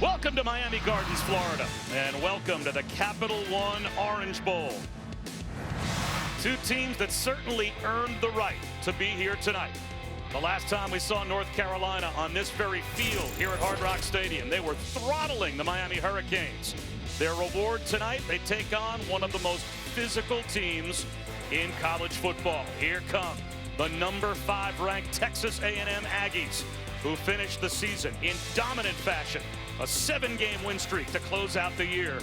Welcome to Miami Gardens, Florida, and welcome to the Capital One Orange Bowl. Two teams that certainly earned the right to be here tonight. The last time we saw North Carolina on this very field here at Hard Rock Stadium, they were throttling the Miami Hurricanes. Their reward tonight, they take on one of the most physical teams in college football. Here come the number 5 ranked Texas A&M Aggies, who finished the season in dominant fashion. A 7-game win streak to close out the year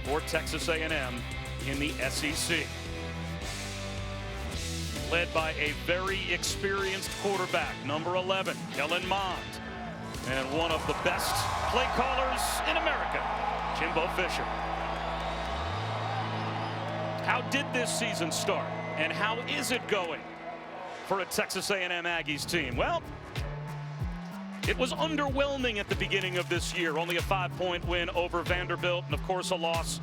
for Texas A&M in the SEC. Led by a very experienced quarterback, number 11, Kellen Mond, and one of the best play callers in America, Jimbo Fisher. How did this season start, and how is it going for a Texas A&M Aggies team? Well, it was underwhelming at the beginning of this year. Only a 5-point win over Vanderbilt, and of course a loss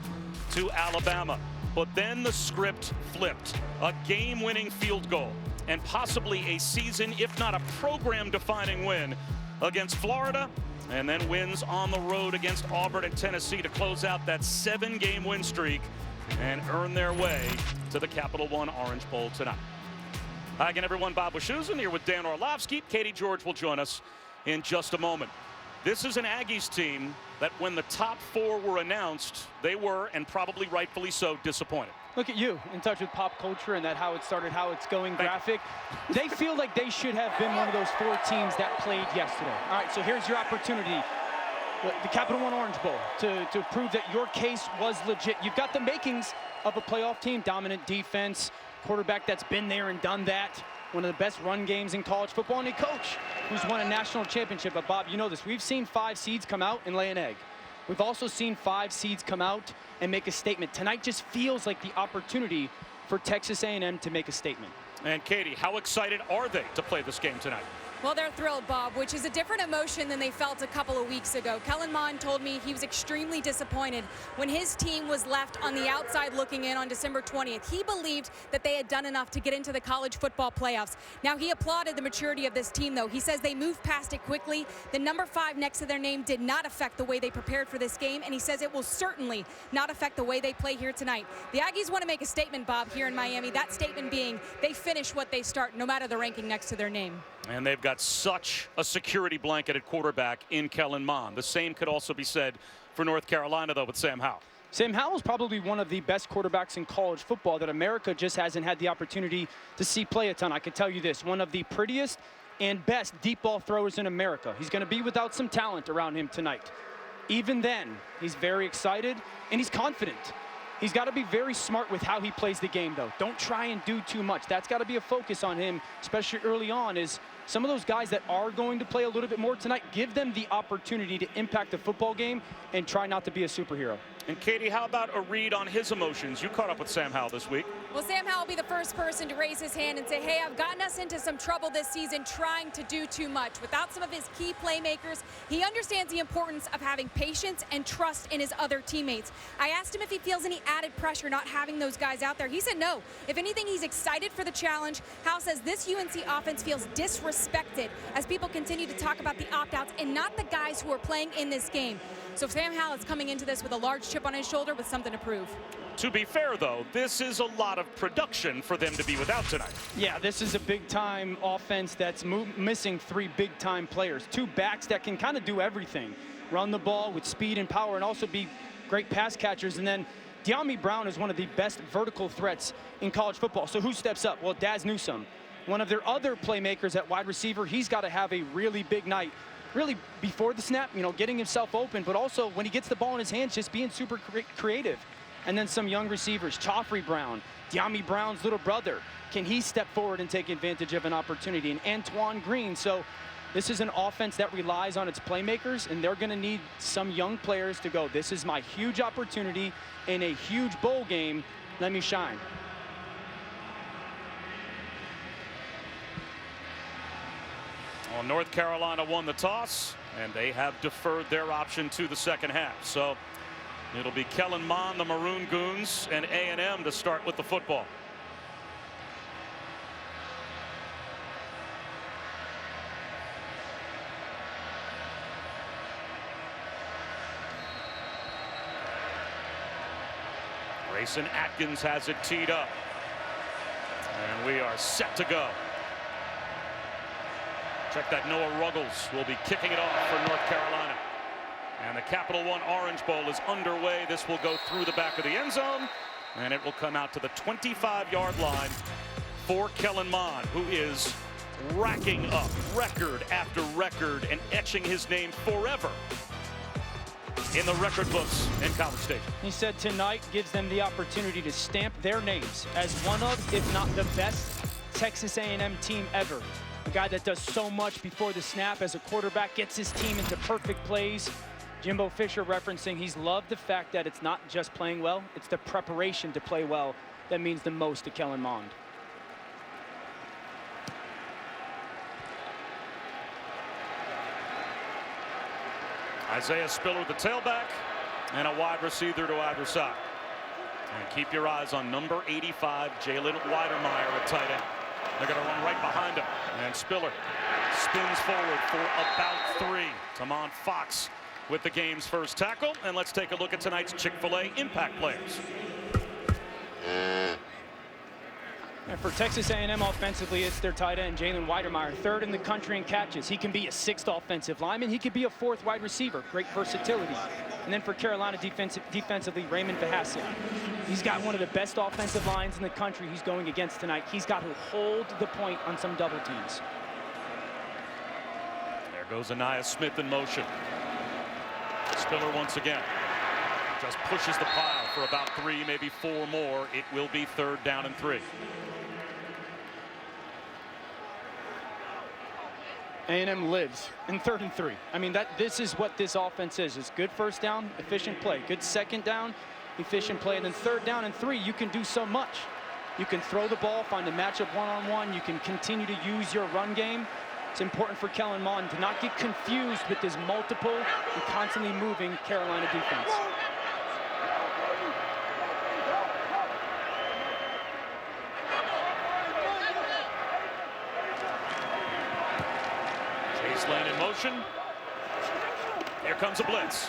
to Alabama. But then the script flipped. A game-winning field goal and possibly a season, if not a program-defining win against Florida, and then wins on the road against Auburn and Tennessee to close out that 7-game win streak and earn their way to the Capital One Orange Bowl tonight. Hi again, everyone. Bob Wischusen here with Dan Orlovsky. Katie George will join us in just a moment. This is an Aggies team that when the top 4 were announced, they were, and probably rightfully so, disappointed. Look at you, in touch with pop culture and that how it started, how it's going graphic. They feel like they should have been one of those 4 teams that played yesterday. All right, so here's your opportunity. The Capital One Orange Bowl to prove that your case was legit. You've got the makings of a playoff team, dominant defense, quarterback that's been there and done that. One of the best run games in college football, and a coach who's won a national championship. But Bob, you know this. We've seen 5 seeds come out and lay an egg. We've also seen 5 seeds come out and make a statement. Tonight just feels like the opportunity for Texas A&M to make a statement. And Katie, how excited are they to play this game tonight? Well, they're thrilled, Bob, which is a different emotion than they felt a couple of weeks ago. Kellen Mond told me he was extremely disappointed when his team was left on the outside looking in on December 20th. He believed that they had done enough to get into the college football playoffs. Now, he applauded the maturity of this team, though. He says they moved past it quickly. The number 5 next to their name did not affect the way they prepared for this game, and he says it will certainly not affect the way they play here tonight. The Aggies want to make a statement, Bob, here in Miami. That statement being they finish what they start, no matter the ranking next to their name. And they've got such a security blanket at quarterback in Kellen Mond. The same could also be said for North Carolina, though, with Sam Howell. Sam Howell is probably one of the best quarterbacks in college football that America just hasn't had the opportunity to see play a ton. I can tell you this, one of the prettiest and best deep ball throwers in America. He's going to be without some talent around him tonight. Even then, he's very excited and he's confident. He's got to be very smart with how he plays the game, though. Don't try and do too much. That's got to be a focus on him, especially early on, is some of those guys that are going to play a little bit more tonight, give them the opportunity to impact the football game and try not to be a superhero. And Katie, how about a read on his emotions? You caught up with Sam Howell this week. Well, Sam Howell will be the first person to raise his hand and say, hey, I've gotten us into some trouble this season trying to do too much. Without some of his key playmakers, he understands the importance of having patience and trust in his other teammates. I asked him if he feels any added pressure not having those guys out there. He said no. If anything, he's excited for the challenge. Howell says this UNC offense feels disrespected as people continue to talk about the opt-outs and not the guys who are playing in this game. So Sam Howell is coming into this with a large chip on his shoulder with something to prove. To be fair, though, this is a lot of production for them to be without tonight. Yeah, this is a big-time offense that's missing 3 big-time players. 2 backs that can kind of do everything. Run the ball with speed and power and also be great pass catchers. And then De'Ami Brown is one of the best vertical threats in college football. So who steps up? Well, Daz Newsome. One of their other playmakers at wide receiver, he's got to have a really big night. Really before the snap, you know, getting himself open, but also when he gets the ball in his hands, just being super creative. And then some young receivers, Joffrey Brown, De'Ami Brown's little brother. Can he step forward and take advantage of an opportunity? And Antoine Green. So this is an offense that relies on its playmakers, and they're going to need some young players to go, this is my huge opportunity in a huge bowl game. Let me shine. Well, North Carolina won the toss, and they have deferred their option to the second half. So it'll be Kellen Mond, the Maroon Goons, and A&M to start with the football. Grayson Atkins has it teed up. And we are set to go. Check that Noah Ruggles will be kicking it off for North Carolina. And the Capital One Orange Bowl is underway. This will go through the back of the end zone, and it will come out to the 25-yard line for Kellen Mond, who is racking up record after record and etching his name forever in the record books in College Station. He said tonight gives them the opportunity to stamp their names as one of, if not the best, Texas A&M team ever. A guy that does so much before the snap as a quarterback, gets his team into perfect plays. Jimbo Fisher referencing he's loved the fact that it's not just playing well, it's the preparation to play well that means the most to Kellen Mond. Isaiah Spiller, the tailback, and a wide receiver to either side. And keep your eyes on number 85, Jalen Weidermeyer, at tight end. They're going to run right behind him. And Spiller spins forward for about 3. Tamon Fox with the game's first tackle. And let's take a look at tonight's Chick-fil-A impact players. And for Texas A&M offensively, it's their tight end, Jalen Weidermeyer, 3rd in the country in catches. He can be a 6th offensive lineman. He could be a 4th wide receiver. Great versatility. And then for Carolina defensively, Raymond Vahasek. He's got one of the best offensive lines in the country he's going against tonight. He's got to hold the point on some double teams. There goes Aniyah Smith in motion. Spiller once again just pushes the pile for about 3, maybe 4 more. It will be 3rd down and 3. A&M lives in 3rd and 3. I mean, this is what this offense is. It's good first down, efficient play. Good second down, efficient play. And then 3rd down and 3, you can do so much. You can throw the ball, find a matchup one-on-one. You can continue to use your run game. It's important for Kellen Mond to not get confused with this multiple and constantly moving Carolina defense. Lane in motion. Here comes a blitz.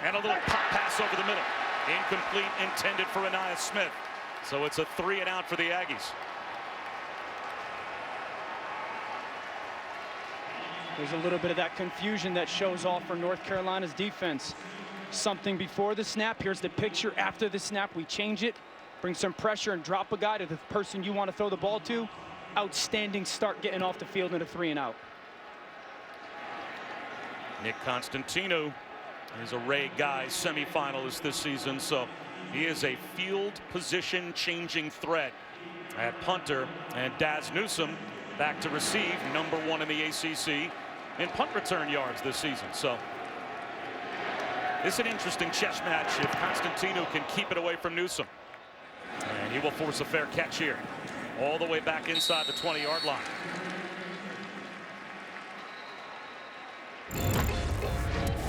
And a little pop pass over the middle. Incomplete, intended for Aniyah Smith. So it's a 3 and out for the Aggies. There's a little bit of that confusion that shows off for North Carolina's defense. Something before the snap. Here's the picture after the snap. We change it, bring some pressure, and drop a guy to the person you want to throw the ball to. Outstanding start getting off the field in a 3 and out. Nick Constantino is a Ray Guy semifinalist this season, so he is a field position changing threat at punter. And Daz Newsome back to receive, number 1 in the ACC in punt return yards this season. So it's an interesting chess match if Constantino can keep it away from Newsome. And he will force a fair catch here, all the way back inside the 20-yard line.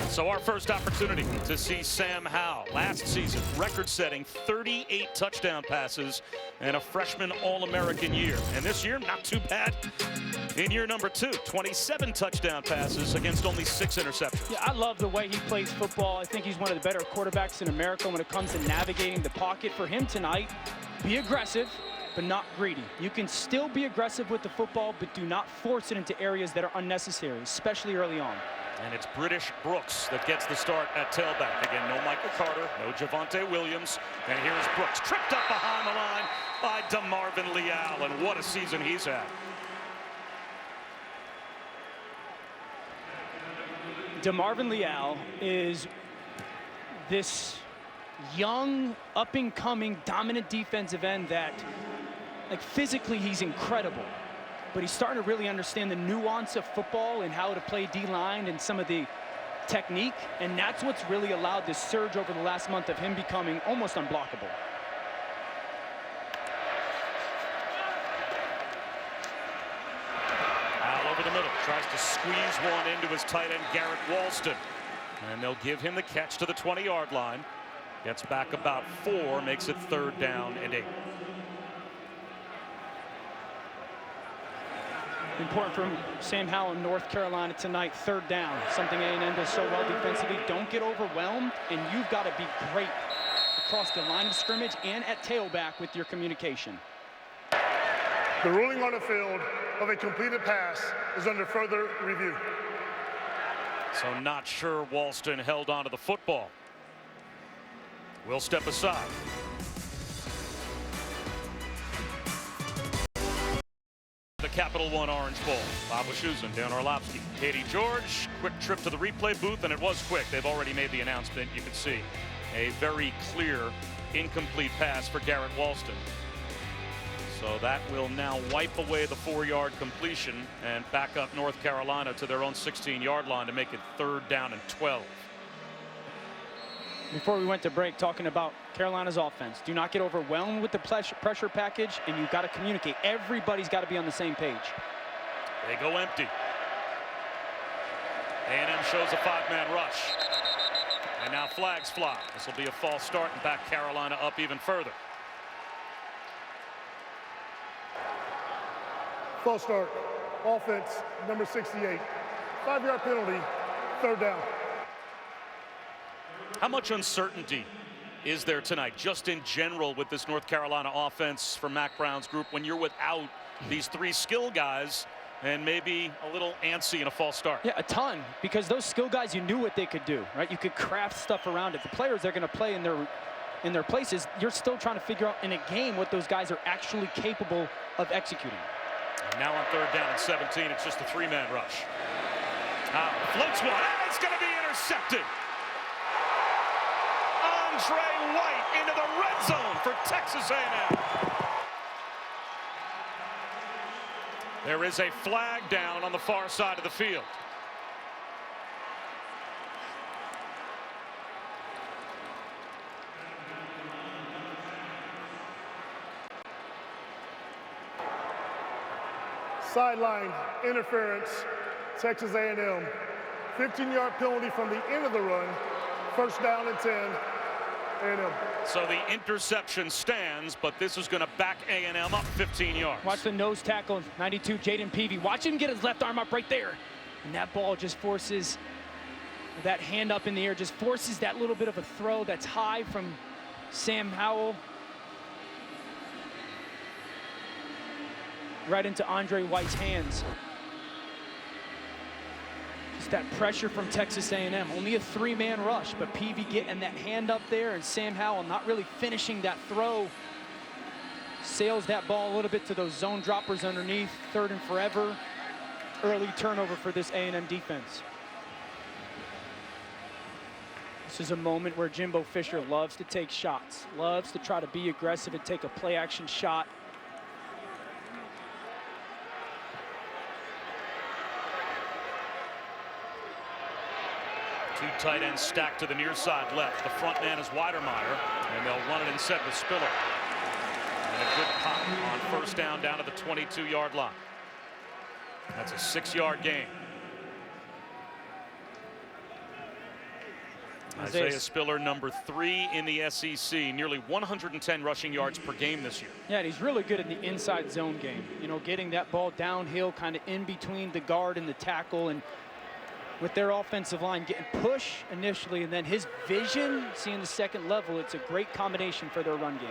So our first opportunity to see Sam Howell. Last season, record-setting 38 touchdown passes and a freshman All-American year. And this year, not too bad. In year number 2, 27 touchdown passes against only 6 interceptions. Yeah, I love the way he plays football. I think he's one of the better quarterbacks in America when it comes to navigating the pocket. For him tonight, be aggressive, but not greedy. You can still be aggressive with the football, but do not force it into areas that are unnecessary, especially early on. And it's British Brooks that gets the start at tailback. Again, no Michael Carter, no Javonte Williams. And here's Brooks, tripped up behind the line by DeMarvin Leal. And what a season he's had. DeMarvin Leal is this young, up-and-coming, dominant defensive end that, like, physically he's incredible. But he's starting to really understand the nuance of football and how to play D-line and some of the technique. And that's what's really allowed this surge over the last month of him becoming almost unblockable. Al over the middle, tries to squeeze one into his tight end, Garrett Walston. And they'll give him the catch to the 20-yard line. Gets back about 4, makes it 3rd down and 8. Important for Sam Howell in North Carolina tonight, 3rd down. Something A&M does so well defensively. Don't get overwhelmed, and you've got to be great at across the line of scrimmage and at tailback with your communication. The ruling on the field of a completed pass is under further review. So not sure Walston held onto the football. We'll step aside. The Capital One Orange Bowl. Bob Wischusen, Dan Orlovsky, Katie George. Quick trip to the replay booth, and it was quick. They've already made the announcement. You can see a very clear incomplete pass for Garrett Walston. So that will now wipe away the 4-yard completion and back up North Carolina to their own 16-yard line to make it 3rd down and 12. Before we went to break, talking about Carolina's offense, do not get overwhelmed with the pressure package, and you've got to communicate. Everybody's got to be on the same page. They go empty. A&M shows a 5-man rush. And now flags fly. This will be a false start and back Carolina up even further. False start. Offense, number 68. 5-yard penalty, 3rd down. How much uncertainty is there tonight, just in general, with this North Carolina offense from Mack Brown's group when you're without these 3 skill guys and maybe a little antsy in a false start? Yeah, a ton, because those skill guys, you knew what they could do, right? You could craft stuff around it. The players they're going to play in their places, you're still trying to figure out in a game what those guys are actually capable of executing. And now on 3rd down and 17, it's just a 3-man rush. Floats one, and it's going to be intercepted. Andre White into the red zone for Texas A&M. There is a flag down on the far side of the field. Sideline interference, Texas A&M. 15-yard penalty from the end of the run. 1st down and 10. A&M. So the interception stands, but this is going to back A&M up 15 yards. Watch the nose tackle, 92, Jaden Peavy. Watch him get his left arm up right there. And that ball just forces that hand up in the air, just forces that little bit of a throw that's high from Sam Howell. Right into Andre White's hands. Just that pressure from Texas A&M. Only a 3-man rush, but Peavy getting that hand up there, and Sam Howell not really finishing that throw. Sails that ball a little bit to those zone droppers underneath. 3rd and forever. Early turnover for this A&M defense. This is a moment where Jimbo Fisher loves to take shots, loves to try to be aggressive and take a play-action shot. Two tight ends stacked to the near side left. The front man is Weidermeyer, and they'll run it instead with Spiller. And a good pop on 1st down to the 22-yard line. That's a 6-yard gain. Isaiah Spiller, number 3 in the SEC, nearly 110 rushing yards per game this year. Yeah, and he's really good in the inside zone game. You know, getting that ball downhill, kind of in between the guard and the tackle, and with their offensive line getting push initially, and then his vision, seeing the 2nd level, it's a great combination for their run game.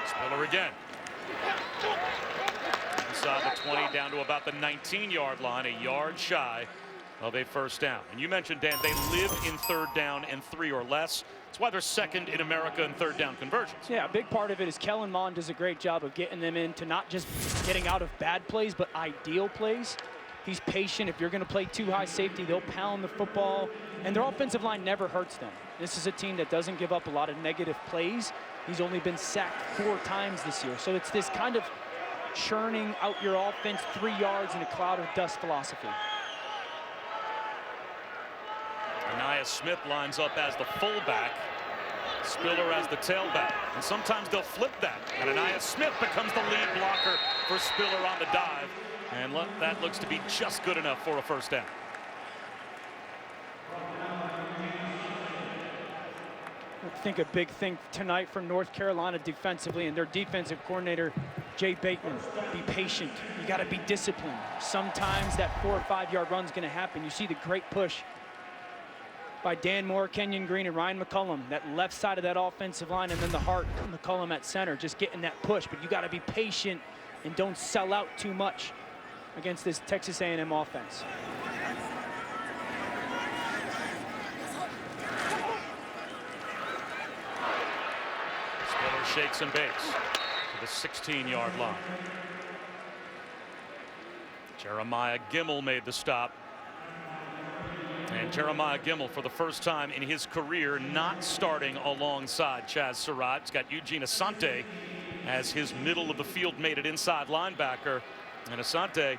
Spiller again. Inside the 20, down to about the 19-yard line, a yard shy of a 1st down. And you mentioned, Dan, they live in 3rd down and 3 or less. That's why they're 2nd in America in 3rd down conversions. Yeah, a big part of it is Kellen Mond does a great job of getting them into not just getting out of bad plays, but ideal plays. He's patient. If you're going to play too high safety, they'll pound the football, and their offensive line never hurts them. This is a team that doesn't give up a lot of negative plays. He's only been sacked 4 times this year. So it's this kind of churning out your offense 3 yards in a cloud of dust philosophy. Anaya Smith lines up as the fullback. Spiller as the tailback. And sometimes they'll flip that. And Anaya Smith becomes the lead blocker for Spiller on the dive. And that looks to be just good enough for a 1st down. I think a big thing tonight from North Carolina defensively, and their defensive coordinator, Jay Bateman, be patient. You got to be disciplined. Sometimes that 4 or 5 yard run is going to happen. You see the great push by Dan Moore, Kenyon Green, and Ryan McCullum. That left side of that offensive line, and then the Hart, McCullum at center, just getting that push. But you got to be patient and don't sell out too much against this Texas A&M offense. Spiller shakes and bakes to the 16-yard line. Jeremiah Gimmel made the stop. And Jeremiah Gimmel, for the first time in his career, not starting alongside Chaz Surratt. He's got Eugene Asante as his middle of the field mate at inside linebacker. And Asante,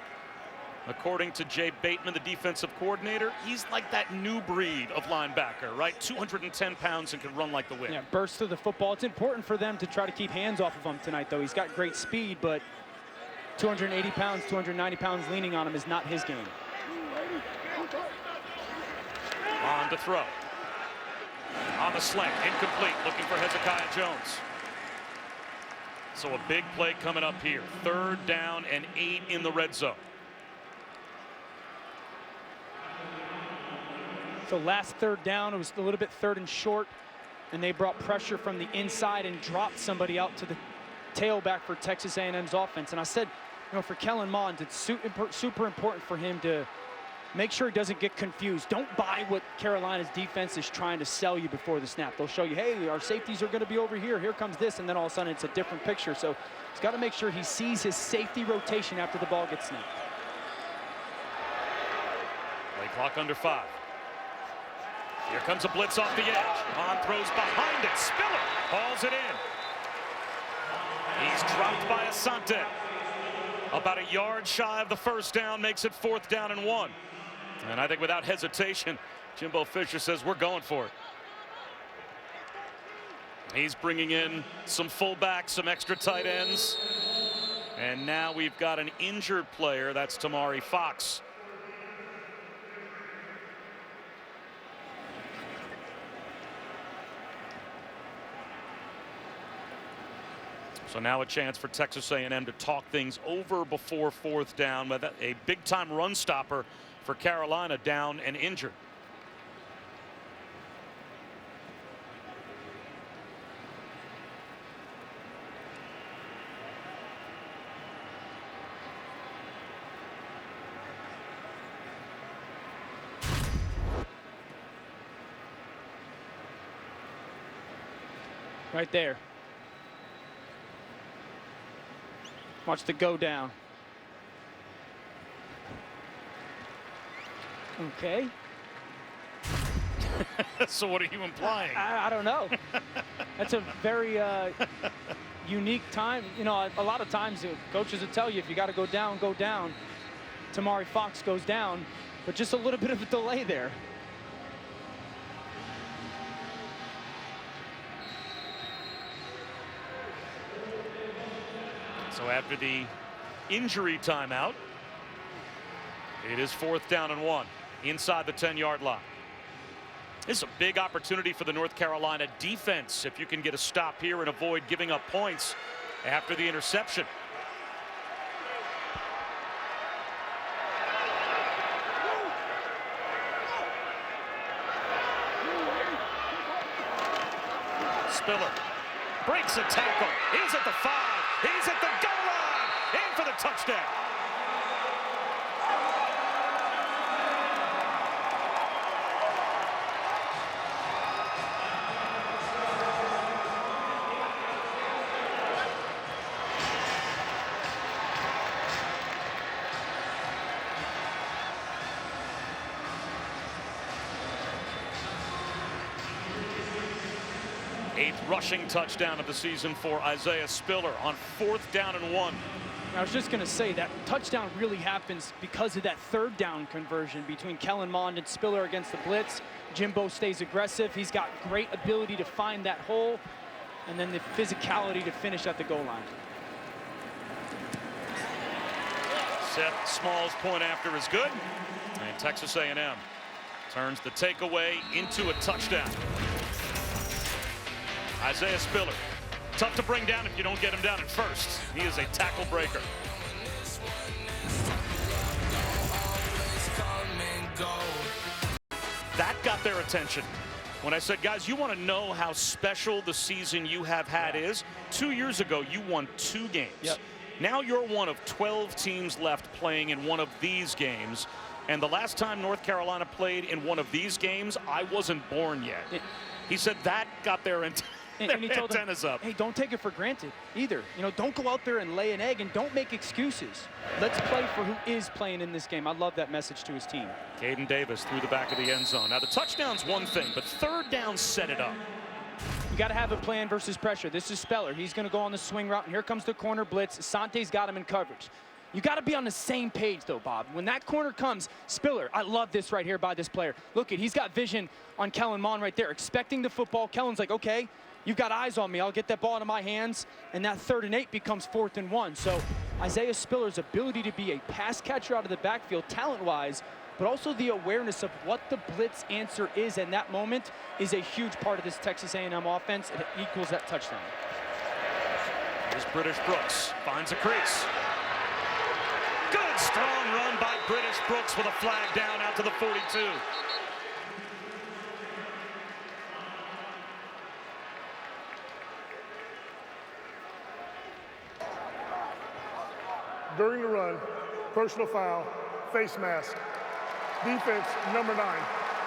according to Jay Bateman, the defensive coordinator, he's like that new breed of linebacker, right? 210 pounds and can run like the wind. Yeah, burst through the football. It's important for them to try to keep hands off of him tonight, though. He's got great speed, but 280 pounds, 290 pounds leaning on him is not his game. On to throw. On the slant, incomplete, looking for Hezekiah Jones. So a big play coming up here. 3rd down and 8 in the red zone. So last 3rd down, it was a little bit 3rd and short, and they brought pressure from the inside and dropped somebody out to the tailback for Texas A&M's offense. And I said, you know, for Kellen Mond, it's super important for him to make sure he doesn't get confused. Don't buy what Carolina's defense is trying to sell you before the snap. They'll show you, hey, our safeties are going to be over here. Here comes this, and then all of a sudden it's a different picture. So he's got to make sure he sees his safety rotation after the ball gets snapped. Play clock under 5. Here comes a blitz off the edge. Mond throws behind it. Spiller hauls it in. He's dropped by Asante. About a yard shy of the 1st down, makes it 4th down and 1. And I think without hesitation, Jimbo Fisher says we're going for it. He's bringing in some fullbacks, some extra tight ends. And now we've got an injured player. That's Tamari Fox. So now a chance for Texas A&M to talk things over before 4th down, with a big-time run stopper for Carolina down and injured. Right there. Watch the go down. Okay. So what are you implying? I don't know. That's a very unique time. You know, a lot of times coaches will tell you if you got to go down, go down. Tamari Fox goes down, but just a little bit of a delay there. So after the injury timeout, it is 4th down and 1 inside the 10-yard line. This is a big opportunity for the North Carolina defense if you can get a stop here and avoid giving up points after the interception. Spiller breaks a tackle. He's at the 5. He's at the goal line. In for the touchdown. Eighth rushing touchdown of the season for Isaiah Spiller on 4th down and 1. I was just going to say that touchdown really happens because of that 3rd down conversion between Kellen Mond and Spiller against the blitz. Jimbo stays aggressive. He's got great ability to find that hole, and then the physicality to finish at the goal line. Seth Small's point after is good, and Texas A&M turns the takeaway into a touchdown. Isaiah Spiller, tough to bring down if you don't get him down at first. He is a tackle breaker. that got their attention. When I said, guys, you want to know how special the season you have had is? 2 years ago, you won 2 games. Yep. Now you're one of 12 teams left playing in one of these games. And the last time North Carolina played in one of these games, I wasn't born yet. He said that got their and he told antennas them, up. hey, don't take it for granted either. You know, don't go out there and lay an egg, and don't make excuses. Let's play for who is playing in this game. I love that message to his team. Caden Davis through the back of the end zone. Now, the touchdown's one thing, but third down set it up. You got to have a plan versus pressure. This is Speller. He's going to go on the swing route, and here comes the corner blitz. Sante's got him in coverage. You got to be on the same page, though, Bob. When that corner comes, Spiller, I love this right here by this player. Look, he's got vision on Kellen Mond right there, expecting the football. Kellen's like, okay, you've got eyes on me. I'll get that ball into my hands, and that 3rd and 8 becomes 4th and 1. So Isaiah Spiller's ability to be a pass catcher out of the backfield, talent-wise, but also the awareness of what the blitz answer is in that moment is a huge part of this Texas A&M offense. It equals that touchdown. Here's British Brooks, finds a crease. Good strong run by British Brooks with a flag down out to the 42. During the run, personal foul, face mask. Defense, number 9.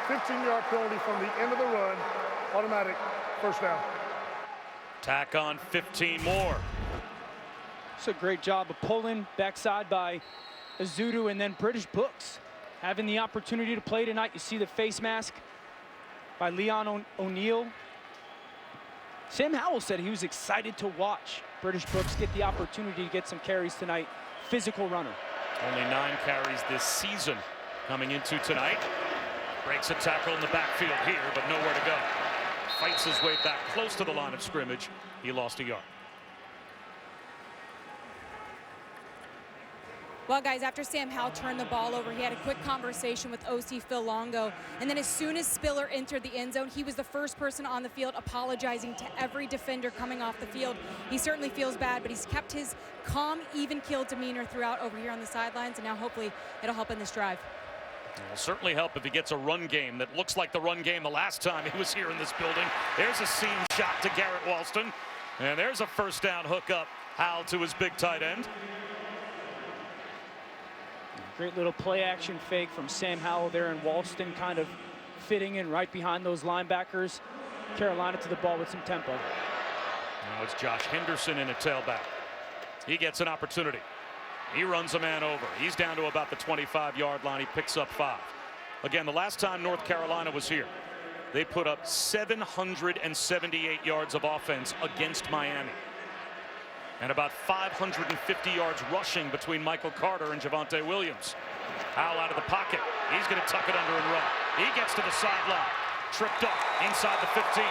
15-yard penalty from the end of the run. Automatic first down. Tack on 15 more. It's a great job of pulling backside by Azudu, and then British Brooks having the opportunity to play tonight. You see the face mask by Leon O'Neal. Sam Howell said he was excited to watch British Brooks get the opportunity to get some carries tonight. Physical runner. Only 9 carries this season coming into tonight. Breaks a tackle in the backfield here, but nowhere to go. Fights his way back close to the line of scrimmage. He lost a yard. Well, guys, after Sam Howell turned the ball over, he had a quick conversation with OC Phil Longo. And then as soon as Spiller entered the end zone, he was the first person on the field apologizing to every defender coming off the field. He certainly feels bad, but he's kept his calm, even-keeled demeanor throughout over here on the sidelines, and now hopefully it'll help in this drive. It'll certainly help if he gets a run game that looks like the run game the last time he was here in this building. There's a seam shot to Garrett Walston, and there's a first down hookup. Howell to his big tight end. Great little play action fake from Sam Howell there, and Walston kind of fitting in right behind those linebackers. Carolina to the ball with some tempo. Now it's Josh Henderson in a tailback. He gets an opportunity. He runs a man over. He's down to about the 25-yard line. He picks up 5. Again, the last time North Carolina was here, they put up 778 yards of offense against Miami. And about 550 yards rushing between Michael Carter and Javonte Williams. Howell out of the pocket. He's going to tuck it under and run. He gets to the sideline. Tripped up inside the 15.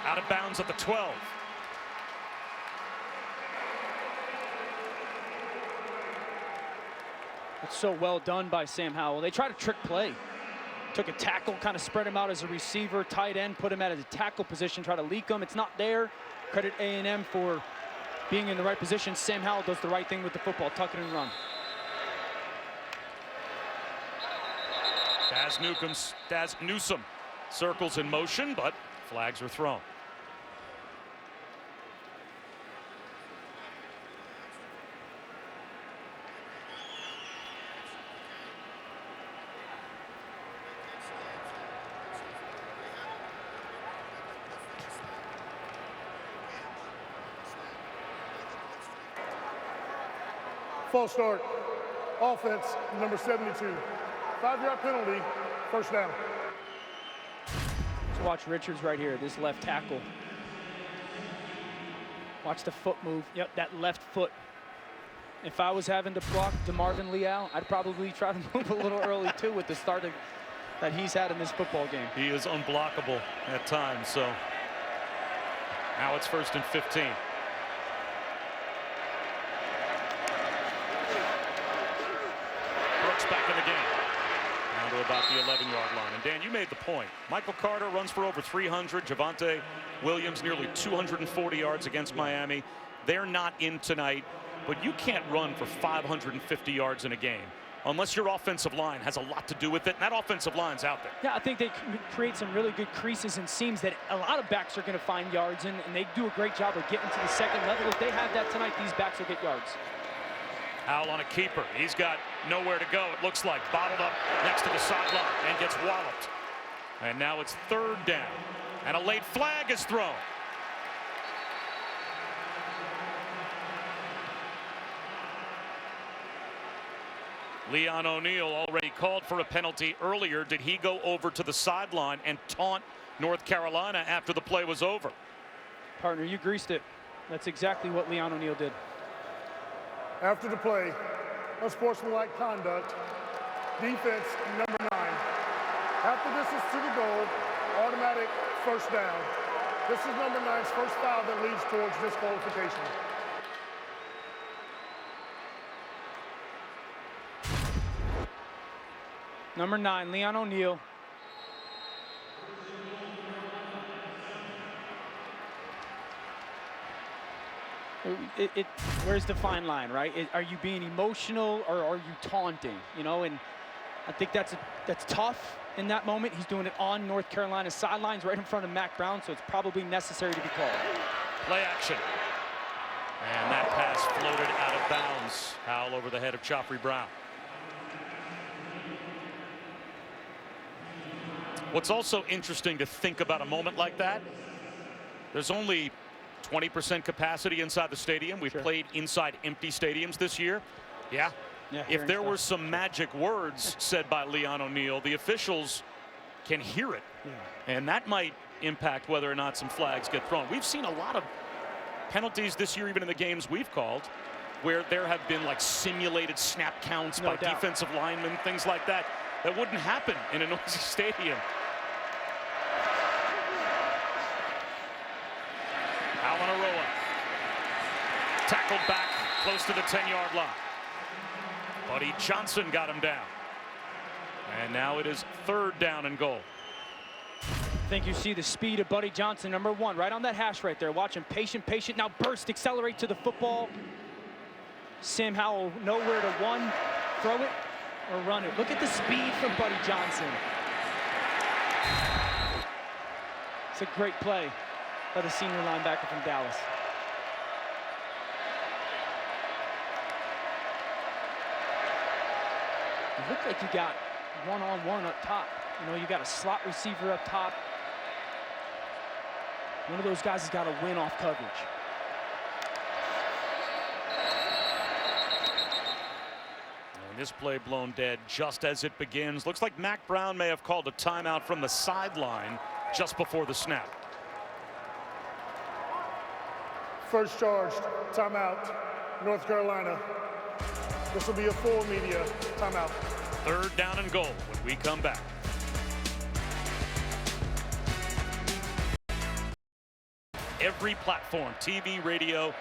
Out of bounds at the 12. It's so well done by Sam Howell. They try to trick play. Took a tackle, kind of spread him out as a receiver, tight end, put him at a tackle position, try to leak him. It's not there. Credit A&M for being in the right position. Sam Howell does the right thing with the football, tuck it and run. Daz Newsome circles in motion, but flags are thrown. False start. Offense, number 72. 5-yard penalty, first down. Let's watch Richards right here, this left tackle. Watch the foot move. Yep, that left foot. If I was having to block DeMarvin Leal, I'd probably try to move a little early too with the start that he's had in this football game. He is unblockable at times, so now it's 1st and 15. Back in the game. Down to about the 11-yard line. And Dan, you made the point. Michael Carter runs for over 300. Javonte Williams nearly 240 yards against Miami. They're not in tonight, but you can't run for 550 yards in a game. unless your offensive line has a lot to do with it, and that offensive line's out there. Yeah, I think they create some really good creases and seams that a lot of backs are going to find yards in, and they do a great job of getting to the second level. If they have that tonight, these backs will get yards. Howell on a keeper. He's got nowhere to go, it looks like. Bottled up next to the sideline and gets walloped. And now it's third down. And a late flag is thrown. Leon O'Neal already called for a penalty earlier. Did he go over to the sideline and taunt North Carolina after the play was over? Partner, you greased it. That's exactly what Leon O'Neal did. After the play, unsportsmanlike conduct, defense number 9. After this is to the goal, automatic first down. This is number 9's first foul that leads towards disqualification. Number 9, Leon O'Neal. Where's the fine line, right? Are you being emotional or are you taunting? You know, and I think that's tough in that moment. He's doing it on North Carolina's sidelines right in front of Mac Brown, so it's probably necessary to be called. Play action. And that pass floated out of bounds. Howell over the head of Joffrey Brown. What's also interesting to think about a moment like that, there's only 20% capacity inside the stadium. We've played inside empty stadiums this year. Yeah. If there were some magic words said by Leon O'Neal, the officials can hear it. And that might impact whether or not some flags get thrown. We've seen a lot of penalties this year, even in the games we've called, where there have been like simulated snap counts by defensive linemen, things like that. That wouldn't happen in a noisy stadium. Alanaroa tackled back close to the 10-yard line. Buddy Johnson got him down. And now it is third down and goal. I think you see the speed of Buddy Johnson, number 1, right on that hash right there. Watch him, patient, now burst, accelerate to the football. Sam Howell nowhere to one, throw it or run it. Look at the speed from Buddy Johnson. It's a great play by the senior linebacker from Dallas. It looked like you got one-on-one up top. You know, you got a slot receiver up top. One of those guys has got to win off coverage. And this play blown dead just as it begins. Looks like Mac Brown may have called a timeout from the sideline just before the snap. First charged, timeout, North Carolina. This will be a full media timeout. Third down and goal when we come back. Every platform, TV, radio,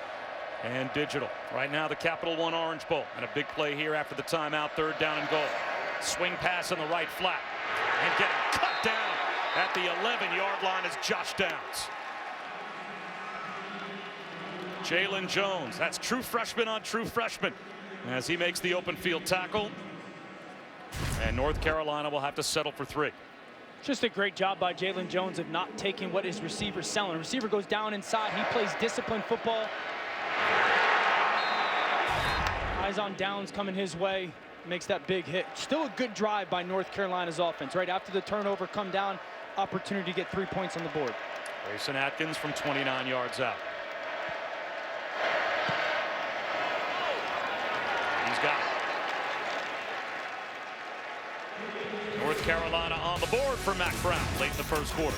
and digital. Right now, the Capital One Orange Bowl. And a big play here after the timeout, third down and goal. Swing pass in the right flat. And getting cut down at the 11-yard line is Josh Downs. Jalen Jones, that's true freshman on true freshman, as he makes the open field tackle. And North Carolina will have to settle for 3. Just a great job by Jalen Jones of not taking what his receiver's selling. The receiver goes down inside. He plays disciplined football. Eyes on Downs coming his way. Makes that big hit. Still a good drive by North Carolina's offense. Right after the turnover, come down, opportunity to get 3 points on the board. Grayson Atkins from 29 yards out. He's got it. North Carolina on the board for Mac Brown late in the first quarter.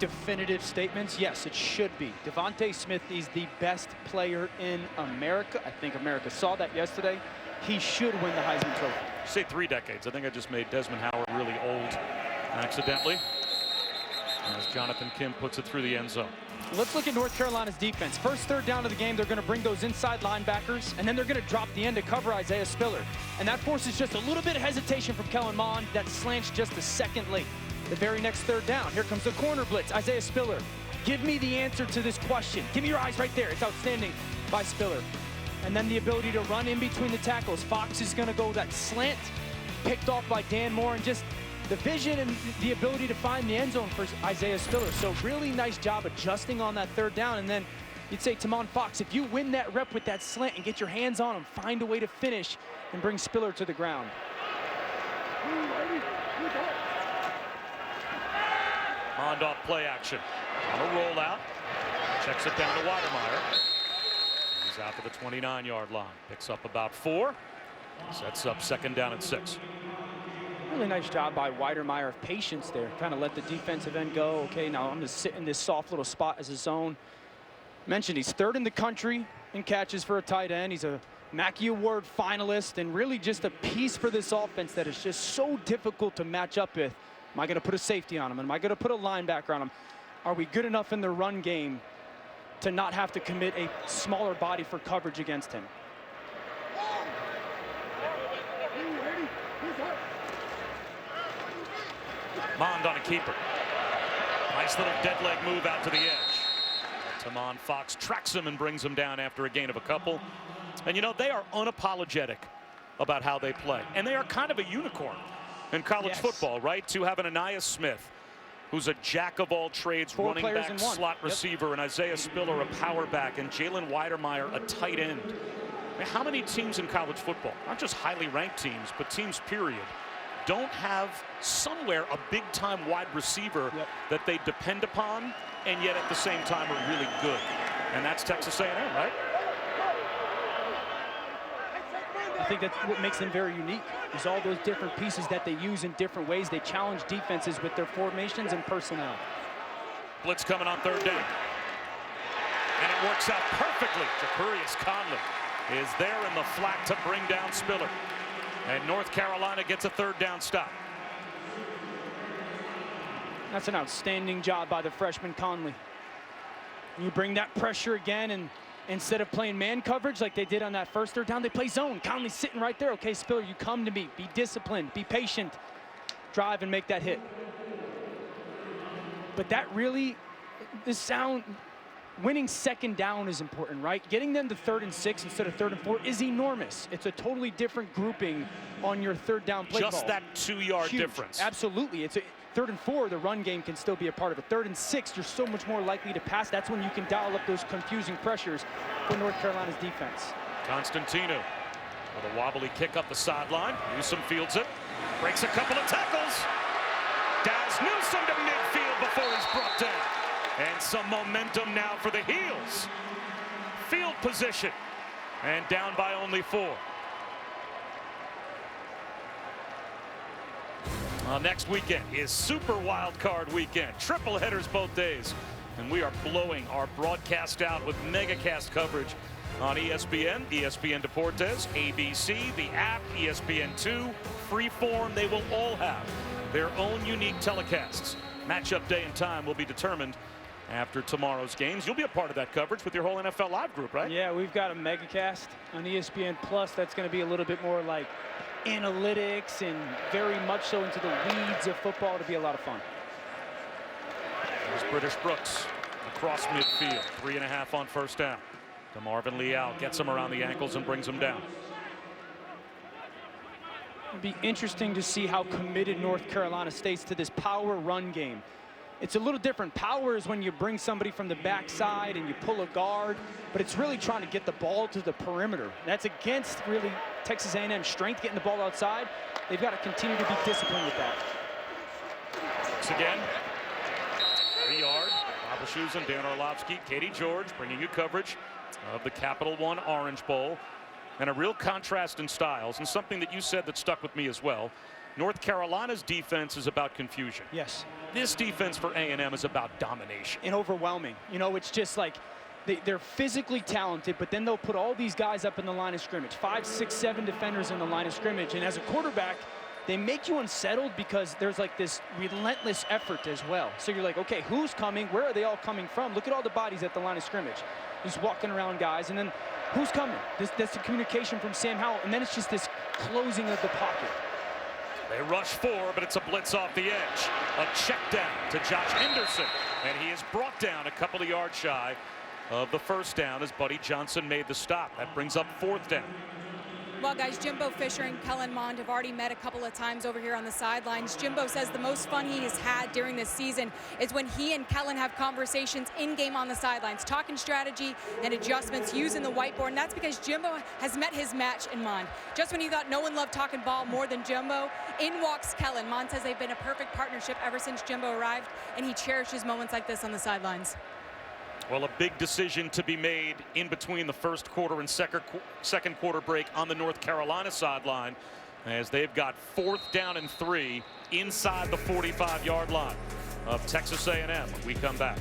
Definitive statements? Yes, it should be. Devontae Smith is the best player in America. I think America saw that yesterday. He should win the Heisman Trophy. You say 3 decades. I think I just made Desmond Howard really old accidentally, as Jonathan Kim puts it through the end zone. Let's look at North Carolina's defense. First third down of the game, they're going to bring those inside linebackers, and then they're going to drop the end to cover Isaiah Spiller. And that forces just a little bit of hesitation from Kellen Mond. That slants just a second late. The very next third down, here comes the corner blitz. Isaiah Spiller, give me the answer to this question. Give me your eyes right there. It's outstanding. by Spiller. And then the ability to run in between the tackles. Fox is going to go that slant, picked off by Dan Moore, and just the vision and the ability to find the end zone for Isaiah Spiller. So really nice job adjusting on that third down. And then you'd say, Tamon Fox, if you win that rep with that slant and get your hands on him, find a way to finish and bring Spiller to the ground. Mond off play action. On a rollout. Checks it down to Weidermeyer. He's out to the 29-yard line. Picks up about 4. Sets up 2nd down and 6. Really nice job by Weidermeyer of patience there. Kind of let the defensive end go. Okay, now I'm going to sit in this soft little spot as a zone. Mentioned he's 3rd in the country in catches for a tight end. He's a Mackey Award finalist, and really just a piece for this offense that is just so difficult to match up with. Am I going to put a safety on him? Am I going to put a linebacker on him? Are we good enough in the run game to not have to commit a smaller body for coverage against him? Mond on a keeper. Nice little dead leg move out to the edge. Tamon Fox tracks him and brings him down after a gain of a couple. And you know, they are unapologetic about how they play. And they are kind of a unicorn in college football, right? To have an Anais Smith, who's a jack of all trades, 4 running back, slot receiver, and Isaiah Spiller, a power back, and Jalen Weidermeyer, a tight end. I mean, how many teams in college football, not just highly ranked teams, but teams period, don't have somewhere a big-time wide receiver that they depend upon, and yet at the same time are really good? And that's Texas A&M, right? I think that's what makes them very unique, is all those different pieces that they use in different ways. They challenge defenses with their formations and personnel. Blitz coming on 3rd down. And it works out perfectly. Jacurius Conley is there in the flat to bring down Spiller. And North Carolina gets a 3rd down stop. That's an outstanding job by the freshman Conley. You bring that pressure again, and instead of playing man coverage like they did on that first 3rd down, they play zone. Conley's sitting right there. Okay, Spiller, you come to me. Be disciplined. Be patient. Drive and make that hit. But that really, winning 2nd down is important, right? Getting them to 3rd and 6 instead of 3rd and 4 is enormous. It's a totally different grouping on your 3rd down play Just call. that 2-yard difference. Absolutely. It's 3rd and 4, the run game can still be a part of it. 3rd and 6, you're so much more likely to pass. That's when you can dial up those confusing pressures for North Carolina's defense. Constantino with a wobbly kick up the sideline. Newsome fields it. Breaks a couple of tackles. Daz Newsome to midfield before he's brought down. And some momentum now for the Heels. Field position. And down by only 4. Next weekend is Super Wild Card Weekend. Triple headers both days. And we are blowing our broadcast out with megacast coverage on ESPN, ESPN Deportes, ABC, the app, ESPN2, Freeform. They will all have their own unique telecasts. Matchup day and time will be determined after tomorrow's games. You'll be a part of that coverage with your whole NFL Live group, right? Yeah, we've got a megacast on ESPN Plus. That's going to be a little bit more like analytics and very much so into the weeds of football. To be a lot of fun. There's British Brooks across midfield. 3.5 on 1st down. To Marvin Leal, gets him around the ankles and brings him down. It'd be interesting to see how committed North Carolina stays to this power run game. It's a little different. Power is when you bring somebody from the backside and you pull a guard, but it's really trying to get the ball to the perimeter. That's against really Texas A&M's strength, getting the ball outside. They've got to continue to be disciplined with that. Once again, 3-yard. Abelshusen, Dan Orlovsky, Katie George bringing you coverage of the Capital One Orange Bowl. And a real contrast in styles, and something that you said that stuck with me as well. North Carolina's defense is about confusion. Yes. This defense for A&M is about domination. And overwhelming. You know, it's just like they're physically talented, but then they'll put all these guys up in the line of scrimmage. 5, 6, 7 defenders in the line of scrimmage. And as a quarterback, they make you unsettled because there's like this relentless effort as well. So you're like, okay, who's coming? Where are they all coming from? Look at all the bodies at the line of scrimmage. Just walking around guys, and then who's coming? That's the communication from Sam Howell, and then it's just this closing of the pocket. They rush 4, but it's a blitz off the edge. A check down to Josh Henderson, and he is brought down a couple of yards shy of the first down as Buddy Johnson made the stop. That brings up 4th down. Well, guys, Jimbo Fisher and Kellen Mond have already met a couple of times over here on the sidelines. Jimbo says the most fun he has had during this season is when he and Kellen have conversations in-game on the sidelines, talking strategy and adjustments, using the whiteboard, and that's because Jimbo has met his match in Mond. Just when you thought no one loved talking ball more than Jimbo, in walks Kellen. Mond says they've been a perfect partnership ever since Jimbo arrived, and he cherishes moments like this on the sidelines. Well, a big decision to be made in between the first quarter and second quarter break on the North Carolina sideline, as they've got 4th down and 3 inside the 45-yard line of Texas A&M when we come back.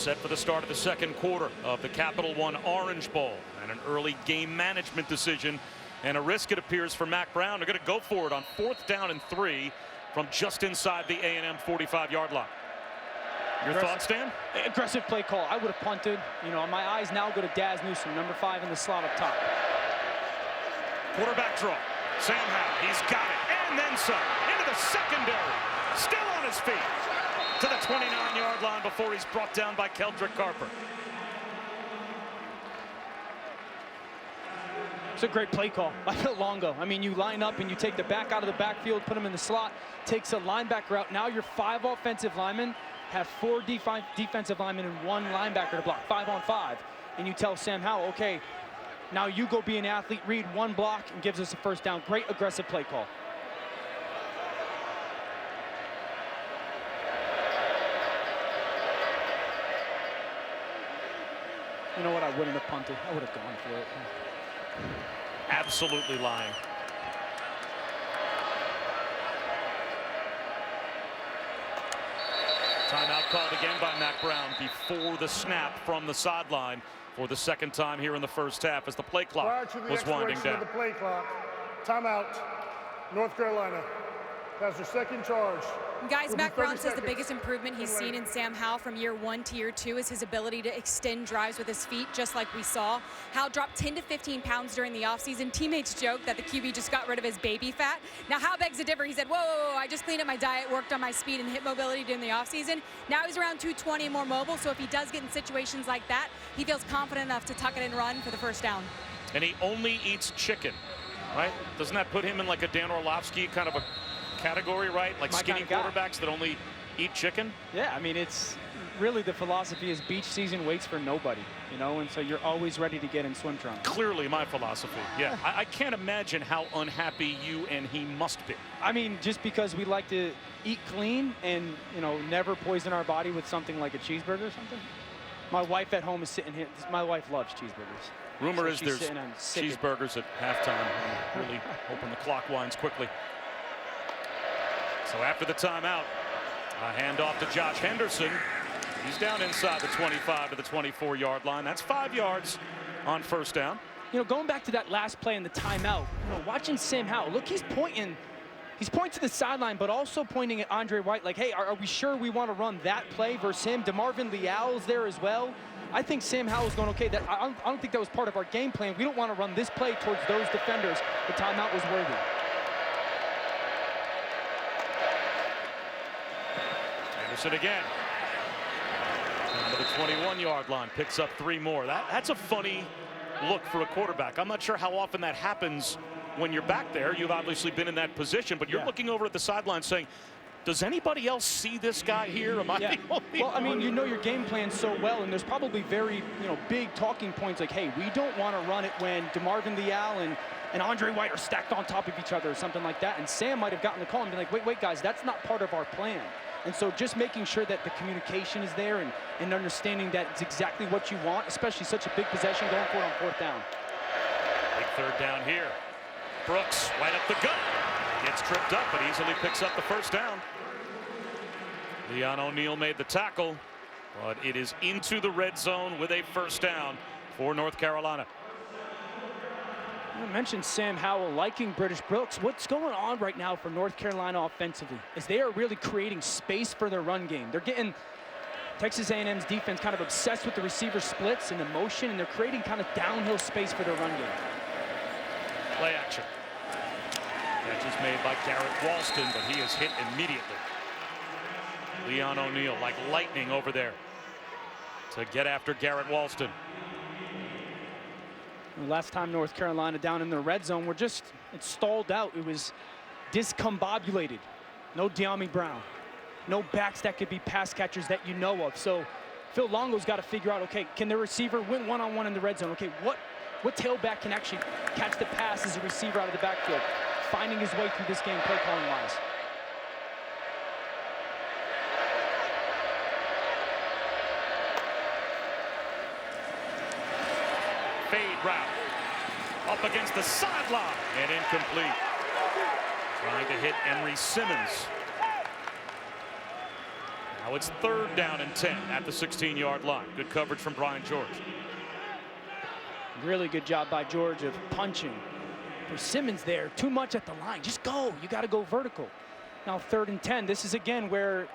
Set for the start of the second quarter of the Capital One Orange Bowl, and an early game management decision and a risk, it appears, for Mack Brown. They're going to go for it on 4th down and 3 from just inside the A&M 45-yard line. Your thoughts, Dan? Aggressive play call. I would have punted. You know, my eyes now go to Daz Newsome, number 5 in the slot up top. Quarterback draw. Sam Howell, he's got it, and then some. Into the secondary. Still on his feet. To the 29-yard line before he's brought down by Keldrick Carper. It's a great play call by Longo. I mean, you line up and you take the back out of the backfield, put him in the slot, takes a linebacker out. Now your 5 offensive linemen have 4 defensive linemen and 1 linebacker to block, 5 on 5. And you tell Sam Howell, okay, now you go be an athlete, read 1 block, and gives us a first down. Great aggressive play call. You know what? I wouldn't have punted. I would have gone for it. Absolutely lying. Timeout called again by Mack Brown before the snap from the sideline for the second time here in the first half as the play clock was winding down. The play clock. Timeout. North Carolina has their second charge. Guys, Mack Brown says the biggest improvement he's seen in Sam Howell from year 1 to year 2 is his ability to extend drives with his feet, just like we saw. Howell dropped 10 to 15 pounds during the offseason. Teammates joke that the QB just got rid of his baby fat. Now, Howell begs to differ. He said, whoa, whoa, whoa, I just cleaned up my diet, worked on my speed and hip mobility during the offseason. Now he's around 220 and more mobile, so if he does get in situations like that, he feels confident enough to tuck it and run for the first down. And he only eats chicken, right? Doesn't that put him in like a Dan Orlovsky kind of a category, right? Like skinny quarterbacks that only eat chicken? Yeah, I mean, it's really the philosophy is beach season waits for nobody, you know, and so you're always ready to get in swim trunks. Clearly my philosophy, yeah. I can't imagine how unhappy you and he must be. I mean, just because we like to eat clean and, you know, never poison our body with something like a cheeseburger or something. My wife at home is sitting here. My wife loves cheeseburgers. Rumor so is there's cheeseburgers at halftime. I'm really hoping the clock winds quickly. So after the timeout, a handoff to Josh Henderson. He's down inside the 25 to the 24-yard line. That's 5 yards on first down. You know, going back to that last play in the timeout, you know, watching Sam Howell, look, he's pointing to the sideline, but also pointing at Andre White like, hey, are we sure we want to run that play versus him? DeMarvin Leal's there as well. I think Sam Howell's going, okay, I don't think that was part of our game plan. We don't want to run this play towards those defenders. The timeout was worthy. Anderson again. Down to the 21-yard line, picks up 3 more. That's a funny look for a quarterback. I'm not sure how often that happens when you're back there. You've obviously been in that position, but you're looking over at the sideline saying, does anybody else see this guy here? Am I the only Well, I mean, you know your game plan so well, and there's probably very, you know, big talking points like, hey, we don't want to run it when DeMarvin Leal and Andre White are stacked on top of each other or something like that. And Sam might have gotten the call and been like, wait, guys, that's not part of our plan. And so just making sure that the communication is there and understanding that it's exactly what you want, especially such a big possession going for it on 4th down. Big 3rd down here. Brooks right up the gut. Gets tripped up, but easily picks up the first down. Leon O'Neal made the tackle, but it is into the red zone with a first down for North Carolina. I mentioned Sam Howell liking British Brooks. What's going on right now for North Carolina offensively is they are really creating space for their run game. They're getting Texas A&M's defense kind of obsessed with the receiver splits and the motion, and they're creating kind of downhill space for their run game. Play action. Catch is made by Garrett Walston, but he is hit immediately. Leon O'Neal like lightning over there to get after Garrett Walston. Last time North Carolina down in the red zone, it stalled out. It was discombobulated. No De'Ami Brown. No backs that could be pass catchers that you know of. So Phil Longo's got to figure out, okay, can the receiver win one-on-one in the red zone? Okay, what tailback can actually catch the pass as a receiver out of the backfield? Finding his way through this game play calling wise. Fade route up against the sideline and incomplete. Trying to hit Emery Simmons. Now it's 3rd down and 10 at the 16-yard line. Good coverage from Brian George. Really good job by George of punching. For Simmons there, too much at the line. Just go. You got to go vertical. Now 3rd and 10. This is again where,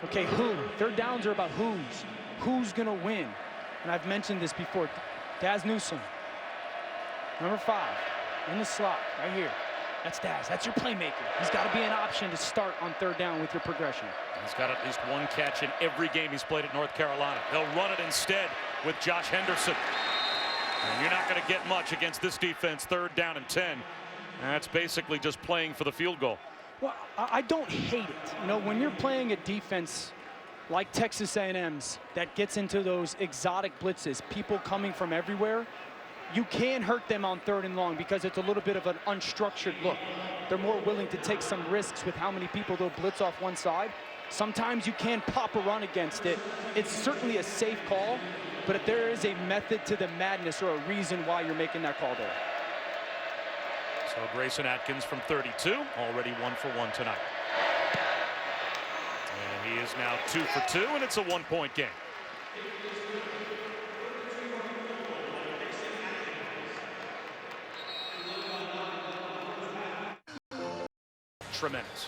okay, who? 3rd downs are about who's. Who's going to win? And I've mentioned this before. Daz Newsome, number 5, in the slot, right here. That's Daz. That's your playmaker. He's got to be an option to start on 3rd down with your progression. He's got at least 1 catch in every game he's played at North Carolina. They'll run it instead with Josh Henderson. And you're not going to get much against this defense. 3rd down and 10. That's basically just playing for the field goal. Well, I don't hate it. You know, when you're playing a defense like Texas A&M's that gets into those exotic blitzes, people coming from everywhere, you can hurt them on 3rd and long because it's a little bit of an unstructured look. They're more willing to take some risks with how many people they'll blitz off one side. Sometimes you can pop a run against it. It's certainly a safe call, but if there is a method to the madness or a reason why you're making that call there. So Grayson Atkins from 32, already 1 for 1 tonight. And he is now 2 for 2, and it's a 1-point game. Tremendous.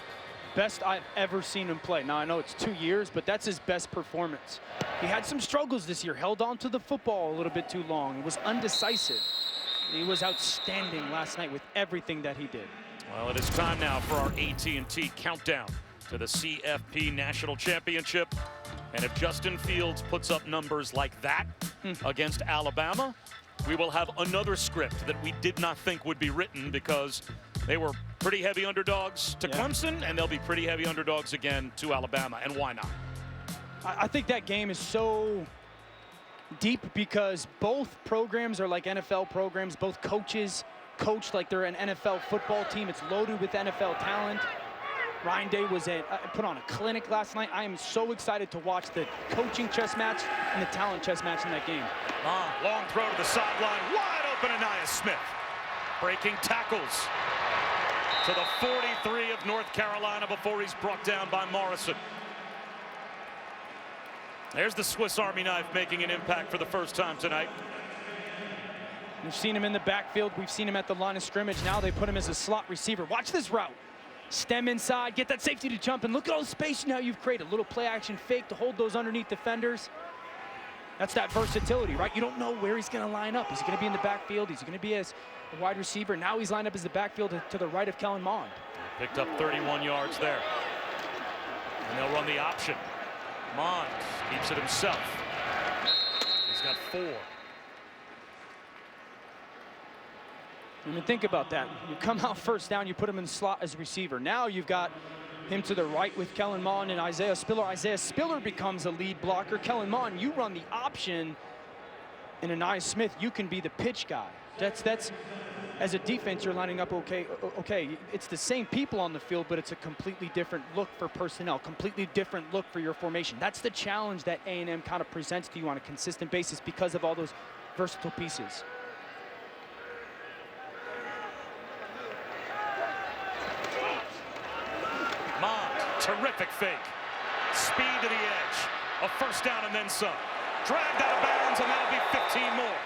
Best I've ever seen him play. Now, I know it's 2 years, but that's his best performance. He had some struggles this year, held on to the football a little bit too long. He was undecisive. He was outstanding last night with everything that he did. Well, it is time now for our AT&T countdown to the CFP National Championship. And if Justin Fields puts up numbers like that against Alabama, we will have another script that we did not think would be written, because they were pretty heavy underdogs to Clemson, and they'll be pretty heavy underdogs again to Alabama. And why not? I think that game is so deep because both programs are like NFL programs. Both coaches coach like they're an NFL football team. It's loaded with NFL talent. Ryan Day put on a clinic last night. I am so excited to watch the coaching chess match and the talent chess match in that game. Long throw to the sideline, wide open Anaya Smith. Breaking tackles to the 43 of North Carolina before he's brought down by Morrison. There's the Swiss Army knife making an impact for the first time tonight. We've seen him in the backfield. We've seen him at the line of scrimmage. Now they put him as a slot receiver. Watch this route. Stem inside, get that safety to jump, and look at all the space now you've created. A little play action fake to hold those underneath defenders. That's that versatility, right? You don't know where he's going to line up. Is he going to be in the backfield? Is he going to be as a wide receiver? Now he's lined up as the backfield to the right of Kellen Mond. Picked up 31 yards there. And they'll run the option. Mond keeps it himself. He's got 4. I mean, think about that. You come out first down, you put him in the slot as a receiver. Now you've got him to the right with Kellen Mond and Isaiah Spiller. Isaiah Spiller becomes a lead blocker. Kellen Mond, you run the option. And Anaya Smith, you can be the pitch guy. That's as a defense, you're lining up okay. It's the same people on the field, but it's a completely different look for personnel, completely different look for your formation. That's the challenge that A&M kind of presents to you on a consistent basis because of all those versatile pieces. Mond, terrific fake. Speed to the edge. A first down and then some. Dragged out of bounds, and that'll be 15 more.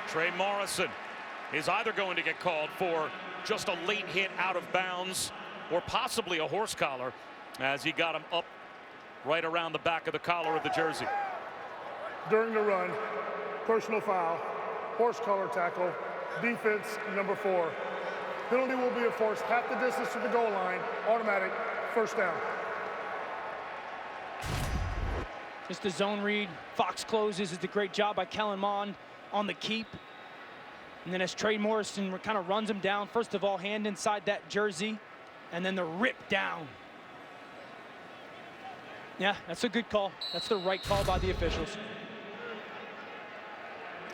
Trey Morrison is either going to get called for just a late hit out of bounds or possibly a horse collar, as he got him up right around the back of the collar of the jersey. During the run, personal foul, horse collar tackle, defense number 4. Penalty will be enforced half the distance to the goal line, automatic, first down. Just a zone read. Fox closes. It's a great job by Kellen Mond on the keep. And then as Trey Morrison kind of runs him down, first of all, hand inside that jersey, and then the rip down. Yeah, that's a good call. That's the right call by the officials.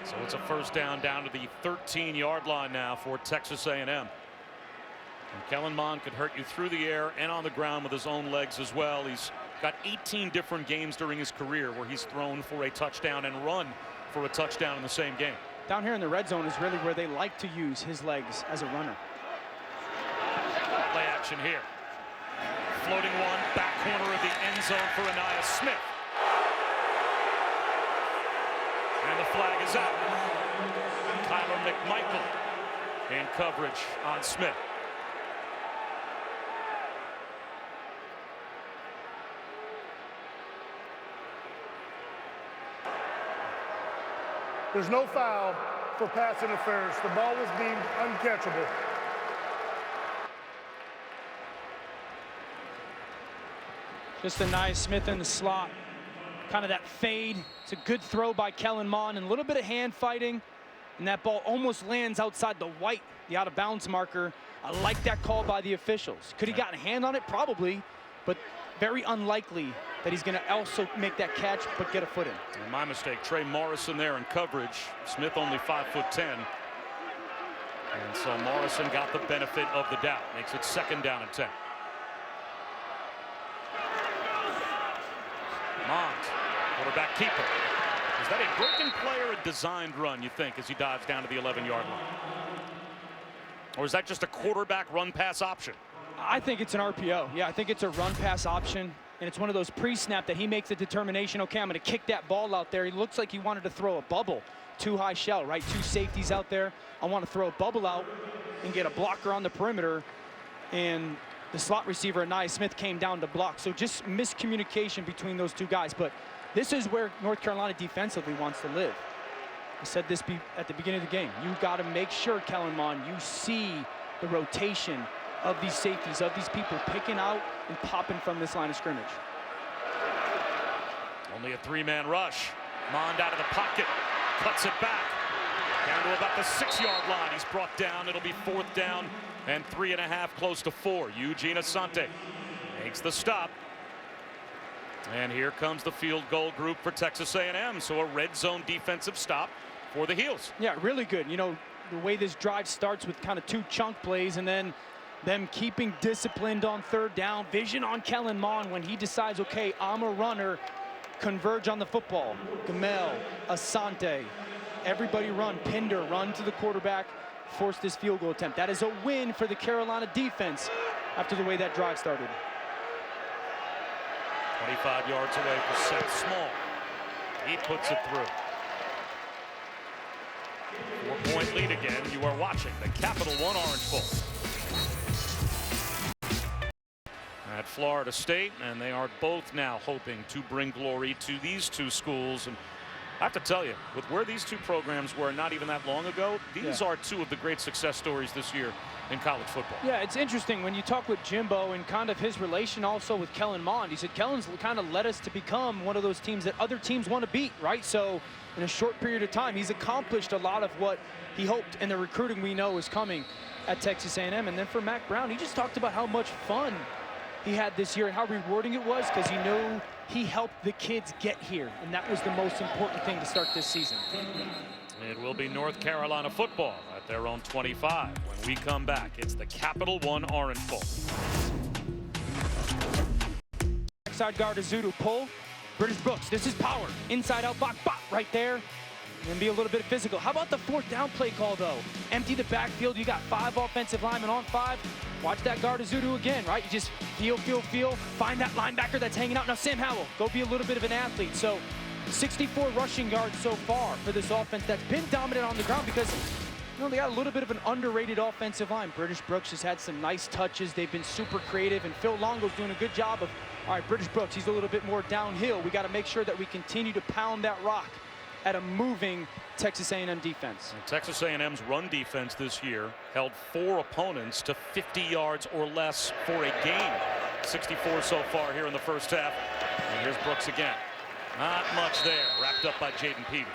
So it's a first down to the 13-yard line now for Texas A&M. And Kellen Mond could hurt you through the air and on the ground with his own legs as well. He's got 18 different games during his career where he's thrown for a touchdown and run for a touchdown in the same game. Down here in the red zone is really where they like to use his legs as a runner. Play action here. Floating one, back corner of the end zone for Anaya Smith. And the flag is out. Tyler McMichael in coverage on Smith. There's no foul for pass interference. The ball was deemed uncatchable. Just Anaya Smith in the slot. Kind of that fade. It's a good throw by Kellen Mond and a little bit of hand fighting. And that ball almost lands outside the white, the out of bounds marker. I like that call by the officials. Could he gotten a hand on it? Probably, but very unlikely that he's going to also make that catch but get a foot in. And my mistake. Trey Morrison there in coverage. Smith only 5'10". And so Morrison got the benefit of the doubt. Makes it second down and 10. Mond, quarterback keeper. Is that a broken play or a designed run, you think, as he dives down to the 11-yard line? Or is that just a quarterback run-pass option? I think it's an RPO. Yeah, I think it's a run-pass option. And it's one of those pre-snap that he makes the determination, okay, I'm going to kick that ball out there. He looks like he wanted to throw a bubble. Too high shell, right? Two safeties out there. I want to throw a bubble out and get a blocker on the perimeter. And the slot receiver, Anaya Smith, came down to block. So just miscommunication between those two guys. But this is where North Carolina defensively wants to live. I said this at the beginning of the game. You got to make sure, Kellen Mond, you see the rotation of these safeties, of these people picking out and popping from this line of scrimmage. Only a three-man rush. Mond out of the pocket, cuts it back. Down to about the 6-yard line. He's brought down. It'll be fourth down and 3.5, close to 4. Eugene Asante makes the stop. And here comes the field goal group for Texas A&M. So a red zone defensive stop for the Heels. Yeah, really good. You know, the way this drive starts with kind of two chunk plays and then them keeping disciplined on third down. Vision on Kellen Mond when he decides, okay, I'm a runner. Converge on the football. Gamel, Asante, everybody run. Pinder, run to the quarterback, force this field goal attempt. That is a win for the Carolina defense after the way that drive started. 25 yards away for Seth Small. He puts it through. 4-point lead again. You are watching the Capital One Orange Bowl at Florida State, and they are both now hoping to bring glory to these two schools. And I have to tell you, with where these two programs were not even that long ago, these are two of the great success stories this year in college football. Yeah, it's interesting when you talk with Jimbo and kind of his relation also with Kellen Mond. He said Kellen's kind of led us to become one of those teams that other teams want to beat, right? So in a short period of time, he's accomplished a lot of what he hoped, and the recruiting we know is coming at Texas A&M. And then for Mack Brown, he just talked about how much fun he had this year and how rewarding it was, because he knew he helped the kids get here, and that was the most important thing to start this season. It will be North Carolina football at their own 25. When we come back, it's the Capital One Orange Bowl. Backside guard Azudu pull. British Brooks, this is power. Inside out, bop, bop, right there. And be a little bit physical. How about the fourth down play call, though? Empty the backfield. You got 5 offensive linemen on 5. Watch that guard Azudu again, right? You just feel. Find that linebacker that's hanging out. Now, Sam Howell, go be a little bit of an athlete. So 64 rushing yards so far for this offense that's been dominant on the ground because, you know, they got a little bit of an underrated offensive line. British Brooks has had some nice touches. They've been super creative, and Phil Longo's doing a good job of, all right, British Brooks, he's a little bit more downhill. We got to make sure that we continue to pound that rock at a moving Texas A&M defense. And Texas A&M's run defense this year held 4 opponents to 50 yards or less for a game. 64 so far here in the first half. And here's Brooks again. Not much there. Wrapped up by Jaden Peavy.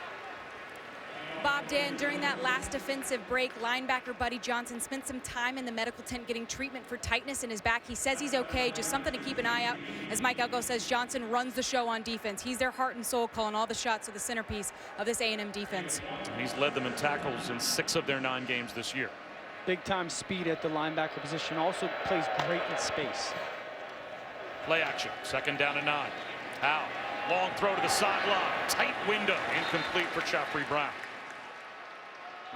Bob, Dan, during that last defensive break, linebacker Buddy Johnson spent some time in the medical tent getting treatment for tightness in his back. He says he's okay, just something to keep an eye out. As Mike Elko says, Johnson runs the show on defense. He's their heart and soul, calling all the shots of the centerpiece of this A&M defense. And he's led them in tackles in 6 of their 9 games this year. Big time speed at the linebacker position. Also plays great in space. Play action. 2nd down and 9. Howe. Long throw to the sideline. Tight window. Incomplete for Joffrey Brown.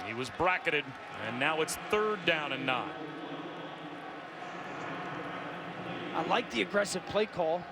He was bracketed, and now it's 3rd down and 9. I like the aggressive play call.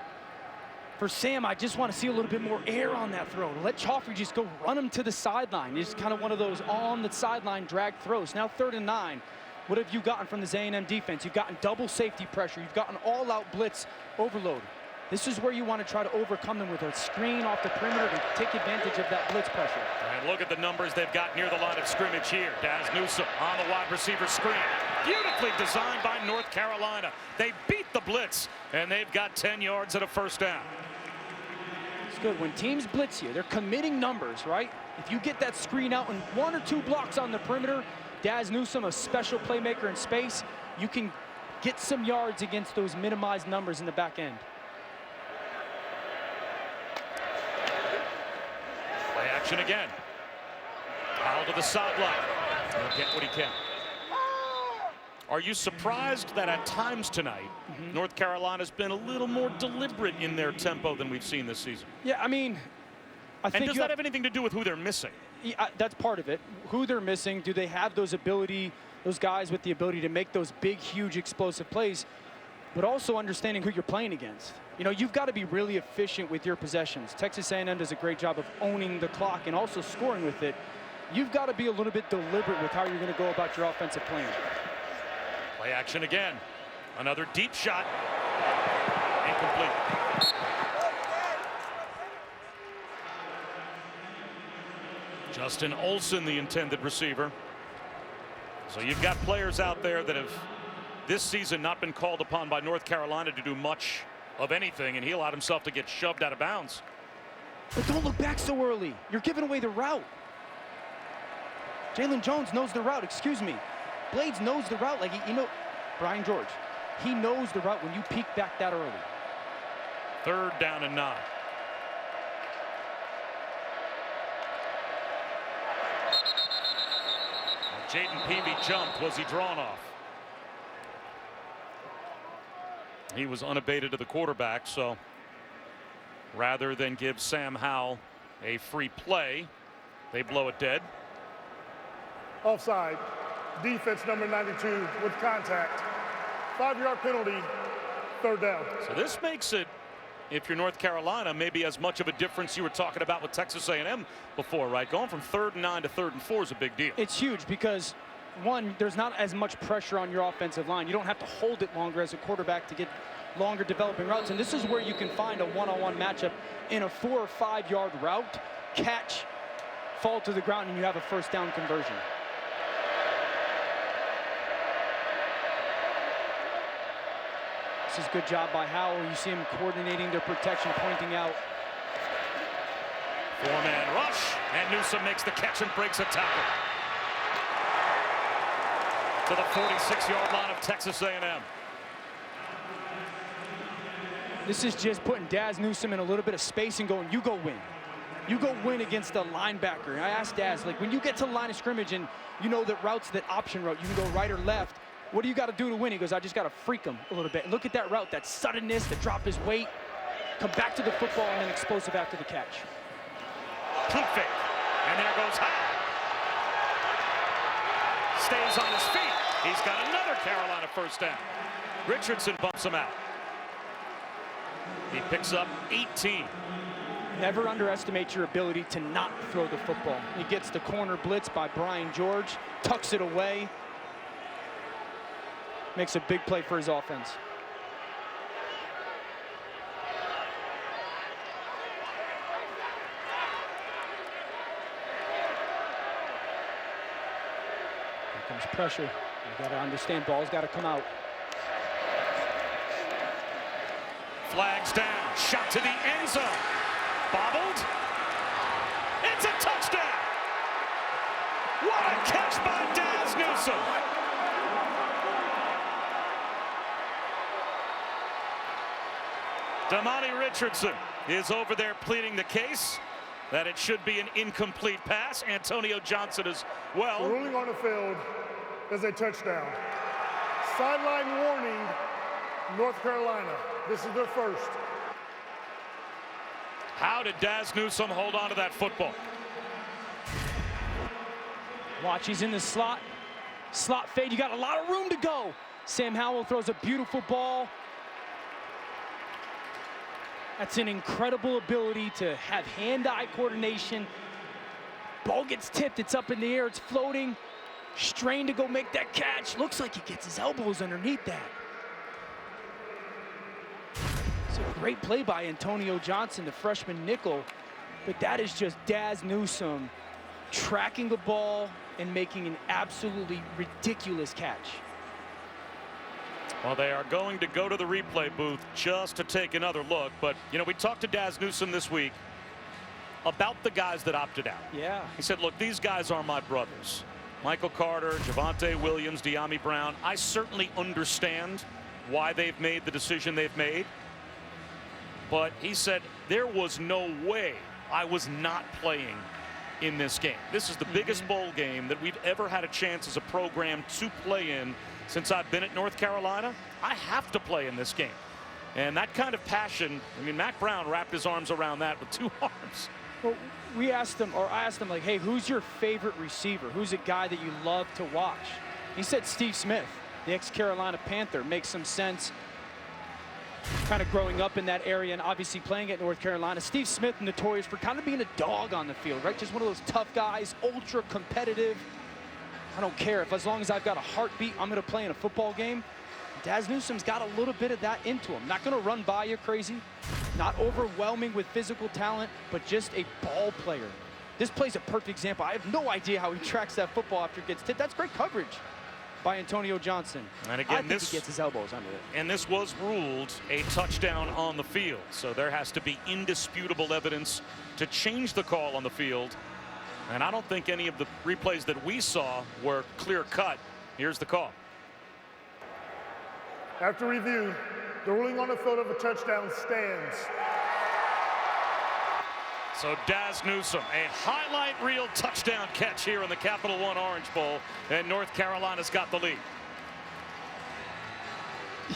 For Sam, I just want to see a little bit more air on that throw. Let Joffrey just go run him to the sideline. It's kind of one of those on the sideline drag throws. Now 3rd and 9. What have you gotten from this A&M defense? You've gotten double safety pressure. You've gotten all-out blitz overload. This is where you want to try to overcome them with a screen off the perimeter to take advantage of that blitz pressure. And look at the numbers they've got near the line of scrimmage here. Daz Newsome on the wide receiver screen. Beautifully designed by North Carolina. They beat the blitz, and they've got 10 yards at a 1st down. It's good. When teams blitz you, they're committing numbers, right? If you get that screen out and 1 or 2 blocks on the perimeter, Daz Newsome, a special playmaker in space, you can get some yards against those minimized numbers in the back end. Play action again. Foul to the sideline. He'll get what he can. Are you surprised that at times tonight, North Carolina's been a little more deliberate in their tempo than we've seen this season? Yeah, I mean, I think does that have anything to do with who they're missing? Yeah, that's part of it. Who they're missing, do they have those guys with the ability to make those big, huge, explosive plays, but also understanding who you're playing against. You know, you've got to be really efficient with your possessions. Texas A&M does a great job of owning the clock and also scoring with it. You've got to be a little bit deliberate with how you're going to go about your offensive plan. Play action again. Another deep shot. Incomplete. Justin Olson, the intended receiver. So you've got players out there that have this season not been called upon by North Carolina to do much of anything, and he allowed himself to get shoved out of bounds. But don't look back so early. You're giving away the route. Jalen Jones knows the route, excuse me. Blades knows the route, like, you know, Brian George, he knows the route when you peek back that early. 3rd down and 9. Jaden Peavy jumped. Was he drawn off? He was unabated to the quarterback, so rather than give Sam Howell a free play, they blow it dead. Offside. Defense number 92 with contact. 5-yard penalty. 3rd down. So this makes it, if you're North Carolina, maybe as much of a difference you were talking about with Texas A&M before, right? Going from 3rd and 9 to 3rd and 4 is a big deal. It's huge because, one, there's not as much pressure on your offensive line. You don't have to hold it longer as a quarterback to get longer developing routes. And this is where you can find a one-on-one matchup in a 4 or 5 yard route, catch, fall to the ground, and you have a 1st down conversion. This is a good job by Howell. You see him coordinating their protection, pointing out. 4-man rush, and Newsome makes the catch and breaks a tackle. To the 46-yard line of Texas A&M. This is just putting Daz Newsome in a little bit of space and going, you go win. You go win against a linebacker. And I asked Daz, like, when you get to the line of scrimmage and you know that route's that option route, you can go right or left. What do you got to do to win? He goes, I just got to freak him a little bit. Look at that route, that suddenness, to drop his weight, come back to the football, and then explosive after the catch. Pump fake, and there goes Howell. Stays on his feet. He's got another Carolina 1st down. Richardson bumps him out. He picks up 18. Never underestimate your ability to not throw the football. He gets the corner blitz by Brian George, tucks it away, makes a big play for his offense. Here comes pressure. You got to understand, ball's got to come out. Flags down. Shot to the end zone. Bobbled. It's a touchdown. What a catch by Daz Newsome. Damani Richardson is over there pleading the case that it should be an incomplete pass. Antonio Johnson as well. The ruling on the field is a touchdown. Sideline warning, North Carolina. This is their first. How did Daz Newsome hold on to that football? Watch, he's in the slot. Slot fade, you got a lot of room to go. Sam Howell throws a beautiful ball. That's an incredible ability to have hand-eye coordination. Ball gets tipped, it's up in the air, it's floating. Strain to go make that catch. Looks like he gets his elbows underneath that. It's a great play by Antonio Johnson, the freshman nickel. But that is just Daz Newsome tracking the ball and making an absolutely ridiculous catch. Well, they are going to go to the replay booth just to take another look. But, you know, we talked to Daz Newsome this week about the guys that opted out. Yeah. He said, look, these guys are my brothers. Michael Carter, Javonte Williams, De'Ami Brown. I certainly understand why they've made the decision they've made. But he said, there was no way I was not playing in this game. This is the biggest bowl game that we've ever had a chance as a program to play in since I've been at North Carolina. I have to play in this game. And that kind of passion, I mean, Mack Brown wrapped his arms around that with 2 arms. Well, we asked him, or I asked him, like, hey, who's your favorite receiver? Who's a guy that you love to watch? He said Steve Smith, the ex-Carolina Panther. Makes some sense. Kind of growing up in that area and obviously playing at North Carolina. Steve Smith, notorious for kind of being a dog on the field, right? Just one of those tough guys, ultra competitive. I don't care if, as long as I've got a heartbeat, I'm going to play in a football game. Daz Newsome's got a little bit of that into him. Not going to run by you crazy, not overwhelming with physical talent, but just a ball player. This play's a perfect example. I have no idea how he tracks that football after it gets tipped. That's great coverage by Antonio Johnson. And again, I think he gets his elbows under it. And this was ruled a touchdown on the field. So there has to be indisputable evidence to change the call on the field. And I don't think any of the replays that we saw were clear cut. Here's the call. After review, the ruling on the field of a touchdown stands. So Daz Newsome, a highlight reel touchdown catch here in the Capital One Orange Bowl, and North Carolina's got the lead.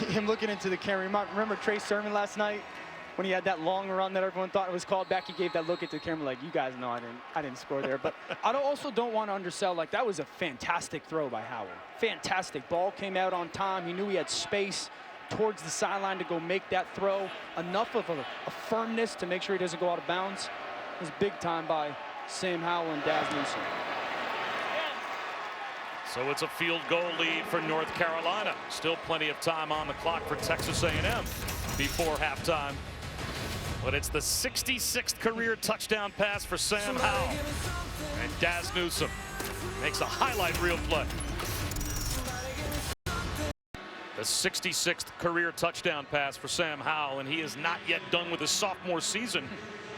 Him looking into the camera. Remember Trey Sermon last night when he had that long run that everyone thought was called back? He gave that look at the camera like, you guys know I didn't score there. But I also don't want to undersell, like, that was a fantastic throw by Howell. Fantastic. Ball came out on time. He knew he had space towards the sideline to go make that throw. Enough of a firmness to make sure he doesn't go out of bounds. It was big time by Sam Howell and Daz Newsome. So it's a field goal lead for North Carolina. Still plenty of time on the clock for Texas A&M before halftime. But it's the 66th career touchdown pass for Sam Howell. And Daz Newsome makes a highlight reel play. The 66th career touchdown pass for Sam Howell, and he is not yet done with his sophomore season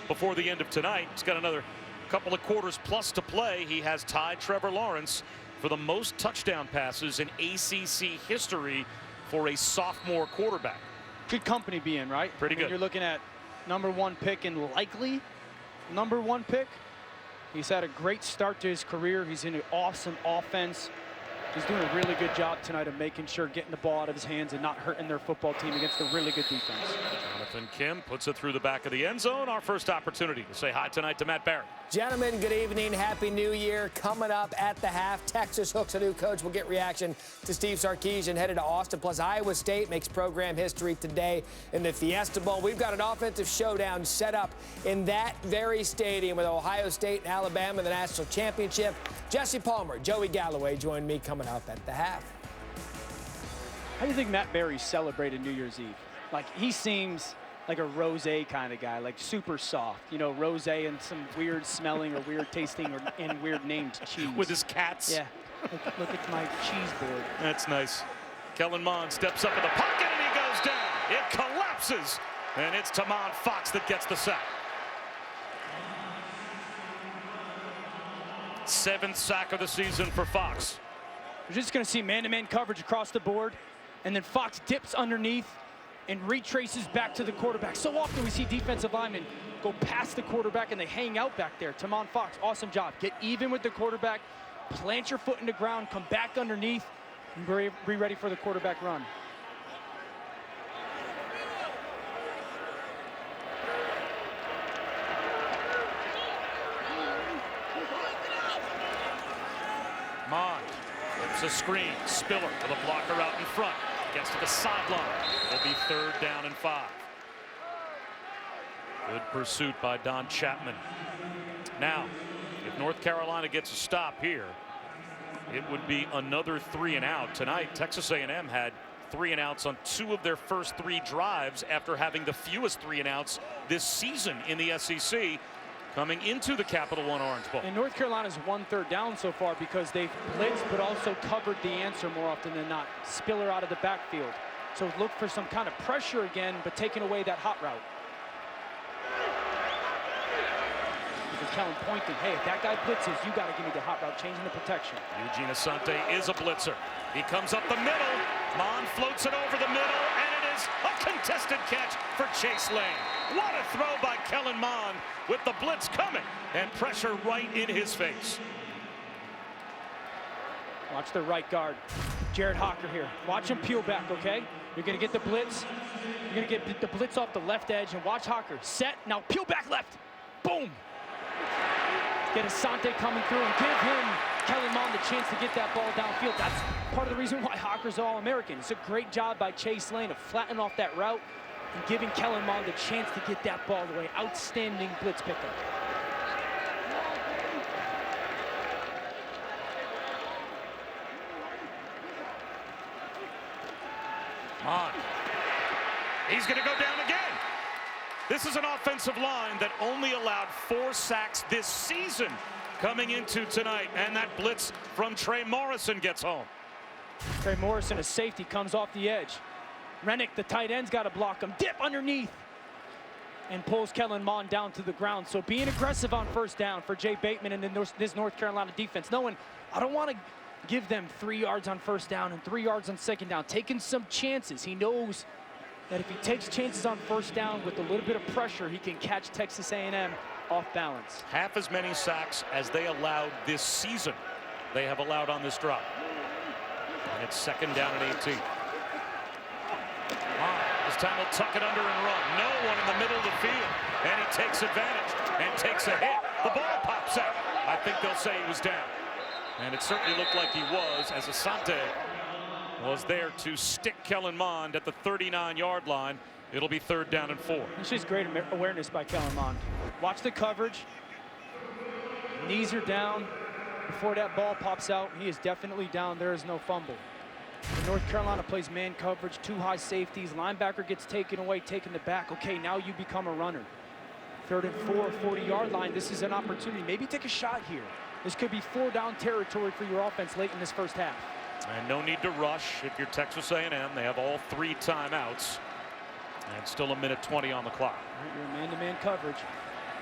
before the end of tonight. He's got another couple of quarters plus to play. He has tied Trevor Lawrence for the most touchdown passes in ACC history for a sophomore quarterback. Good company be in, right? Pretty good. You're looking at #1 pick and likely #1 pick. He's had a great start to his career. He's in an awesome offense. He's doing a really good job tonight of making sure getting the ball out of his hands and not hurting their football team against a really good defense. Jonathan Kim puts it through the back of the end zone. Our first opportunity to say hi tonight to Matt Barry. Gentlemen, good evening. Happy New Year. Coming up at the half, Texas hooks a new coach. We'll get reaction to Steve Sarkisian headed to Austin. Plus, Iowa State makes program history today in the Fiesta Bowl. We've got an offensive showdown set up in that very stadium with Ohio State and Alabama in the national championship. Jesse Palmer, Joey Galloway join me coming up at the half. How do you think Matt Barry celebrated New Year's Eve? Like, he seems like a rosé kind of guy, like super soft. You know, rosé and some weird smelling or weird tasting and weird named cheese. With his cats. Yeah. Look at my cheese board. That's nice. Kellen Mond steps up in the pocket and he goes down. It collapses And it's Tamon Fox that gets the sack. 7th sack of the season for Fox. We're just going to see man-to-man coverage across the board, and then Fox dips underneath and retraces back to the quarterback. So often we see defensive linemen go past the quarterback and they hang out back there. Tamon Fox, awesome job. Get even with the quarterback, plant your foot in the ground, come back underneath, and be ready for the quarterback run. Mond flips a screen. Spiller with a blocker out in front. Gets to the sideline. It'll be 3rd down and 5. Good pursuit by Don Chapman. Now, if North Carolina gets a stop here, it would be another 3 and out. Tonight, Texas A&M had 3 and outs on 2 of their first 3 drives after having the fewest 3 and outs this season in the SEC. Coming into the Capital One Orange Bowl. And North Carolina's won 3rd down so far because they've blitzed but also covered the answer more often than not. Spiller out of the backfield. So look for some kind of pressure again, but taking away that hot route. Kellen pointing, hey, if that guy blitzes, you got to give me the hot route, changing the protection. Eugene Asante is a blitzer. He comes up the middle. Mond floats it over the middle, and it is a contested catch for Chase Lane. What a throw by Kellen Mond with the blitz coming and pressure right in his face. Watch the right guard, Jared Hocker here. Watch him peel back, okay? You're going to get the blitz. You're going to get the blitz off the left edge, and watch Hocker. Set, now peel back left. Boom. Get Asante coming through and give him, Kellen Mond, the chance to get that ball downfield. That's part of the reason why Hocker's All-American. It's a great job by Chase Lane of flattening off that route and giving Kellen Mond the chance to get that ball away. Outstanding blitz pickup. Mond. He's going to go down again. This is an offensive line that only allowed 4 sacks this season coming into tonight, and that blitz from Trey Morrison gets home. Trey Morrison, a safety, comes off the edge. Rennick, the tight end's got to block him. Dip underneath and pulls Kellen Mond down to the ground. So being aggressive on 1st down for Jay Bateman and this North Carolina defense, knowing I don't want to give them 3 yards on 1st down and 3 yards on 2nd down, taking some chances. He knows that if he takes chances on 1st down with a little bit of pressure, he can catch Texas A&M off balance. Half as many sacks as they allowed this season they have allowed on this drive. And it's 2nd down and 18. This time he'll tuck it under and run. No one in the middle of the field. And he takes advantage and takes a hit. The ball pops out. I think they'll say he was down. And it certainly looked like he was, as Asante was there to stick Kellen Mond at the 39-yard line. It'll be 3rd down and 4. It's just great awareness by Kellen Mond. Watch the coverage. Knees are down. Before that ball pops out, he is definitely down. There is no fumble. And North Carolina plays man coverage, 2 high safeties. Linebacker gets taken away, taken the back. Okay, now you become a runner. 3rd and 4, 40-yard line. This is an opportunity. Maybe take a shot here. This could be 4-down territory for your offense late in this 1st half. And no need to rush if you're Texas A&M. They have all 3 timeouts. And still 1:20 on the clock. All right, you're man-to-man coverage.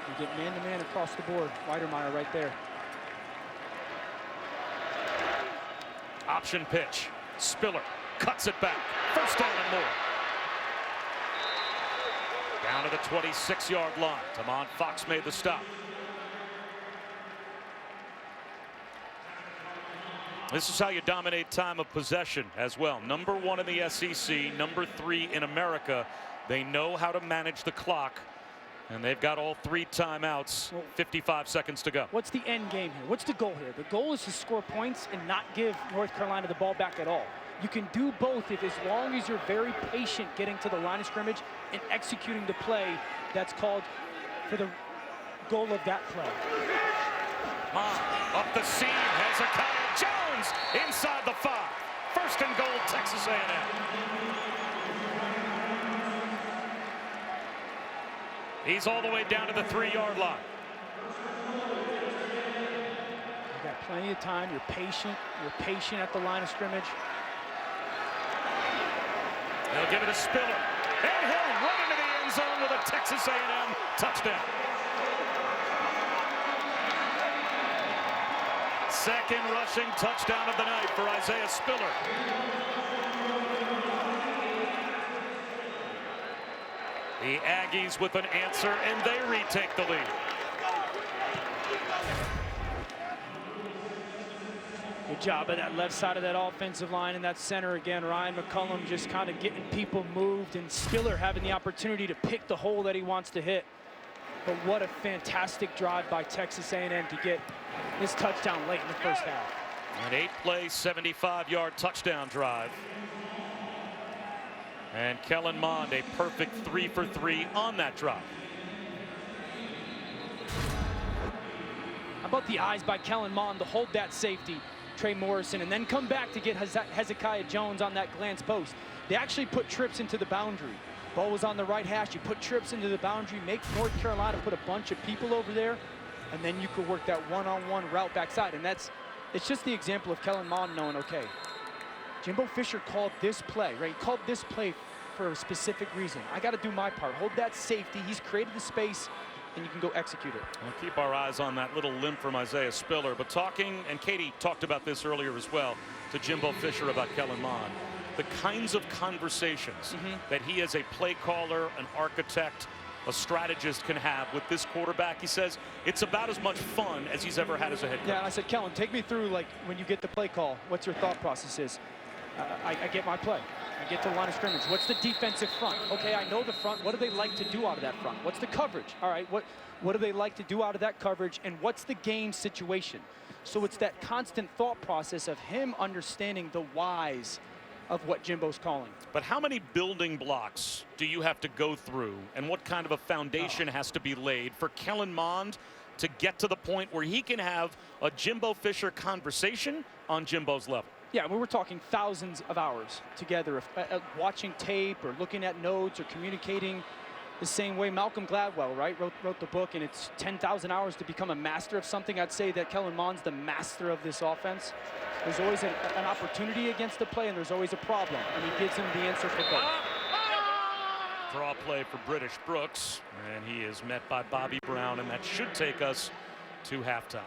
You get man-to-man across the board. Weidermeyer right there. Option pitch. Spiller cuts it back. 1st down and more. Down to the 26-yard line. Tamon Fox made the stop. This is how you dominate time of possession as well. Number 1 in the SEC, number 3 in America. They know how to manage the clock, and they've got all 3 timeouts, 55 seconds to go. What's the end game here? What's the goal here? The goal is to score points and not give North Carolina the ball back at all. You can do both as long as you're very patient getting to the line of scrimmage and executing the play that's called for the goal of that play. Mond up the seam, Hezekiah Jones inside the 5. 1st and goal, Texas A&M. He's all the way down to the 3-yard line. You got plenty of time. You're patient. You're patient at the line of scrimmage. They'll give it to Spiller. And he'll run into the end end zone with a Texas A&M touchdown. Second rushing touchdown of the night for Isaiah Spiller. The Aggies with an answer, and they retake the lead. Good job of that left side of that offensive line and that center again. Ryan McCollum just kind of getting people moved, and Spiller having the opportunity to pick the hole that he wants to hit. But what a fantastic drive by Texas A&M to get this touchdown late in the first half. An 8-play, 75-yard touchdown drive. And Kellen Mond, a perfect 3 for 3 on that drive. How about the eyes by Kellen Mond to hold that safety, Trey Morrison, and then come back to get Hezekiah Jones on that glance post. They actually put trips into the boundary. Ball was on the right hash. You put trips into the boundary, make North Carolina put a bunch of people over there, and then you could work that one-on-one route backside. And it's just the example of Kellen Mond knowing, okay, Jimbo Fisher called this play, right? He called this play for a specific reason. I got to do my part. Hold that safety. He's created the space, and you can go execute it. We'll keep our eyes on that little limp from Isaiah Spiller. But talking, and Katie talked about this earlier as well, to Jimbo Fisher about Kellen Mond, the kinds of conversations that he as a play caller, an architect, a strategist can have with this quarterback. He says it's about as much fun as he's ever had as a head coach. Yeah, and I said, Kellen, take me through, like, when you get the play call, what's your thought process is? I get my play. I get to the line of scrimmage. What's the defensive front? Okay, I know the front. What do they like to do out of that front? What's the coverage? All right, what do they like to do out of that coverage? And what's the game situation? So it's that constant thought process of him understanding the whys of what Jimbo's calling. But how many building blocks do you have to go through, and what kind of a foundation has to be laid for Kellen Mond to get to the point where he can have a Jimbo Fisher conversation on Jimbo's level? Yeah, we were talking thousands of hours together, watching tape or looking at notes or communicating the same way. Malcolm Gladwell, right, wrote the book, and it's 10,000 hours to become a master of something. I'd say that Kellen Mond's the master of this offense. There's always an opportunity against the play, and there's always a problem, and he gives him the answer for both. Draw play for British Brooks, and he is met by Bobby Brown, and that should take us to halftime.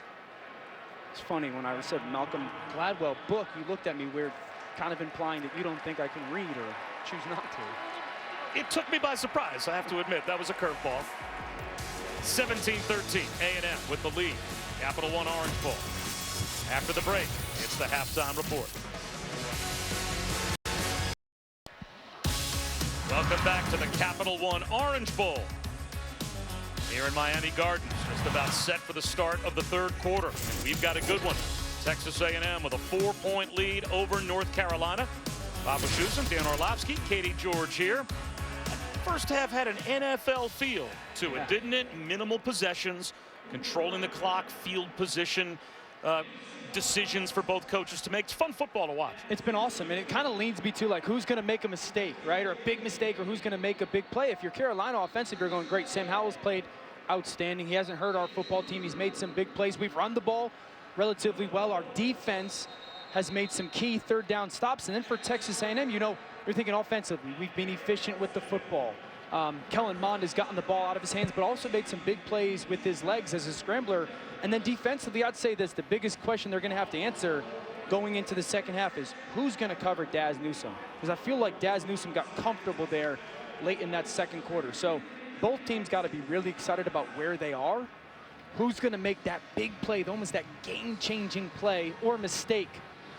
It's funny, when I said Malcolm Gladwell book, you looked at me weird, kind of implying that you don't think I can read or choose not to. It took me by surprise, I have to admit. That was a curveball. 17-13, A&M with the lead. Capital One Orange Bowl. After the break, it's the halftime report. Welcome back to the Capital One Orange Bowl. Here in Miami Gardens, just about set for the start of the third quarter. And we've got a good one. Texas A&M with a 4-point lead over North Carolina. Papa Schusen, Dan Orlovsky, Katie George here. First half had an NFL feel to it, didn't it? Minimal possessions, controlling the clock, field position, decisions for both coaches to make. It's fun football to watch. It's been awesome, and it kind of leans me to, like, who's going to make a mistake, right? Or a big mistake, or who's going to make a big play. If you're Carolina offensive, you're going great. Sam Howell's played outstanding. He hasn't hurt our football team. He's made some big plays. We've run the ball relatively well. Our defense has made some key third down stops. And then for Texas A&M, you know, you're thinking offensively. We've been efficient with the football. Kellen Mond has gotten the ball out of his hands, but also made some big plays with his legs as a scrambler. And then defensively, I'd say that's the biggest question they're going to have to answer going into the second half is who's going to cover Daz Newsome? Because I feel like Daz Newsome got comfortable there late in that second quarter. So both teams got to be really excited about where they are. Who's going to make that big play, almost that game-changing play or mistake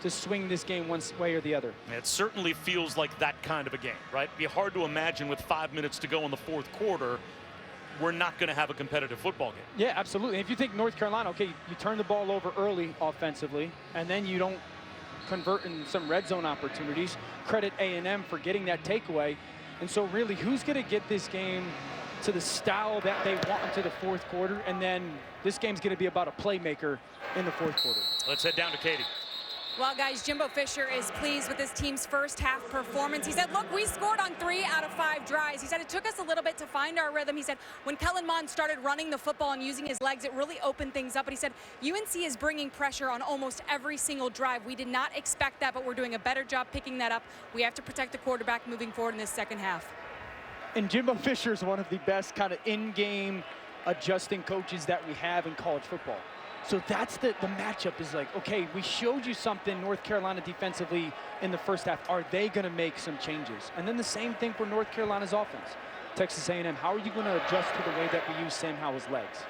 to swing this game one way or the other? It certainly feels like that kind of a game, right? It'd be hard to imagine with 5 minutes to go in the fourth quarter, we're not going to have a competitive football game. Yeah, absolutely. If you think North Carolina, okay, you turn the ball over early offensively, and then you don't convert in some red zone opportunities. Credit A&M for getting that takeaway. And so really, who's going to get this game to the style that they want into the fourth quarter? And then this game's going to be about a playmaker in the fourth quarter. Let's head down to Katie. Well, guys, Jimbo Fisher is pleased with his team's first half performance. He said, look, we scored on 3 out of 5 drives. He said it took us a little bit to find our rhythm. He said when Kellen Mond started running the football and using his legs, it really opened things up. But he said UNC is bringing pressure on almost every single drive. We did not expect that, but we're doing a better job picking that up. We have to protect the quarterback moving forward in this second half. And Jimbo Fisher is one of the best kind of in-game adjusting coaches that we have in college football. So that's the matchup is like, okay, we showed you something, North Carolina defensively in the first half. Are they going to make some changes? And then the same thing for North Carolina's offense. Texas A&M, how are you going to adjust to the way that we use Sam Howell's legs?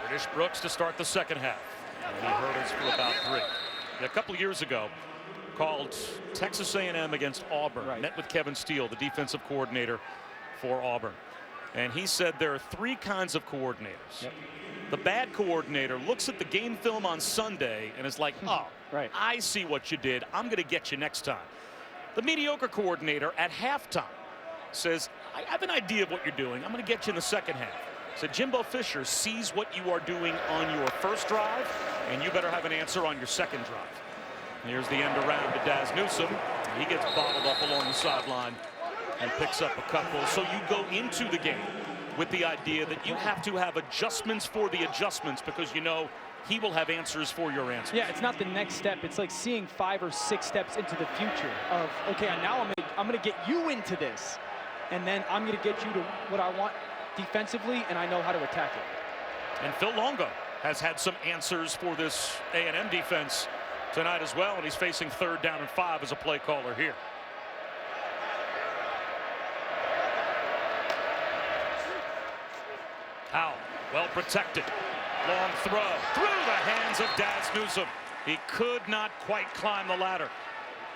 British Brooks to start the second half. And he hurdles for about 3. A couple of years ago, called Texas A&M against Auburn. Right. Met with Kevin Steele, the defensive coordinator for Auburn. And he said there are 3 kinds of coordinators. Yep. The bad coordinator looks at the game film on Sunday and is like, oh, right. I see what you did. I'm going to get you next time. The mediocre coordinator at halftime says, I have an idea of what you're doing. I'm going to get you in the second half. So Jimbo Fisher sees what you are doing on your first drive, and you better have an answer on your second drive. Here's the end around to Daz Newsome. He gets bottled up along the sideline and picks up a couple. So you go into the game with the idea that you have to have adjustments for the adjustments because you know he will have answers for your answers. Yeah, it's not the next step. It's like seeing 5 or 6 steps into the future of, okay, now I'm gonna get you into this, and then I'm gonna get you to what I want defensively, and I know how to attack it. And Phil Longo has had some answers for this A&M defense tonight as well, and he's facing 3rd down and 5 as a play caller here. Howell, well protected. Long throw through the hands of Daz Newsome. He could not quite climb the ladder.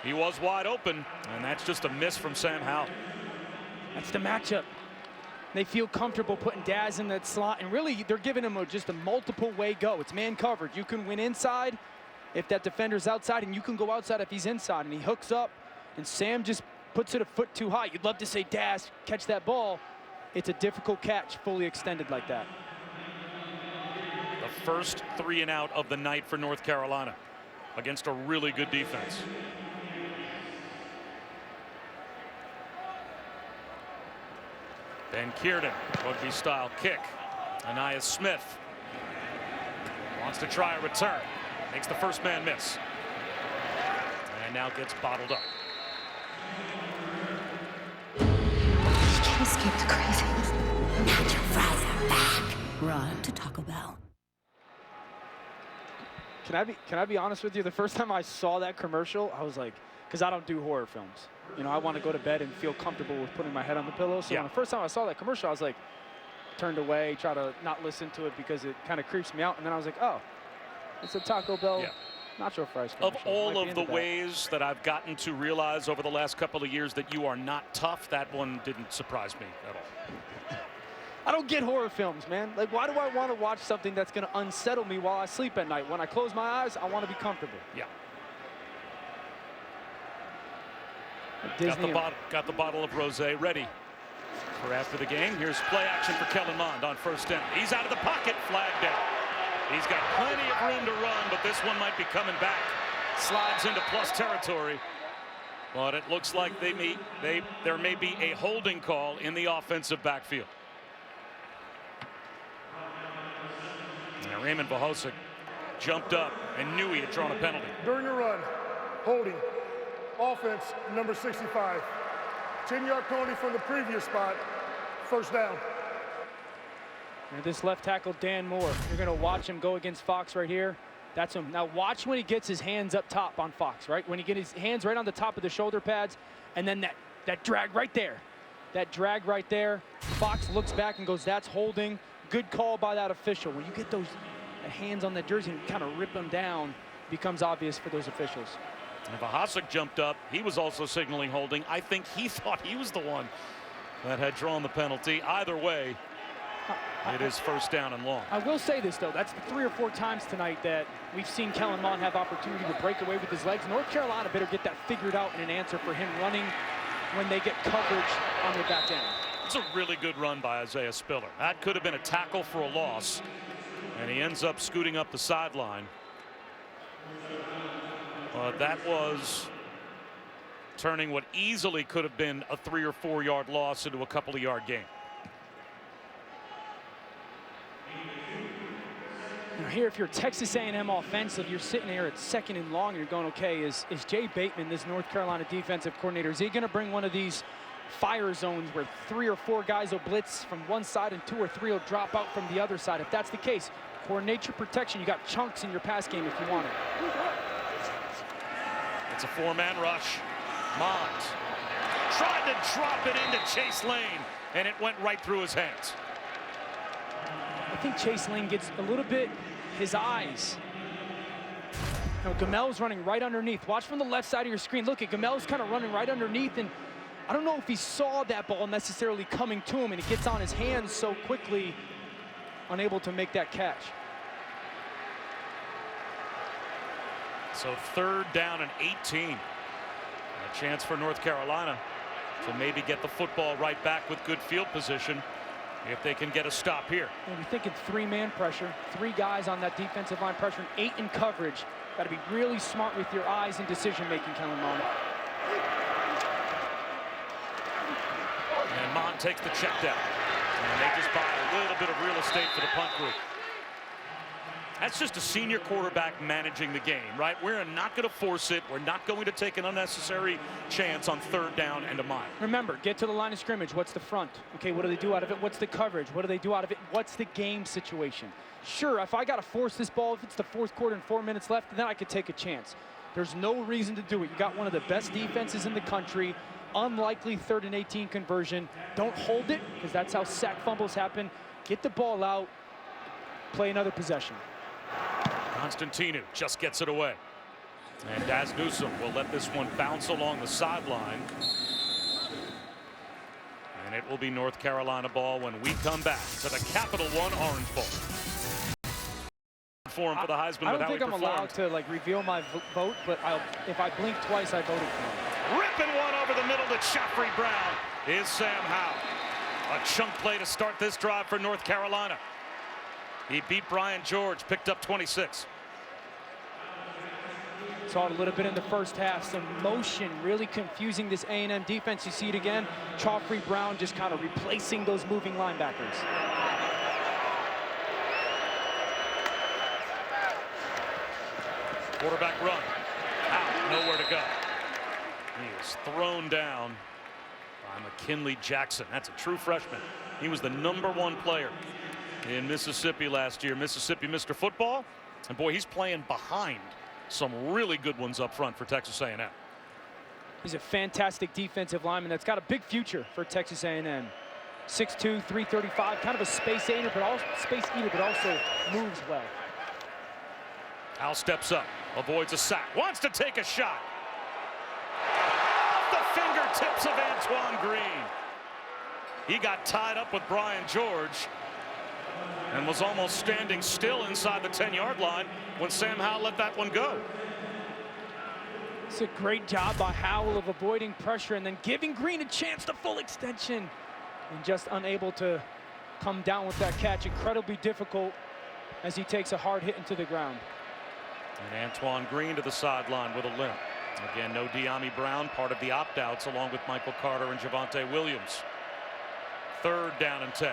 He was wide open, and that's just a miss from Sam Howell. That's the matchup. They feel comfortable putting Daz in that slot, and really they're giving him just a multiple way go. It's man covered. You can win inside if that defender's outside, and you can go outside if he's inside. And he hooks up, and Sam just puts it a foot too high. You'd love to say, Daz, catch that ball. It's a difficult catch, fully extended like that. The first 3 and out of the night for North Carolina against a really good defense. Ben Kierden, rugby-style kick. Anaya Smith wants to try a return. Makes the first man miss. And now gets bottled up. Escape the crazy. Natural fries are back. Run to Taco Bell. Can I be honest with you? The first time I saw that commercial, I was like, because I don't do horror films. You know, I want to go to bed and feel comfortable with putting my head on the pillow. So yeah. when the first time I saw that commercial, I was like, turned away, try to not listen to it because it kind of creeps me out. And then I was like, oh, it's a Taco Bell nacho fries commercial. Of all of the ways that I've gotten to realize over the last couple of years that you are not tough, that one didn't surprise me at all. I don't get horror films, man. Like, why do I want to watch something that's going to unsettle me while I sleep at night? When I close my eyes, I want to be comfortable. Yeah. Disney Got the bottle of rosé ready for after the game. Here's play action for Kellen Mond on first down. He's out of the pocket, flag down. He's got plenty of room to run, but this one might be coming back. Slides into plus territory. But it looks like there may be a holding call in the offensive backfield. Now Raymond Bohosic jumped up and knew he had drawn a penalty. During the run, holding, offense number 65. 10-yard penalty from the previous spot, first down. And this left tackle, Dan Moore, you're going to watch him go against Fox right here. That's him. Now watch when he gets his hands up top on Fox, right? When he gets his hands right on the top of the shoulder pads, and then that drag right there. That drag right there. Fox looks back and goes, that's holding. Good call by that official. When you get those hands on that jersey and kind of rip them down, it becomes obvious for those officials. And Bohosic jumped up. He was also signaling holding. I think he thought he was the one that had drawn the penalty. Either way, it is first down and long. I will say this, though. That's the 3 or 4 times tonight that we've seen Kellen Mond have opportunity to break away with his legs. North Carolina better get that figured out and an answer for him running when they get coverage on their back end. It's a really good run by Isaiah Spiller. That could have been a tackle for a loss, and he ends up scooting up the sideline. That was turning what easily could have been a 3 or 4 yard loss into a couple of yard gain. Here, if you're Texas A&M offensive, you're sitting here at 2nd and long, and you're going, okay, is Jay Bateman, this North Carolina defensive coordinator, is he going to bring one of these fire zones where 3 or 4 guys will blitz from one side and 2 or 3 will drop out from the other side? If that's the case, coordinate your protection. You got chunks in your pass game if you want it. It's a 4-man rush. Mond tried to drop it into Chase Lane, and it went right through his hands. I think Chase Lane gets a little bit his eyes. You know, Gamel's running right underneath. Watch from the left side of your screen. Look at Gamel's kind of running right underneath, and I don't know if he saw that ball necessarily coming to him, and it gets on his hands so quickly, unable to make that catch. So 3rd down and 18. A chance for North Carolina to maybe get the football right back with good field position if they can get a stop here. And you're thinking 3-man pressure, 3 guys on that defensive line pressure, and 8 in coverage. Got to be really smart with your eyes and decision-making, Kellen Mond. And Mond takes the check down. And they just buy a little bit of real estate for the punt group. That's just a senior quarterback managing the game, right? We're not going to force it. We're not going to take an unnecessary chance on 3rd down and a mile. Remember, get to the line of scrimmage. What's the front? Okay, what do they do out of it? What's the coverage? What do they do out of it? What's the game situation? Sure, if I got to force this ball, if it's the 4th quarter and 4 minutes left, then I could take a chance. There's no reason to do it. You got one of the best defenses in the country. Unlikely 3rd and 18 conversion. Don't hold it, because that's how sack fumbles happen. Get the ball out. Play another possession. Constantinu just gets it away. And Daz Newsome will let this one bounce along the sideline. And it will be North Carolina ball when we come back to the Capital One Orange Bowl. For him for the Heisman. I don't think I'm allowed to reveal my vote, but if I blink twice, I voted for him. Ripping one over the middle to Joffrey Brown is Sam Howell. A chunk play to start this drive for North Carolina. He beat Brian George, picked up 26. Saw it a little bit in the first half. Some motion really confusing this A&M defense. You see it again. Joffrey Brown just kind of replacing those moving linebackers. Quarterback run. Out, nowhere to go. He is thrown down by McKinley Jackson. That's a true freshman. He was the #1 player in Mississippi last year. Mississippi Mr. Football. And boy, he's playing behind some really good ones up front for Texas A&M. He's a fantastic defensive lineman that's got a big future for Texas A&M. 6'2", 335, kind of a space eater, but also moves well. Howell steps up, avoids a sack, wants to take a shot. Off the fingertips of Antoine Green. He got tied up with Brian George and was almost standing still inside the 10-yard line when Sam Howell let that one go. It's a great job by Howell of avoiding pressure and then giving Green a chance to full extension, and just unable to come down with that catch. Incredibly difficult as he takes a hard hit into the ground. And Antoine Green to the sideline with a limp. Again, no Dyami Brown, part of the opt-outs, along with Michael Carter and Javonte Williams. 3rd down and 10.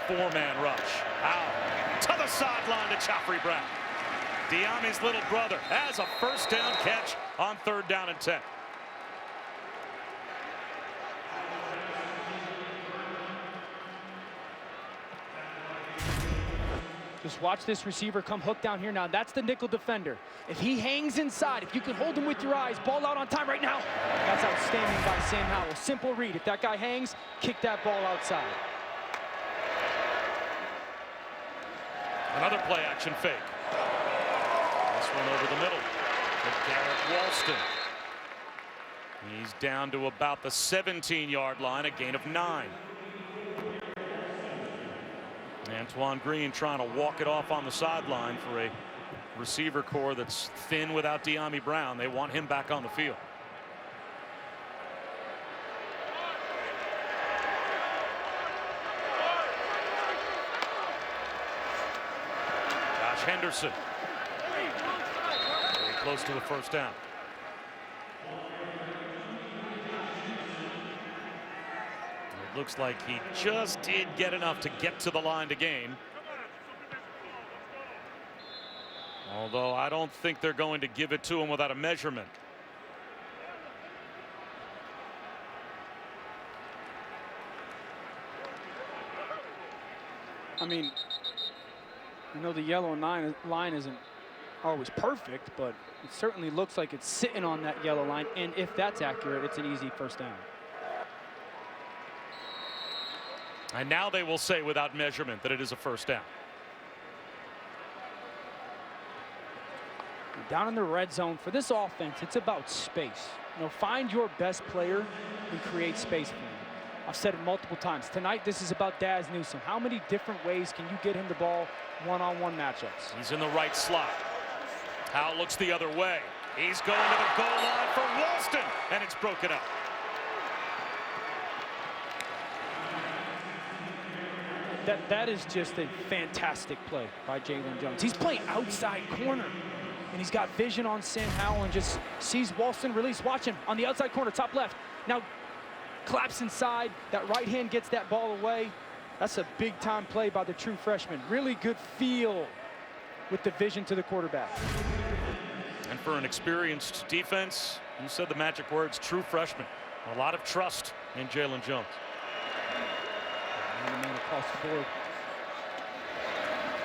4-man rush. Out to the sideline to Joffrey Brown. Dyami's little brother has a 1st down catch on 3rd down and 10. Just watch this receiver come hook down here now. That's the nickel defender. If he hangs inside, if you can hold him with your eyes, ball out on time right now. That's outstanding by Sam Howell. Simple read. If that guy hangs, kick that ball outside. Another play action fake. This one over the middle to Garrett Walston. He's down to about the 17-yard line, a gain of 9. Antoine Green trying to walk it off on the sideline for a receiver core that's thin without Dyami Brown. They want him back on the field. Josh Henderson. Very close to a 1st down. Looks like he just did get enough to get to the line to gain. Although I don't think they're going to give it to him without a measurement. I mean, I know the yellow line isn't always perfect, but it certainly looks like it's sitting on that yellow line. And if that's accurate, it's an easy first down. And now they will say without measurement that it is a first down. Down in the red zone for this offense, it's about space. You know, find your best player and create space for him. I've said it multiple times. Tonight, this is about Daz Newsome. How many different ways can you get him the ball one-on-one matchups? He's in the right slot. Howell looks the other way. He's going to the goal line for Walston, and it's broken up. That is just a fantastic play by Jalen Jones. He's playing outside corner, and he's got vision on Sam Howell and just sees Walston release. Watch him on the outside corner, top left. Now, claps inside. That right hand gets that ball away. That's a big-time play by the true freshman. Really good feel with the vision to the quarterback. And for an experienced defense, you said the magic words, true freshman. A lot of trust in Jalen Jones. And the man across the board.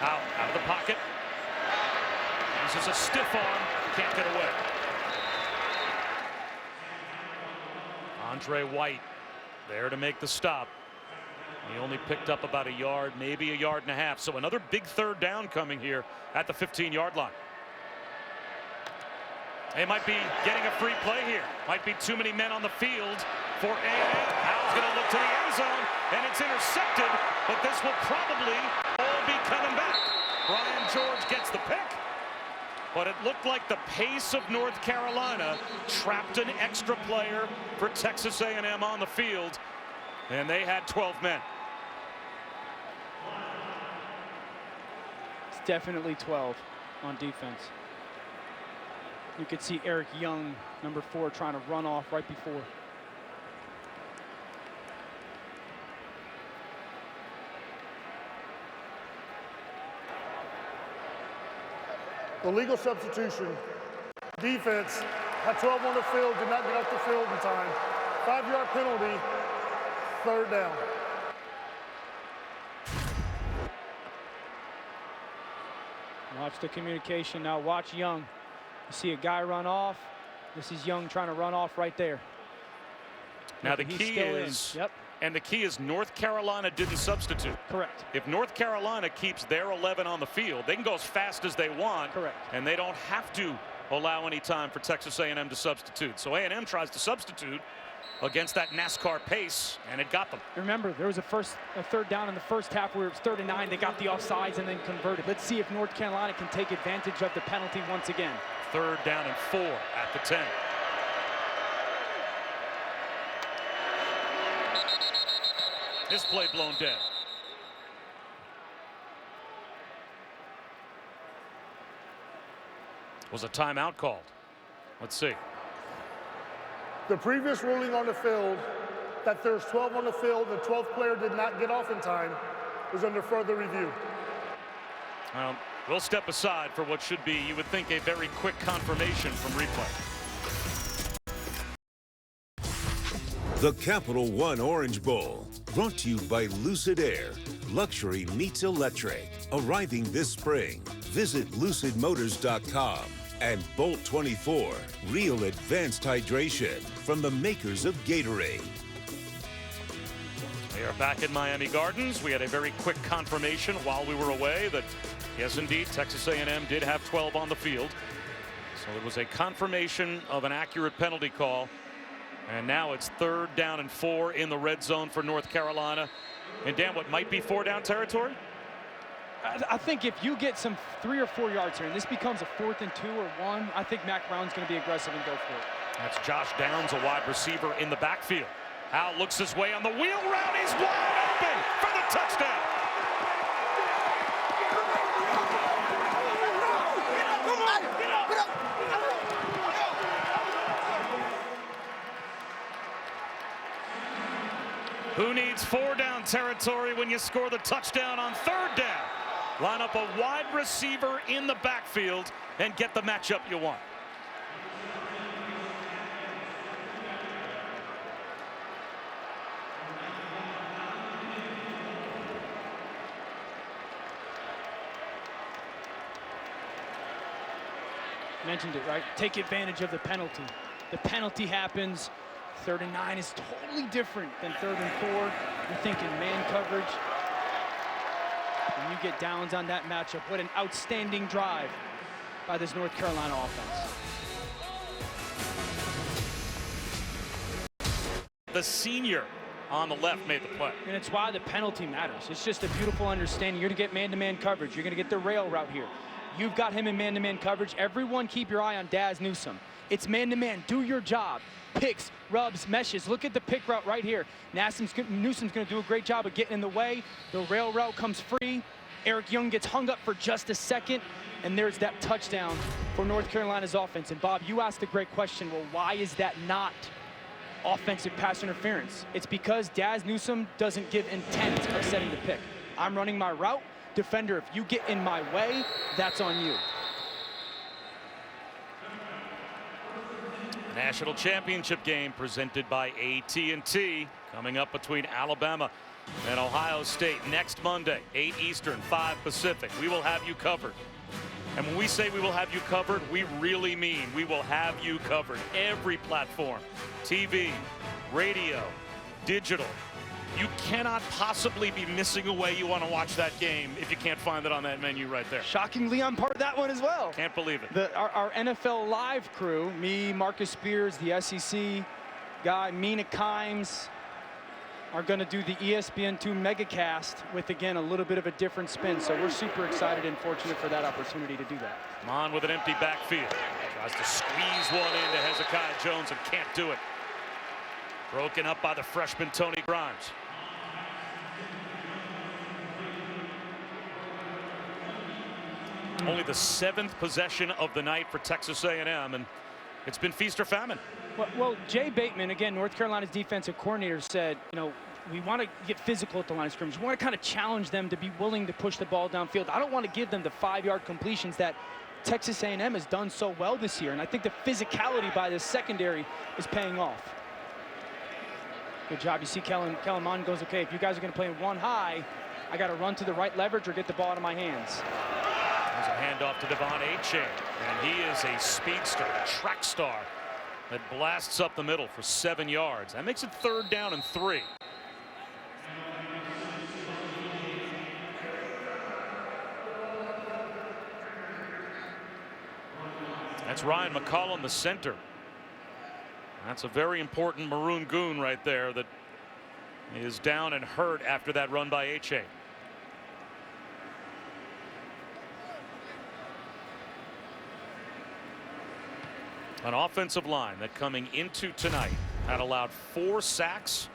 Out of the pocket. This is a stiff arm. Can't get away. Andre White there to make the stop. He only picked up about a yard, maybe a yard and a half. So another big third down coming here at the 15-yard line. They might be getting a free play here. Might be too many men on the field for A&M. Howell's going to look to the end zone, and it's intercepted, but this will probably all be coming back. Brian George gets the pick, but it looked like the pace of North Carolina trapped an extra player for Texas A&M on the field, and they had 12 men. It's definitely 12 on defense. You could see Eric Young, number 4, trying to run off right before. Illegal substitution. Defense had 12 on the field, did not get off the field in time. 5-yard penalty, third down. Watch the communication now. Watch Young. You see a guy run off. This is Young trying to run off right there. Now the key is, and the key is North Carolina didn't substitute. Correct. If North Carolina keeps their 11 on the field, they can go as fast as they want. Correct. And they don't have to allow any time for Texas A&M to substitute. So A&M tries to substitute against that NASCAR pace, and it got them. Remember, there was a third down in the first half where it was 3rd and 9. They got the offsides and then converted. Let's see if North Carolina can take advantage of the penalty once again. 3rd down and 4 at the 10. This play blown dead. Was a timeout called? Let's see. The previous ruling on the field that there's 12 on the field, the 12th player did not get off in time, is under further review. We'll step aside for what should be, you would think, a very quick confirmation from replay. The Capital One Orange Bowl, brought to you by Lucid Air. Luxury meets electric. Arriving this spring. Visit lucidmotors.com. And Bolt 24, real advanced hydration from the makers of Gatorade. We are back in Miami Gardens. We had a very quick confirmation while we were away that, yes, indeed, Texas A&M did have 12 on the field. So it was a confirmation of an accurate penalty call. And now it's 3rd down and 4 in the red zone for North Carolina. And Dan, what might be 4-down territory? I think if you get some 3 or 4 yards here and this becomes a 4th and 2 or 1, I think Mac Brown's going to be aggressive and go for it. That's Josh Downs, a wide receiver in the backfield. Howell looks his way on the wheel route. He's wide open for the touchdown. Who needs 4-down territory when you score the touchdown on 3rd down? Line up a wide receiver in the backfield and get the matchup you want. Mentioned it, right? Take advantage of the penalty. The penalty happens. 3rd and 9 is totally different than 3rd and 4. You're thinking man coverage. And you get downs on that matchup. What an outstanding drive by this North Carolina offense. The senior on the left made the play. And it's why the penalty matters. It's just a beautiful understanding. You're going to get man-to-man coverage. You're going to get the rail route here. You've got him in man-to-man coverage. Everyone keep your eye on Daz Newsome. It's man-to-man. Do your job. Picks, rubs, meshes. Look at the pick route right here. Newsome's going to do a great job of getting in the way. The rail route comes free. Eric Young gets hung up for just a second, and there's that touchdown for North Carolina's offense. And Bob, you asked a great question. Well, why is that not offensive pass interference? It's because Daz Newsome doesn't give intent of setting the pick. I'm running my route. Defender, if you get in my way, that's on you. National championship game presented by AT&T coming up between Alabama and Ohio State next Monday, 8 Eastern, 5 Pacific. We will have you covered. And when we say we will have you covered, we really mean we will have you covered. Every platform, TV, radio, digital. You cannot possibly be missing a way you want to watch that game if you can't find it on that menu right there. Shockingly, I'm part of that one as well. Can't believe it. Our NFL Live crew, me, Marcus Spears, the SEC guy, Mina Kimes, are going to do the ESPN2 megacast with, again, a little bit of a different spin. So we're super excited and fortunate for that opportunity to do that. Mon with an empty backfield. Tries to squeeze one into Hezekiah Jones and can't do it. Broken up by the freshman Tony Grimes. Only the 7th possession of the night for Texas A&M, and it's been feast or famine. Well, Jay Bateman, again, North Carolina's defensive coordinator, said, you know, we want to get physical at the line of scrimmage. We want to kind of challenge them to be willing to push the ball downfield. I don't want to give them the 5-yard completions that Texas A&M has done so well this year, and I think the physicality by this secondary is paying off. Good job. You see Kellen Mond goes, okay, if you guys are going to play in one high, I got to run to the right leverage or get the ball out of my hands. There's a handoff to Devon Achane, and he is a speedster, a track star that blasts up the middle for 7 yards. That makes it 3rd down and 3. That's Ryan McCollum, the center. That's a very important Maroon goon right there that is down and hurt after that run by Achane. An offensive line that coming into tonight had allowed 4 sacks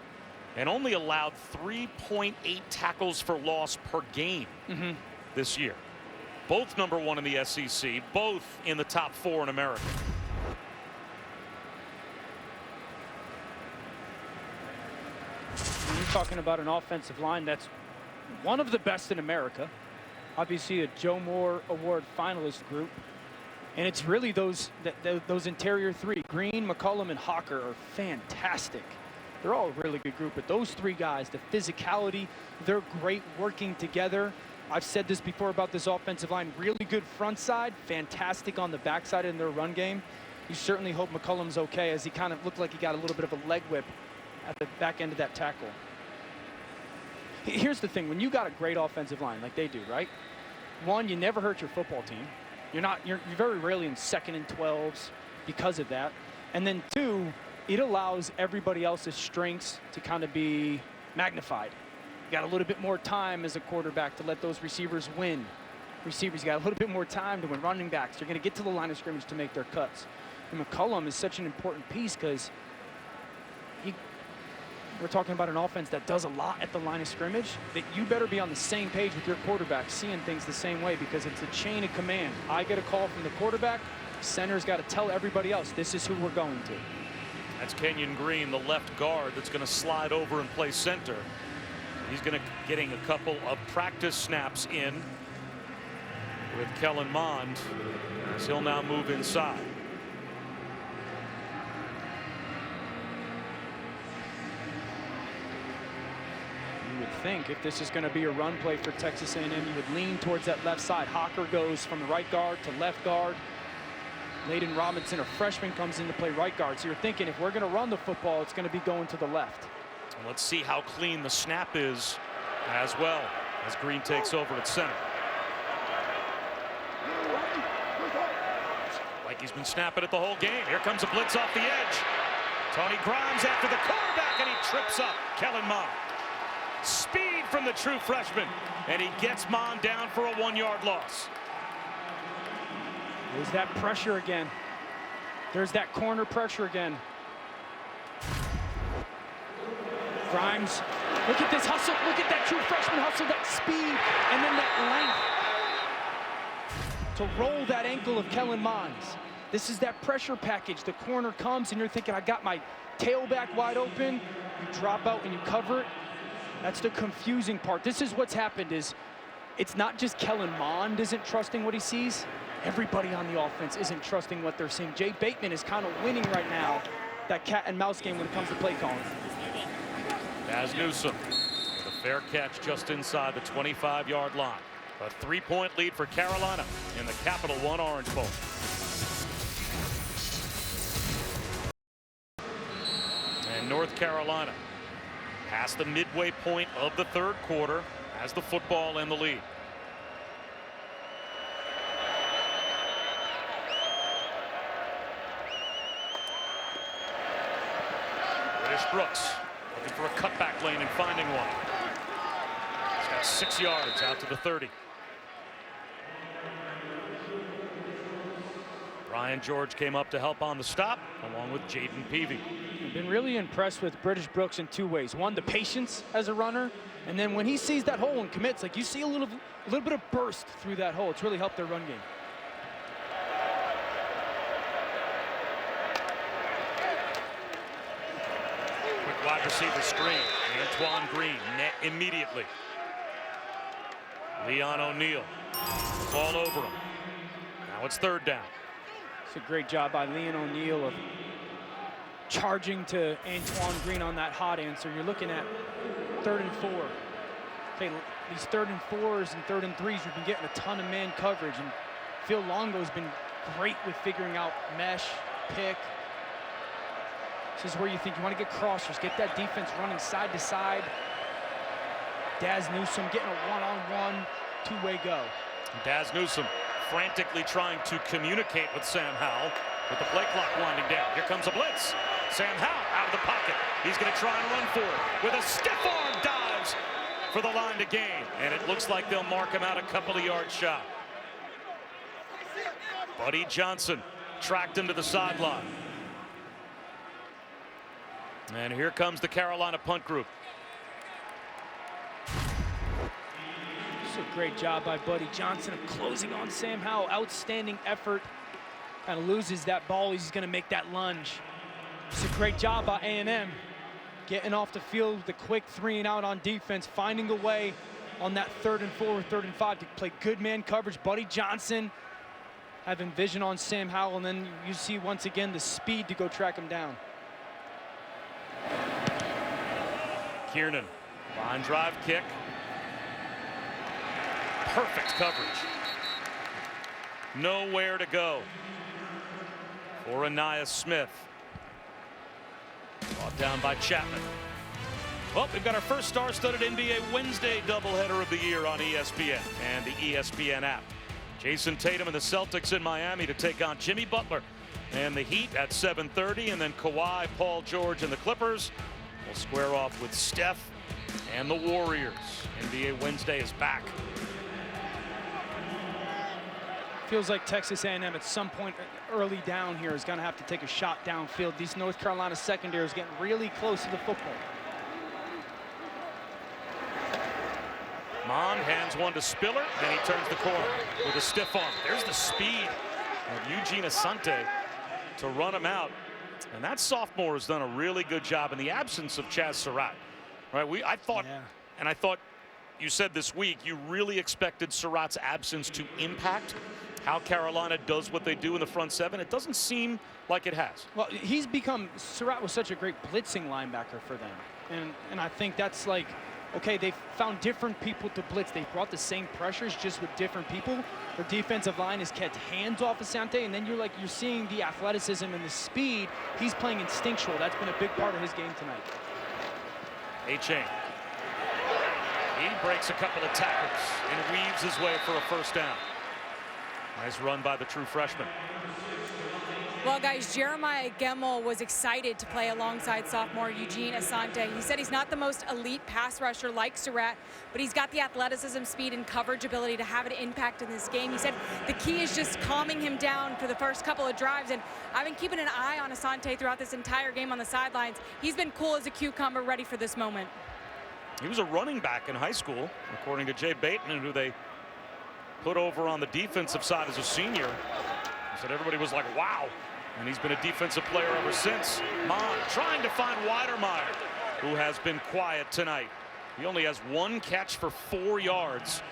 and only allowed 3.8 tackles for loss per game this year. Both #1 in the SEC, both in the top 4 in America. You're talking about an offensive line that's one of the best in America. Obviously a Joe Moore Award finalist group. And it's really those interior 3, Green, McCollum, and Hawker, are fantastic. They're all a really good group, but those 3 guys, the physicality, they're great working together. I've said this before about this offensive line, really good front side, fantastic on the backside in their run game. You certainly hope McCollum's okay, as he kind of looked like he got a little bit of a leg whip at the back end of that tackle. Here's the thing, when you got a great offensive line like they do, right? One, you never hurt your football team. You're very rarely in 2nd and 12s because of that. And then 2, it allows everybody else's strengths to kind of be magnified. You got a little bit more time as a quarterback to let those receivers win. Receivers got a little bit more time to win. Running backs, they're going to get to the line of scrimmage to make their cuts. And McCollum is such an important piece because we're talking about an offense that does a lot at the line of scrimmage, that you better be on the same page with your quarterback, seeing things the same way, because it's a chain of command. I get a call from the quarterback, center's got to tell everybody else, this is who we're going to. That's Kenyon Green, the left guard, that's going to slide over and play center. He's going to getting a couple of practice snaps in with Kellen Mond, as he'll now move inside. You would think if this is going to be a run play for Texas A&M, you would lean towards that left side. Hocker goes from the right guard to left guard. Layden Robinson, a freshman, comes in to play right guard. So you're thinking if we're going to run the football, it's going to be going to the left. Let's see how clean the snap is as well as Green takes over at center. Like he's been snapping it the whole game. Here comes a blitz off the edge. Tony Grimes after the quarterback, and he trips up Kellen Mond. Speed from the true freshman, and he gets Mond down for a 1-yard loss. There's that pressure again. There's that corner pressure again. Grimes, look at this hustle. Look at that true freshman hustle, that speed, and then that length to roll that ankle of Kellen Mond. This is that pressure package. The corner comes, and you're thinking, I got my tailback wide open. You drop out and you cover it. That's the confusing part. This is what's happened is it's not just Kellen Mond isn't trusting what he sees. Everybody on the offense isn't trusting what they're seeing. Jay Bateman is kind of winning right now that cat and mouse game when it comes to play calling. As Newsome, the fair catch just inside the 25-yard line. A 3-point lead for Carolina in the Capital One Orange Bowl. And North Carolina past the midway point of the third quarter has the football in the lead. Brooks looking for a cutback lane and finding one. He's got 6 yards out to the 30. Brian George came up to help on the stop along with Jaden Peavy. I've been really impressed with British Brooks in 2 ways. One, the patience as a runner, and then when he sees that hole and commits, like you see a little bit of burst through that hole. It's really helped their run game. Wide receiver screen. Antoine Green net immediately. Leon O'Neal all over him. Now it's third down. It's a great job by Leon O'Neal of charging to Antoine Green on that hot answer. You're looking at 3rd and 4. Okay, these 3rd and 4s and 3rd and 3s, we've been getting a ton of man coverage, and Phil Longo's been great with figuring out mesh, pick. This is where you think you want to get crossers, get that defense running side to side. Daz Newsome getting a one-on-one, 2-way go. Daz Newsome frantically trying to communicate with Sam Howell with the play clock winding down. Here comes a blitz. Sam Howell out of the pocket. He's going to try and run for it with a stiff arm dives for the line to gain. And it looks like they'll mark him out a couple of yards shy. Buddy Johnson tracked him to the sideline. And here comes the Carolina punt group. It's a great job by Buddy Johnson of closing on Sam Howell. Outstanding effort. Kind of loses that ball. He's going to make that lunge. It's a great job by A&M. Getting off the field, the quick 3 and out on defense, finding a way on that 3rd and 4 or 3rd and 5 to play good man coverage. Buddy Johnson having vision on Sam Howell, and then you see once again the speed to go track him down. Kiernan, line drive kick. Perfect coverage. Nowhere to go for Anias Smith. Brought down by Chapman. Well, we've got our first star-studded NBA Wednesday doubleheader of the year on ESPN and the ESPN app. Jason Tatum and the Celtics in Miami to take on Jimmy Butler and the Heat at 7:30, and then Kawhi, Paul George, and the Clippers will square off with Steph and the Warriors. NBA Wednesday is back. Feels like Texas A&M at some point early down here is going to have to take a shot downfield. These North Carolina secondary is getting really close to the football. Mond hands one to Spiller, then he turns the corner with a stiff arm. There's the speed of Eugene Asante to run him out. And that sophomore has done a really good job in the absence of Chaz Surratt. Right? I thought you said this week you really expected Surratt's absence to impact how Carolina does what they do in the front seven. It doesn't seem like it has. Well, Surratt was such a great blitzing linebacker for them. And I think that's like, okay, they found different people to blitz. They brought the same pressures just with different people. Their defensive line has kept hands off Asante, and then you're seeing the athleticism and the speed. He's playing instinctual. That's been a big part of his game tonight. A-Chain. He breaks a couple of tackles and weaves his way for a first down. Nice run by the true freshman. Well, guys, Jeremiah Gemmel was excited to play alongside sophomore Eugene Asante. He said he's not the most elite pass rusher like Surratt, but he's got the athleticism, speed, and coverage ability to have an impact in this game. He said the key is just calming him down for the first couple of drives, and I've been keeping an eye on Asante throughout this entire game on the sidelines. He's been cool as a cucumber, ready for this moment. He was a running back in high school, according to Jay Bateman, who they put over on the defensive side as a senior. He said everybody was like, wow. And he's been a defensive player ever since. Mon trying to find Weidermeyer, who has been quiet tonight. He only has one catch for 4 yards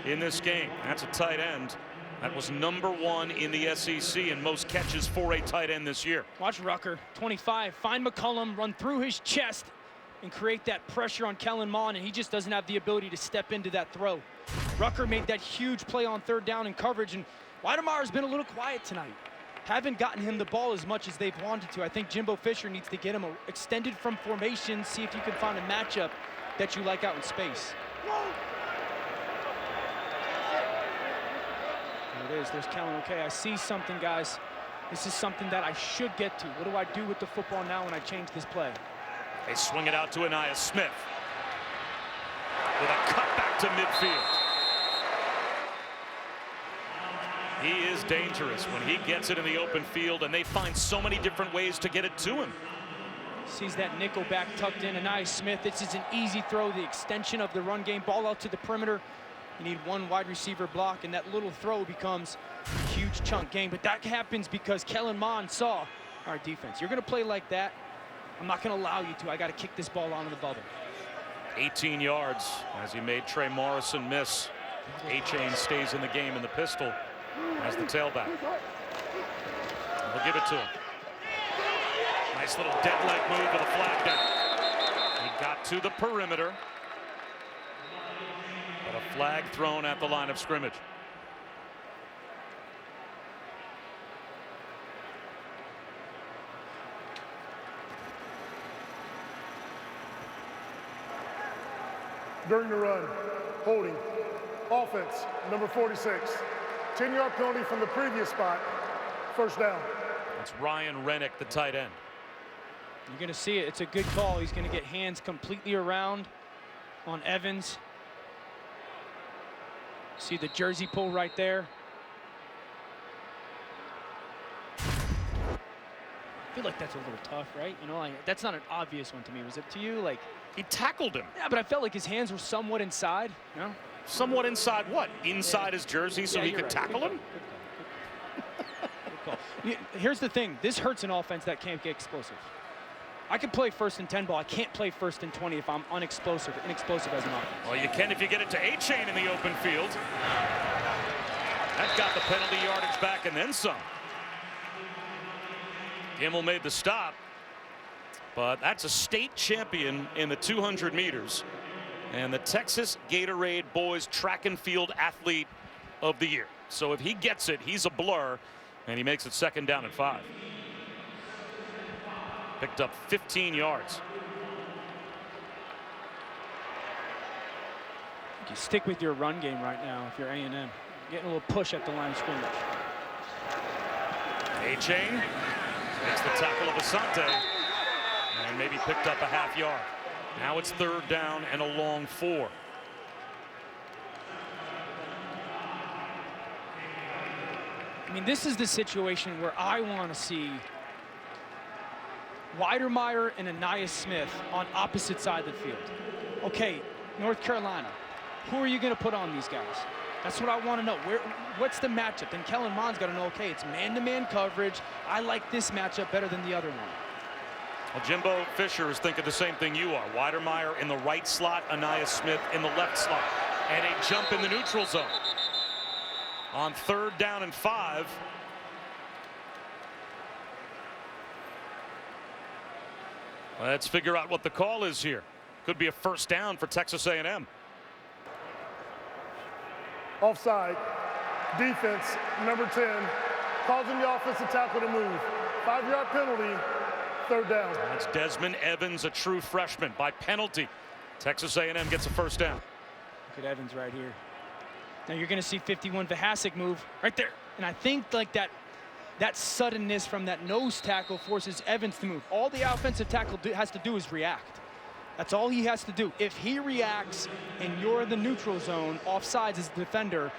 in this game. That's a tight end. That was #1 in the SEC in most catches for a tight end this year. Watch Rucker, 25, find McCollum, run through his chest, and create that pressure on Kellen Mond, and he just doesn't have the ability to step into that throw. Rucker made that huge play on third down in coverage, and Weidermeyer's been a little quiet tonight. Haven't gotten him the ball as much as they've wanted to. I think Jimbo Fisher needs to get him extended from formation, see if you can find a matchup that you like out in space. There it is, there's Kellen. Okay, I see something, guys. This is something that I should get to. What do I do with the football now when I change this play? They swing it out to Aniyah Smith with a cutback to midfield. He is dangerous when he gets it in the open field, and they find so many different ways to get it to him. Sees that nickel back tucked in. Aniyah Smith, this is an easy throw, the extension of the run game. Ball out to the perimeter. You need one wide receiver block, and that little throw becomes a huge chunk game. But that happens because Kellen Mond saw our defense. You're going to play like that, I'm not going to allow you to. I got to kick this ball onto the bubble. 18 yards as he made Trey Morrison miss. A-Chain stays in the game in the pistol as the tailback. We'll give it to him. Nice little dead leg move with a flag down. He got to the perimeter, but a flag thrown at the line of scrimmage. During the run, holding, offense, number 46. 10-yard penalty from the previous spot, first down. It's Ryan Rennick, the tight end. You're going to see it. It's a good call. He's going to get hands completely around on Evans. See the jersey pull right there. I feel like that's a little tough, right? You know, like, that's not an obvious one to me. Was it to you? Like, he tackled him. Yeah, but I felt like his hands were somewhat inside. You know? Somewhat inside what? Inside his jersey so he could tackle him? Good call. Here's the thing. This hurts an offense that can't get explosive. I can play 1st and 10 ball. I can't play 1st and 20 if I'm inexplosive as an offense. Well, you can if you get it to A-Chain in the open field. That got the penalty yardage back and then some. Gemmel made the stop, but that's a state champion in the 200 meters and the Texas Gatorade Boys Track and Field Athlete of the Year. So if he gets it, he's a blur, and he makes it 2nd down and 5. Picked up 15 yards. You stick with your run game right now if you're A&M. Getting a little push at the line of scrimmage. A-Chain makes the tackle of Asante and maybe picked up a half yard. Now it's 3rd down and a long 4. I mean, this is the situation where I want to see Weidermeyer and Aniyah Smith on opposite side of the field. Okay, North Carolina, who are you going to put on these guys? That's what I want to know. What's the matchup? Then Kellen Mond's got to know, okay, it's man-to-man coverage. I like this matchup better than the other one. Well, Jimbo Fisher is thinking the same thing you are. Weidermeyer in the right slot, Anaya Smith in the left slot. And a jump in the neutral zone. On 3rd down and 5. Let's figure out what the call is here. Could be a first down for Texas A&M. Offside. Defense, number 10, causing the offensive tackle to move. 5-yard penalty, 3rd down. That's Desmond Evans, a true freshman, by penalty. Texas A&M gets a first down. Look at Evans right here. Now you're going to see 51 Vahasek move right there. And I think like that suddenness from that nose tackle forces Evans to move. All the offensive tackle has to do is react. That's all he has to do. If he reacts and you're in the neutral zone, offsides as the defender,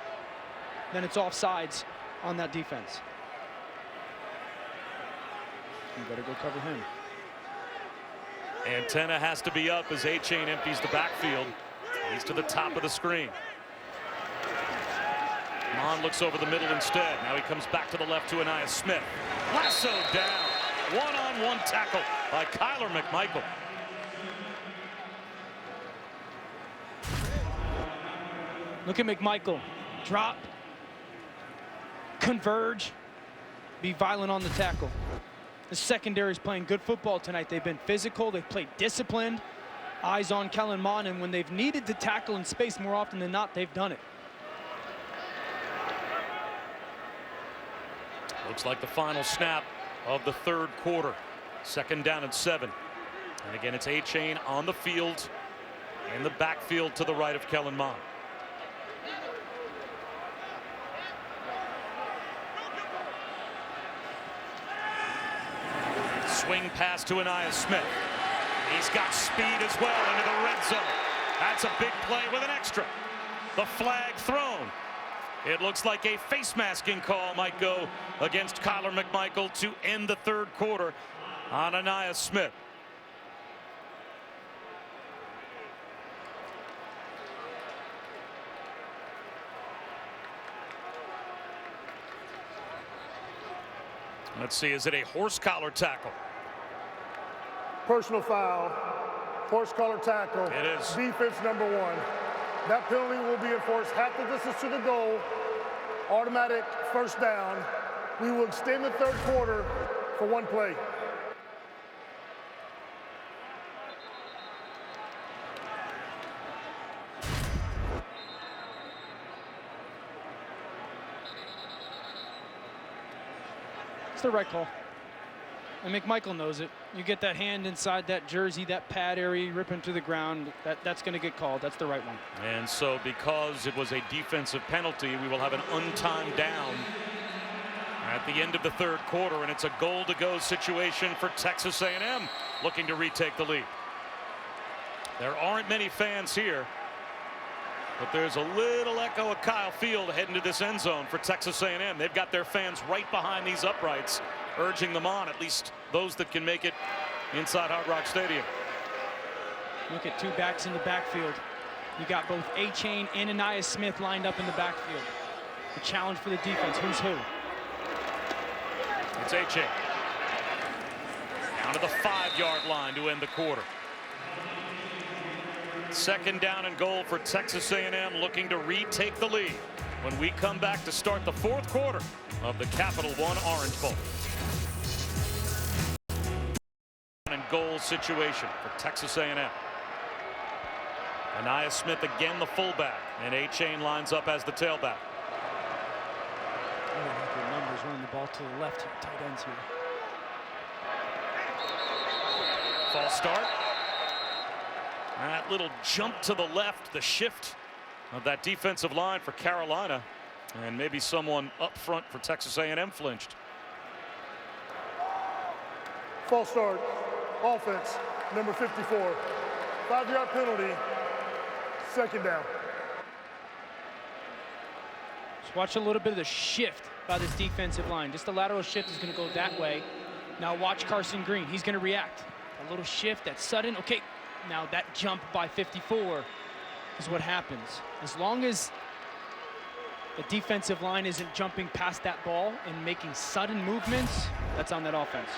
then it's offsides on that defense. You better go cover him. Antenna has to be up as A-Chain empties the backfield. He's to the top of the screen. Mon looks over the middle instead. Now he comes back to the left to Anaya Smith. Lassoed down. One-on-one tackle by Kyler McMichael. Look at McMichael. Drop. Converge. Be violent on the tackle. The secondary is playing good football tonight. They've been physical. They've played disciplined. Eyes on Kellen Mond, and when they've needed to tackle in space more often than not, they've done it. Looks like the final snap of the 3rd quarter. 2nd down and 7. And again, it's A-Chain on the field in the backfield to the right of Kellen Mond. Swing pass to Anaya Smith. He's got speed as well into the red zone. That's a big play with an extra. The flag thrown. It looks like a face masking call might go against Kyler McMichael to end the 3rd quarter on Anaya Smith. Let's see, is it a horse collar tackle? Personal foul, horse collar tackle. It is. Defense number 1. That penalty will be enforced half the distance to the goal. Automatic first down. We will extend the 3rd quarter for 1 play. It's the right call. And McMichael knows it. You get that hand inside that jersey, that pad area, rip into the ground, that's going to get called. That's the right one. And so because it was a defensive penalty, we will have an untimed down at the end of the 3rd quarter, and it's a goal-to-go situation for Texas A&M looking to retake the lead. There aren't many fans here, but there's a little echo of Kyle Field heading to this end zone for Texas A&M. They've got their fans right behind these uprights, urging them on, at least those that can make it inside Hard Rock Stadium. Look at 2 backs in the backfield. You got both A-Chain and Anaya Smith lined up in the backfield. The challenge for the defense, who's who? It's A-Chain. Down to the 5-yard line to end the quarter. 2nd down and goal for Texas A&M, looking to retake the lead when we come back to start the 4th quarter of the Capital One Orange Bowl. And goal situation for Texas A&M. Anaya Smith again the fullback, and A-Chain lines up as the tailback. Their numbers running the ball to the left here, tight ends here. False start. That little jump to the left, the shift of that defensive line for Carolina, and maybe someone up front for Texas A&M flinched. False start. Offense, number 54. 5-yard penalty. 2nd down. Just watch a little bit of the shift by this defensive line. Just the lateral shift is going to go that way. Now watch Carson Green. He's going to react. A little shift, that's sudden. Okay, now that jump by 54 is what happens. As long as the defensive line isn't jumping past that ball and making sudden movements, that's on that offense.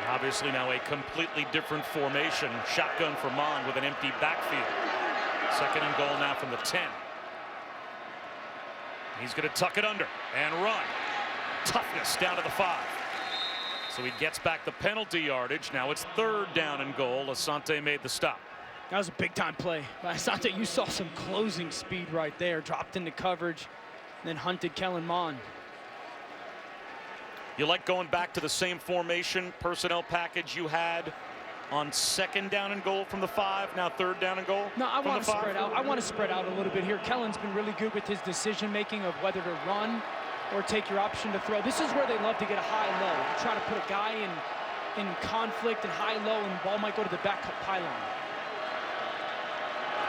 Obviously now a completely different formation. Shotgun for Mond with an empty backfield. 2nd and goal now from the 10. He's going to tuck it under and run. Toughness down to the 5. So he gets back the penalty yardage. Now it's 3rd down and goal. Asante made the stop. That was a big-time play by Asante. You saw some closing speed right there. Dropped into coverage, then hunted Kellen Mond. You like going back to the same formation personnel package you had on 2nd down and goal from the 5, now 3rd down and goal? No, I want to spread out. I want to spread out a little bit here. Kellen's been really good with his decision-making of whether to run or take your option to throw. This is where they love to get a high-low. You're trying to put a guy in conflict and high-low, and the ball might go to the back pylon.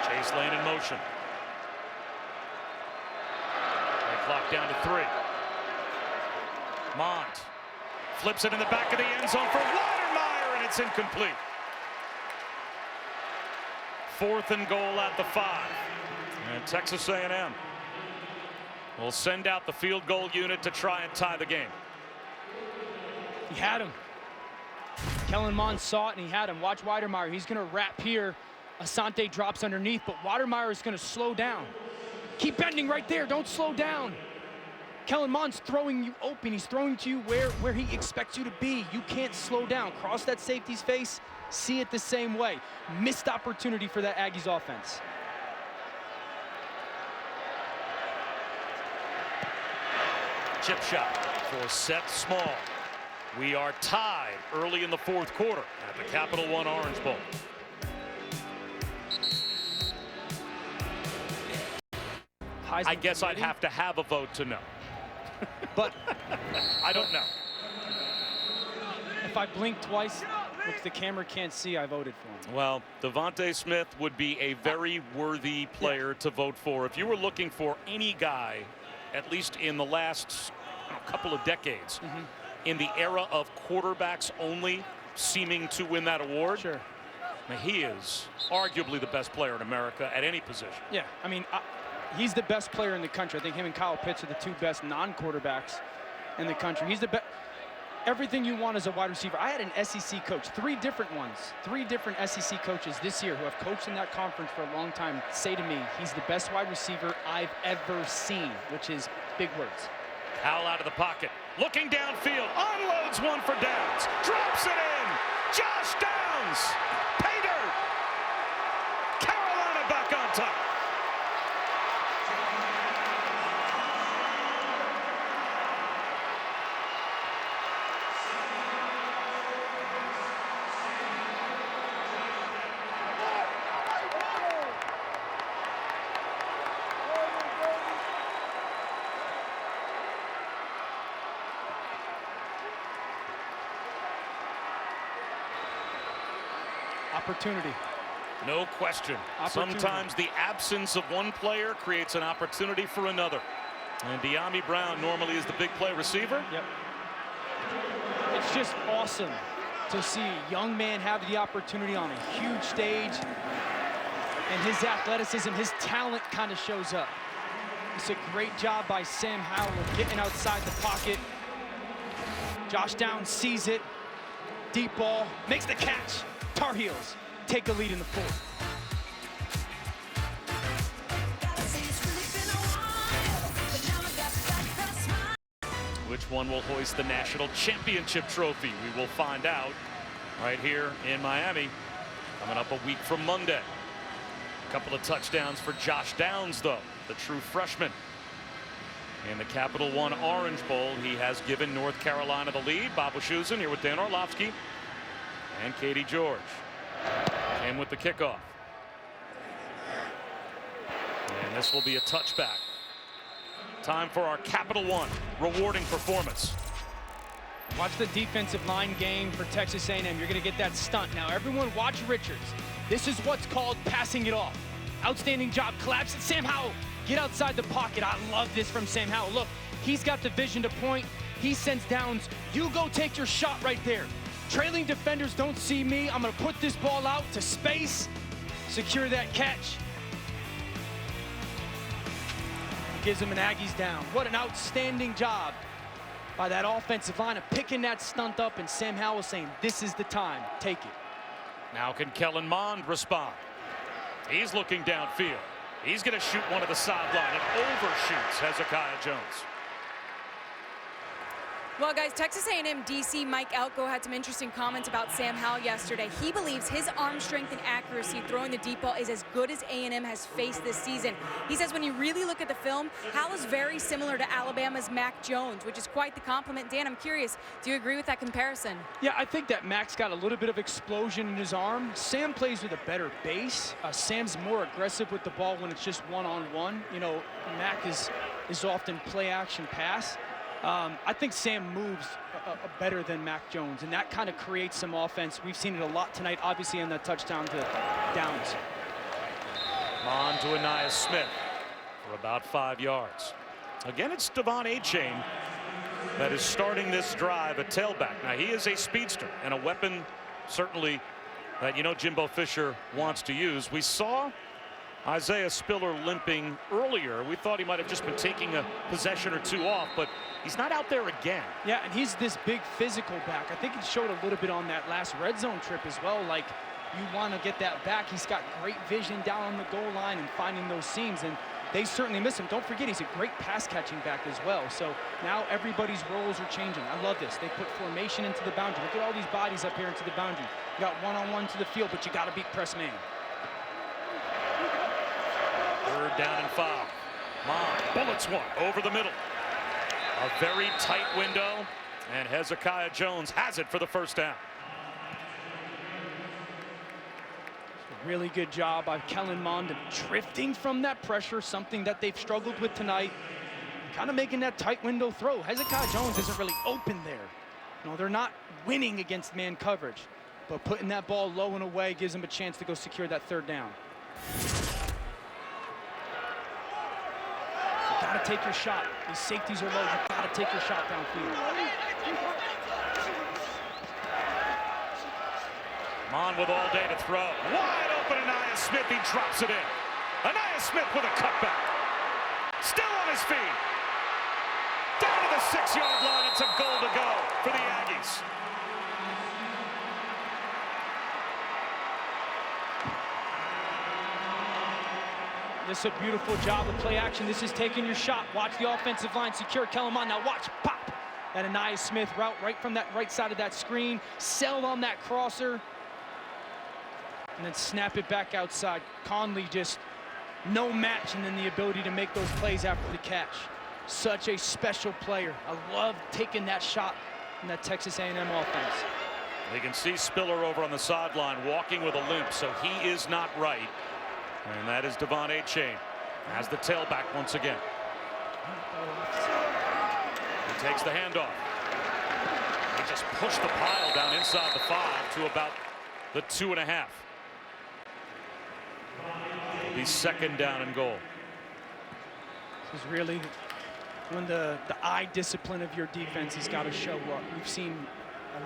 Chase Lane in motion. Play clock down to 3. Mond flips it in the back of the end zone for Weidermeyer, and it's incomplete. 4th and goal at the 5. And Texas A&M will send out the field goal unit to try and tie the game. He had him. Kellen Mond saw it, and he had him. Watch Weidermeyer. He's going to wrap here. Asante drops underneath, but Weidermeyer is going to slow down. Keep bending right there. Don't slow down. Kellen Mond's throwing you open. He's throwing to you where he expects you to be. You can't slow down. Cross that safety's face. See it the same way. Missed opportunity for that Aggies offense. Chip shot for Seth Small. We are tied early in the 4th quarter at the Capital One Orange Bowl. I guess I'd have to have a vote to know. But I don't know. If I blink twice, which the camera can't see, I voted for him. Well, Devontae Smith would be a very worthy player to vote for. If you were looking for any guy, at least in the last couple of decades, in the era of quarterbacks only seeming to win that award, sure. Now, he is arguably the best player in America at any position. Yeah, I mean, he's the best player in the country. I think him and Kyle Pitts are the 2 best non-quarterbacks in the country. He's the best. Everything you want as a wide receiver. I had an SEC coach, 3 different ones, 3 different SEC coaches this year who have coached in that conference for a long time say to me, he's the best wide receiver I've ever seen, which is big words. Howell out of the pocket, looking downfield, unloads one for Downs, drops it in. Josh Downs, pay dirt. Carolina back on top. Opportunity. No question. Sometimes the absence of one player creates an opportunity for another. And De'Ami Brown normally is the big play receiver. Yep. It's just awesome to see a young man have the opportunity on a huge stage. And his athleticism, his talent kind of shows up. It's a great job by Sam Howell getting outside the pocket. Josh Downs sees it. Deep ball, makes the catch. Tar Heels take a lead in the 4th. Which one will hoist the national championship trophy? We will find out right here in Miami. Coming up a week from Monday. A couple of touchdowns for Josh Downs, though, the true freshman. In the Capital One Orange Bowl, he has given North Carolina the lead. Bob Wischusen here with Dan Orlovsky and Katie George. And with the kickoff. And this will be a touchback. Time for our Capital One rewarding performance. Watch the defensive line game for Texas A&M. You're going to get that stunt. Now, everyone watch Richards. This is what's called passing it off. Outstanding job. Collapse it. Sam Howell, get outside the pocket. I love this from Sam Howell. Look, he's got the vision to point. He sends Downs. You go take your shot right there. Trailing defenders don't see me. I'm going to put this ball out to space. Secure that catch. Gives him an Aggies down. What an outstanding job by that offensive line of picking that stunt up, and Sam Howell saying, this is the time, take it. Now can Kellen Mond respond? He's looking downfield. He's going to shoot one of the sideline and overshoots Hezekiah Jones. Well, guys, Texas A&M DC Mike Elko had some interesting comments about Sam Howell yesterday. He believes his arm strength and accuracy throwing the deep ball is as good as A&M has faced this season. He says when you really look at the film, Howell is very similar to Alabama's Mac Jones, which is quite the compliment. Dan, I'm curious, do you agree with that comparison? Yeah, I think that Mac's got a little bit of explosion in his arm. Sam plays with a better base. Sam's more aggressive with the ball when it's just one-on-one. You know, Mac is often play-action pass. I think Sam moves better than Mac Jones, and that kind of creates some offense. We've seen it a lot tonight, obviously, in the touchdown to Downs. On to Anaya Smith for about 5 yards. Again, it's Devon A-Chain that is starting this drive at tailback. Now, he is a speedster and a weapon, certainly, that, you know, Jimbo Fisher wants to use. We saw Isaiah Spiller limping earlier. We thought he might have just been taking a possession or two off, but he's not out there again. Yeah, and he's this big physical back. I think he showed a little bit on that last red zone trip as well. Like, you want to get that back. He's got great vision down on the goal line and finding those seams, and they certainly miss him. Don't forget, he's a great pass catching back as well. So now everybody's roles are changing. I love this. They put formation into the boundary. Look at all these bodies up here into the boundary. You got one-on-one to the field, but you got to beat press man. Third down and 5. Mond bullets one over the middle. A very tight window, and Hezekiah Jones has it for the first down. Really good job by Kellen Mond drifting from that pressure, something that they've struggled with tonight. Kind of making that tight window throw. Hezekiah Jones isn't really open there. No, they're not winning against man coverage, but putting that ball low and away gives them a chance to go secure that third down. You gotta take your shot. These safeties are low. You gotta take your shot downfield. Mond with all day to throw. Wide open Anaya Smith. He drops it in. Anaya Smith with a cutback. Still on his feet. Down to the 6-yard line. It's a goal to go for the Aggies. This is a beautiful job of play action. This is taking your shot. Watch the offensive line secure Kellen Mond. Now watch, pop. That Anaya Smith route right from that right side of that screen. Sailed on that crosser. And then snap it back outside. Conley just no match, and then the ability to make those plays after the catch. Such a special player. I love taking that shot in that Texas A&M offense. You can see Spiller over on the sideline walking with a limp, so he is not right. And that is Devon A-Chain as the tailback once again. He takes the handoff. He just pushed the pile down inside the 5 to about the 2.5. It'll be second down and goal. This is really when the eye discipline of your defense has got to show up. We've seen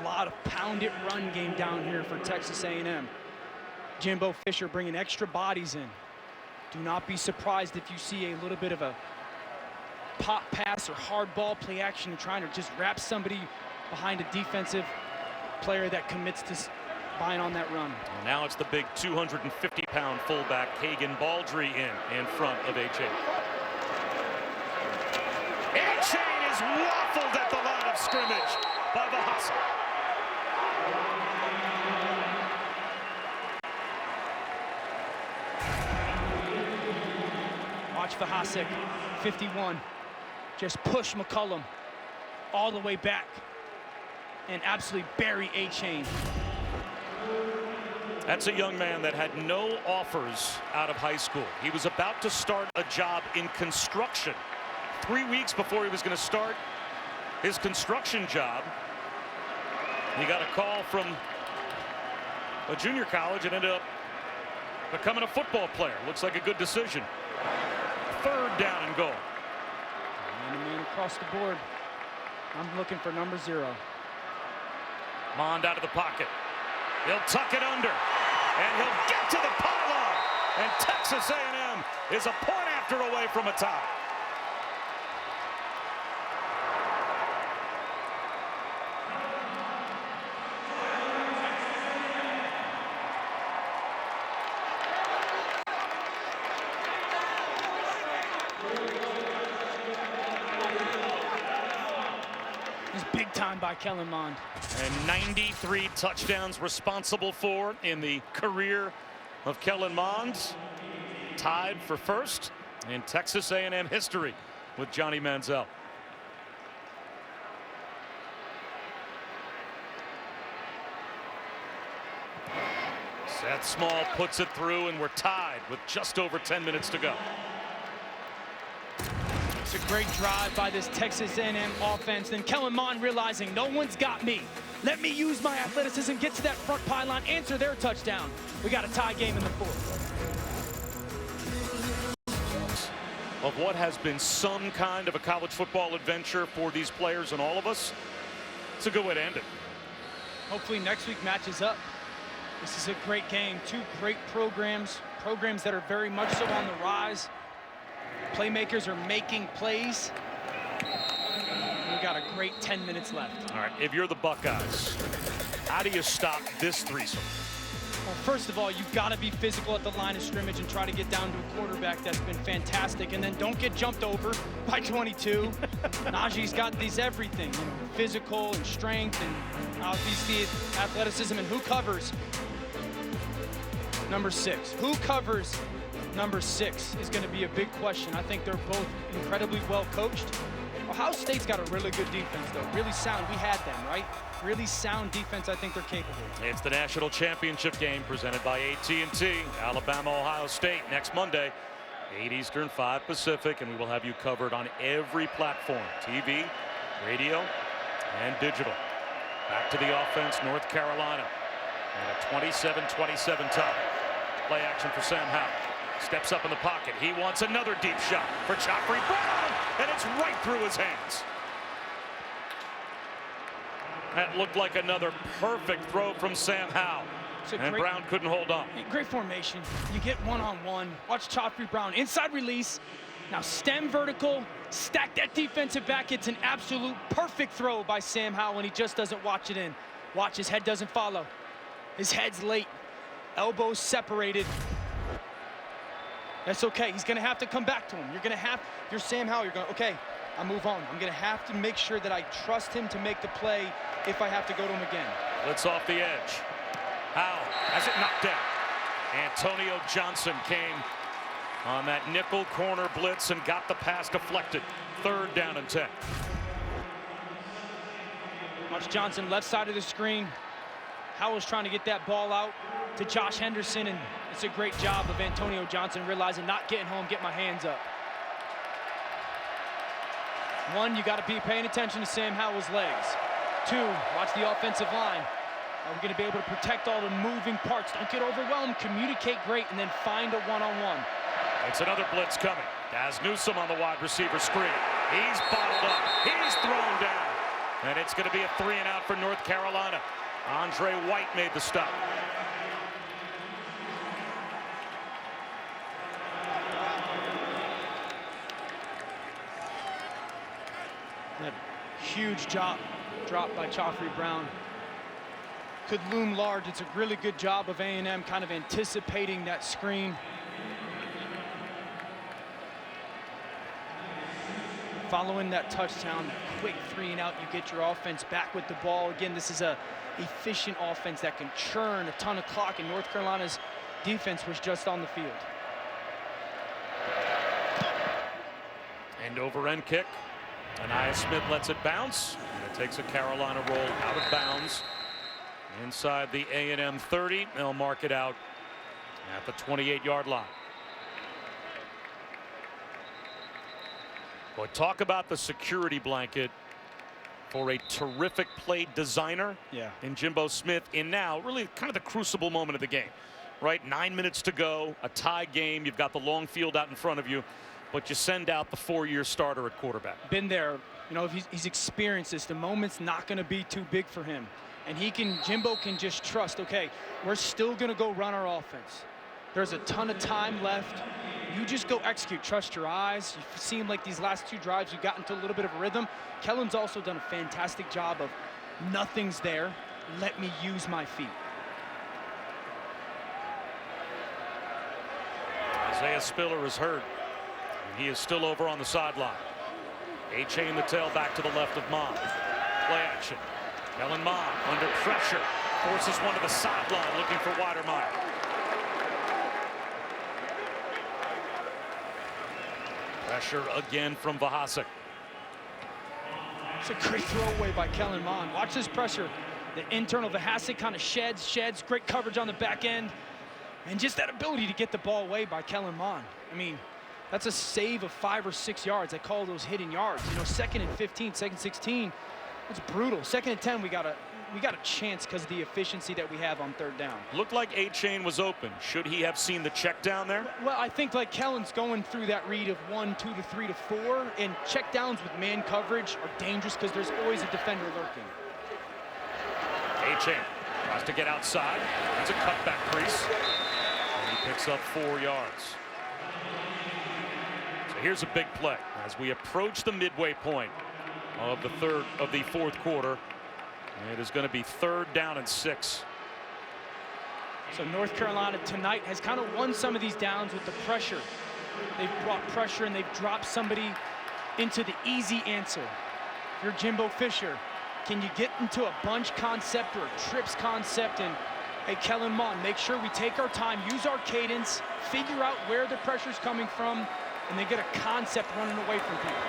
a lot of pound-it run game down here for Texas A&M. Jimbo Fisher bringing extra bodies in. Do not be surprised if you see a little bit of a pop pass or hard ball play action, trying to just wrap somebody behind a defensive player that commits to buying on that run. And now it's the big 250-pound fullback Hagan Baldry in front of A-Chain. A-Chain is waffled at the line of scrimmage by the Hustle. Watch Vahasek, 51. Just push McCullum all the way back and absolutely bury A-Chain. That's a young man that had no offers out of high school. He was about to start a job in construction. 3 weeks before he was going to start his construction job, he got a call from a junior college and ended up becoming a football player. Looks like a good decision. Third down and goal. Man across the board. I'm looking for number 0. Mond out of the pocket. He'll tuck it under, and he'll get to the pylon. And Texas A&M is a point after away from a tie. Big time by Kellen Mond. And 93 touchdowns responsible for in the career of Kellen Mond. Tied for first in Texas A&M history with Johnny Manziel. Seth Small puts it through, and we're tied with just over 10 minutes to go. It's a great drive by this Texas A&M offense. Then Kellen Mond realizing no one's got me. Let me use my athleticism, get to that front pylon, answer their touchdown. We got a tie game in the fourth. Of what has been some kind of a college football adventure for these players and all of us, it's a good way to end it. Hopefully next week matches up. This is a great game. Two great programs that are very much so on the rise. Playmakers are making plays. We've got a great 10 minutes left. All right, if you're the Buckeyes, how do you stop this threesome? Well, first of all, you've got to be physical at the line of scrimmage and try to get down to a quarterback that's been fantastic. And then don't get jumped over by 22. Najee's got these everything, you know, physical and strength and obviously athleticism. And who covers number 6? Who covers number 6 is going to be a big question. I think they're both incredibly well coached. Ohio State's got a really good defense, though. Really sound. We had them, right? Really sound defense. I think they're capable. It's the national championship game presented by AT&T. Alabama, Ohio State next Monday, 8 Eastern, 5 Pacific, and we will have you covered on every platform, TV, radio, and digital. Back to the offense, North Carolina. And a 27-27 tie. Play action for Sam Howell. Steps up in the pocket. He wants another deep shot for Joffrey Brown, and it's right through his hands. That looked like another perfect throw from Sam Howell, and Brown couldn't hold on. Great formation. You get one-on-one. Watch Joffrey Brown. Inside release. Now stem vertical. Stack that defensive back. It's an absolute perfect throw by Sam Howell, and he just doesn't watch it in. Watch, his head doesn't follow. His head's late. Elbows separated. That's okay. He's going to have to come back to him. You're Sam Howell. You're going, okay, I move on. I'm going to have to make sure that I trust him to make the play if I have to go to him again. Blitz off the edge. Howell has it knocked down. Antonio Johnson came on that nickel corner blitz and got the pass deflected. 3rd down and 10. Watch Johnson, left side of the screen. Howell's trying to get that ball out to Josh Henderson, and it's a great job of Antonio Johnson realizing not getting home, get my hands up. 1, you got to be paying attention to Sam Howell's legs. 2, watch the offensive line. Are we going to be able to protect all the moving parts? Don't get overwhelmed, communicate great, and then find a one-on-one. It's another blitz coming. As Newsome on the wide receiver screen. He's bottled up. He's thrown down. And it's going to be a 3-and-out for North Carolina. Andre White made the stop. That huge drop by Joffrey Brown could loom large. It's a really good job of A&M kind of anticipating that screen. Following that touchdown, that quick 3-and-out, you get your offense back with the ball. Again, this is a efficient offense that can churn a ton of clock, and North Carolina's defense was just on the field. End over end kick. Anaya Smith lets it bounce. And it takes a Carolina roll out of bounds. Inside the A&M 30. They'll mark it out at the 28-yard line. Boy, talk about the security blanket for a terrific play designer in Jimbo Smith in now really kind of the crucible moment of the game, right? 9 minutes to go, a tie game. You've got the long field out in front of you, but you send out the 4-year starter at quarterback. Been there, you know, he's experienced this. The moment's not going to be too big for him, and Jimbo can just trust. Okay, we're still going to go run our offense. There's a ton of time left. You just go execute. Trust your eyes. You seem like these last 2 drives, you got into a little bit of a rhythm. Kellen's also done a fantastic job of nothing's there. Let me use my feet. Isaiah Spiller is hurt. And he is still over on the sideline. A-chain the tail back to the left of Mond. Play action. Kellen Mond under pressure. Forces one to the sideline looking for Weidermeyer. Pressure again from Vahasek. It's a great throwaway by Kellen Mond. Watch this pressure. The internal Vahasek kind of sheds. Great coverage on the back end. And just that ability to get the ball away by Kellen Mond. I mean, that's a save of 5 or 6 yards. I call those hidden yards. You know, 2nd and 15, 2nd and 16, it's brutal. 2nd and 10, we got a chance because of the efficiency that we have on 3rd down. Looked like A-Chain was open. Should he have seen the check down there? Well, I think like Kellen's going through that read of 1, 2 to 3 to 4, and check downs with man coverage are dangerous because there's always a defender lurking. A-Chain tries to get outside. It's a cutback crease. And he picks up 4 yards. So here's a big play as we approach the midway point of the fourth quarter. It is going to be 3rd down and 6. So North Carolina tonight has kind of won some of these downs with the pressure. They've brought pressure and they've dropped somebody into the easy answer. If you're Jimbo Fisher, can you get into a bunch concept or a trips concept? And hey, Kellen Mond, make sure we take our time, use our cadence, figure out where the pressure's coming from, and then get a concept running away from people.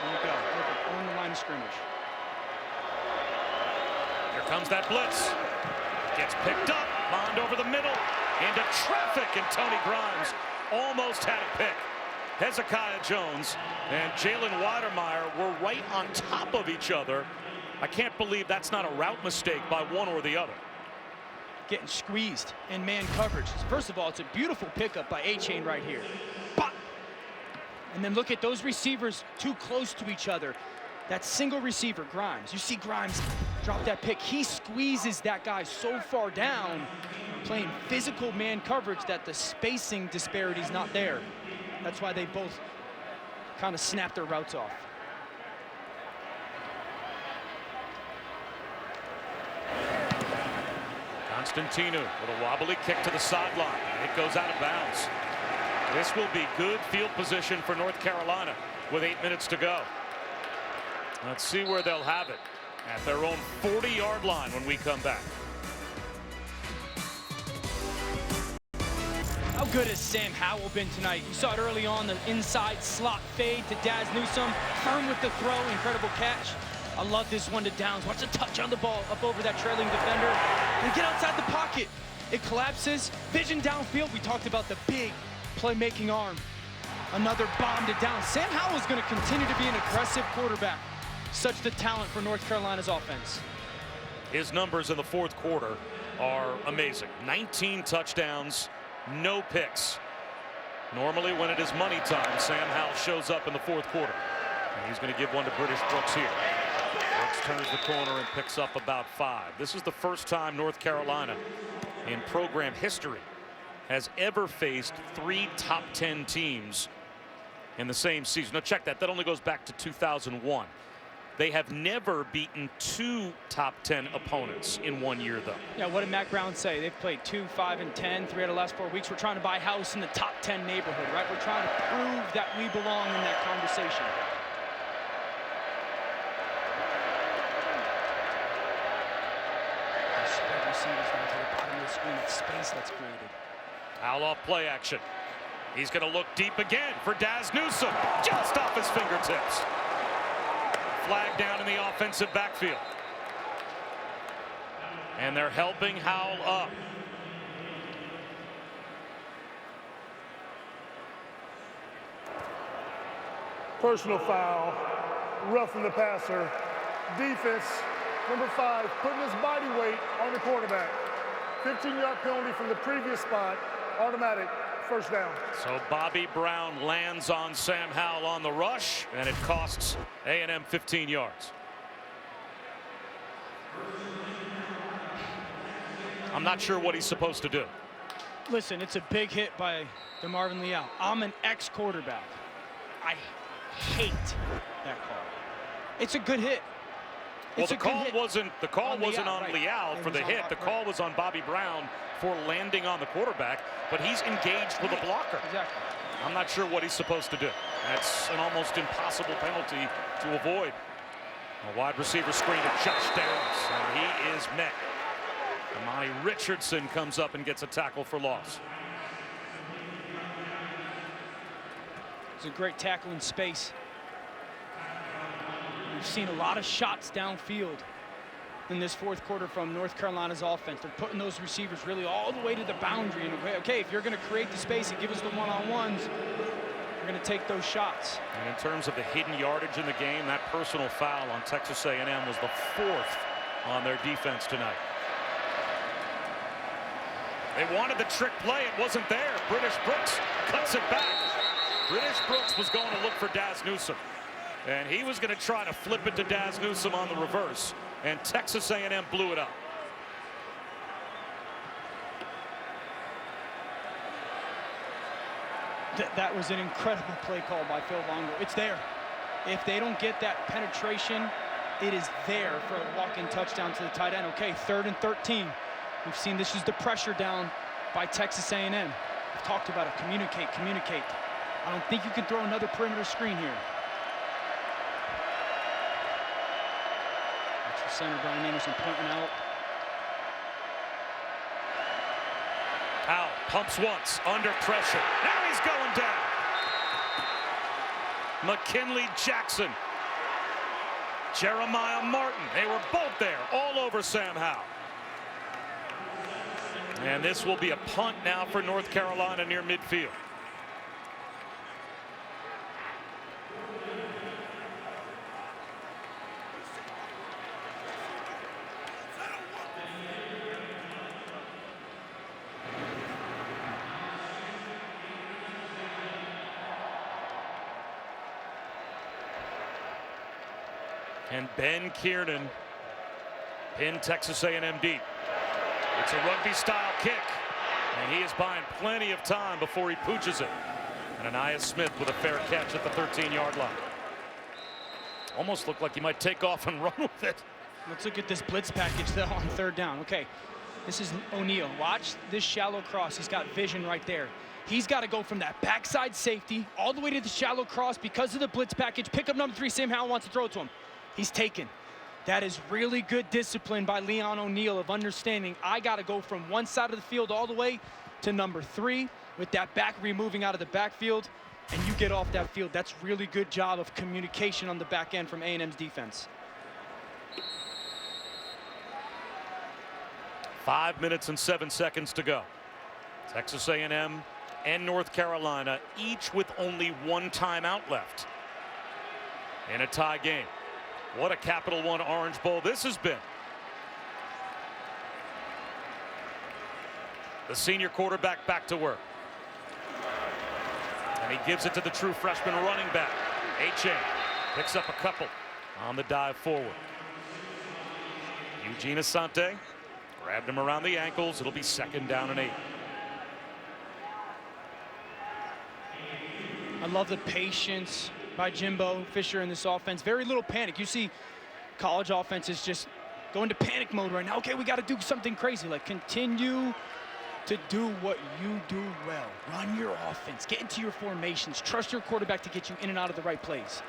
There you go. Look at on the line of scrimmage. Here comes that blitz. Gets picked up. Mond over the middle. Into traffic, and Tony Grimes almost had a pick. Hezekiah Jones and Jalen Weidermeyer were right on top of each other. I can't believe that's not a route mistake by one or the other. Getting squeezed in man coverage. First of all, it's a beautiful pickup by A-Chain right here. Bop! And then look at those receivers too close to each other. That single receiver, Grimes. You see Grimes drop that pick. He squeezes that guy so far down, playing physical man coverage that the spacing disparity is not there. That's why they both kind of snap their routes off. Constantinu with a wobbly kick to the sideline. It goes out of bounds. This will be good field position for North Carolina with 8 minutes to go. Let's see where they'll have it at their own 40-yard line when we come back. How good has Sam Howell been tonight? You saw it early on, the inside slot fade to Daz Newsome. Firm with the throw, incredible catch. I love this one to Downs. Watch the touch on the ball up over that trailing defender. And get outside the pocket. It collapses. Vision downfield. We talked about the big playmaking arm. Another bomb to Downs. Sam Howell is going to continue to be an aggressive quarterback. Such the talent for North Carolina's offense. His numbers in the fourth quarter are amazing. 19 touchdowns, no picks. Normally when it is money time, Sam Howell shows up in the fourth quarter. And he's going to give one to British Brooks here. Brooks turns the corner and picks up about 5. This is the first time North Carolina in program history has ever faced 3 top 10 teams in the same season. Now check that. That only goes back to 2001. They have never beaten 2 top 10 opponents in 1 year, though. Yeah, what did Matt Brown say? They've played 2, 5, and 10, 3 out of the last 4 weeks. We're trying to buy a house in the top 10 neighborhood, right? We're trying to prove that we belong in that conversation. Spread receivers down to the bottom of the screen. That space that's created. Foul off play action. He's going to look deep again for Daz Newsome, just off his fingertips. Flag down in the offensive backfield. And they're helping Howell up. Personal foul, roughing the passer. Defense, number 5, putting his body weight on the quarterback. 15-yard penalty from the previous spot, automatic. First down. So Bobby Brown lands on Sam Howell on the rush, and it costs A&M 15 yards. I'm not sure what he's supposed to do. Listen, it's a big hit by DeMarvin Leal. I'm an ex-quarterback. I hate that call. It's a good hit. Well, the call wasn't on Leal for the hit. The call was on Bobby Brown for landing on the quarterback, but he's engaged with a blocker. Exactly. I'm not sure what he's supposed to do. That's an almost impossible penalty to avoid. A wide receiver screen to Josh Downs, and he is met. Amani Richardson comes up and gets a tackle for loss. It's a great tackle in space. We've seen a lot of shots downfield in this fourth quarter from North Carolina's offense. They're putting those receivers really all the way to the boundary. And okay, if you're going to create the space and give us the one-on-ones, we're going to take those shots. And in terms of the hidden yardage in the game, that personal foul on Texas A&M was the 4th on their defense tonight. They wanted the trick play. It wasn't there. British Brooks cuts it back. British Brooks was going to look for Daz Newsome, and he was going to try to flip it to Daz Newsome on the reverse, and Texas A&M blew it up. That was an incredible play call by Phil Longo. It's there. If they don't get that penetration, it is there for a walk-in touchdown to the tight end. Okay, 3rd and 13. We've seen this is the pressure down by Texas A&M. We've talked about it. Communicate, communicate. I don't think you can throw another perimeter screen here. That's the center, Brian Anderson, pointing out. Powell pumps once, under pressure. Now he's going down. McKinley Jackson. Jeremiah Martin. They were both there, all over Sam Howell. And this will be a punt now for North Carolina near midfield. And Ben Kiernan pinned Texas A&M deep. It's a rugby-style kick, and he is buying plenty of time before he pooches it. And Anaya Smith with a fair catch at the 13-yard line. Almost looked like he might take off and run with it. Let's look at this blitz package though on 3rd down. Okay, this is O'Neal. Watch this shallow cross. He's got vision right there. He's got to go from that backside safety all the way to the shallow cross because of the blitz package. Pick up number 3. Sam Howell wants to throw it to him. He's taken. That is really good discipline by Leon O'Neal of understanding I got to go from one side of the field all the way to number 3 with that back removing out of the backfield, and you get off that field. That's really good job of communication on the back end from A&M's defense. 5 minutes and 7 seconds to go. Texas A&M and North Carolina each with only 1 timeout left in a tie game. What a Capital One Orange Bowl this has been. The senior quarterback back to work. And he gives it to the true freshman running back. H.A. picks up a couple on the dive forward. Eugene Asante grabbed him around the ankles. It'll be 2nd down and 8. I love the patience by Jimbo Fisher in this offense. Very little panic. You see college offenses just go into panic mode right now. Okay, we got to do something crazy. Like, continue to do what you do well. Run your offense. Get into your formations. Trust your quarterback to get you in and out of the right plays.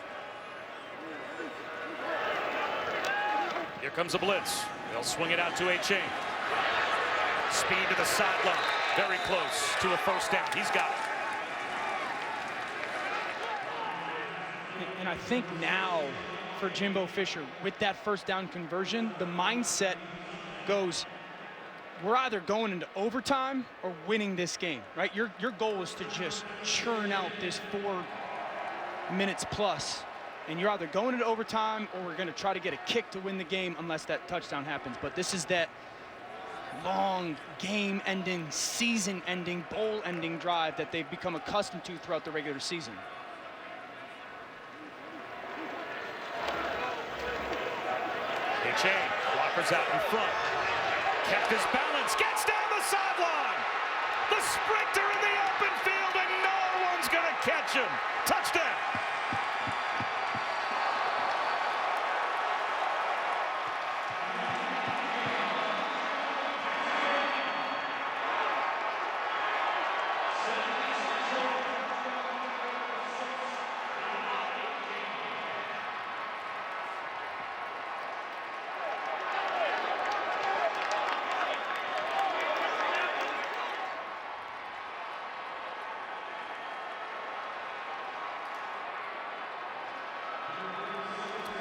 Here comes a blitz. They'll swing it out to A-Chain. Speed to the sideline. Very close to a 1st down. He's got it. And I think now for Jimbo Fisher, with that 1st down conversion, the mindset goes, we're either going into overtime or winning this game, right? Your goal is to just churn out this 4 minutes plus. And you're either going into overtime or we're going to try to get a kick to win the game unless that touchdown happens. But this is that long game-ending, season-ending, bowl-ending drive that they've become accustomed to throughout the regular season. Chain blockers out in front. Kept his balance. Gets down the sideline. The sprinter in the open field, and no one's going to catch him. Touchdown.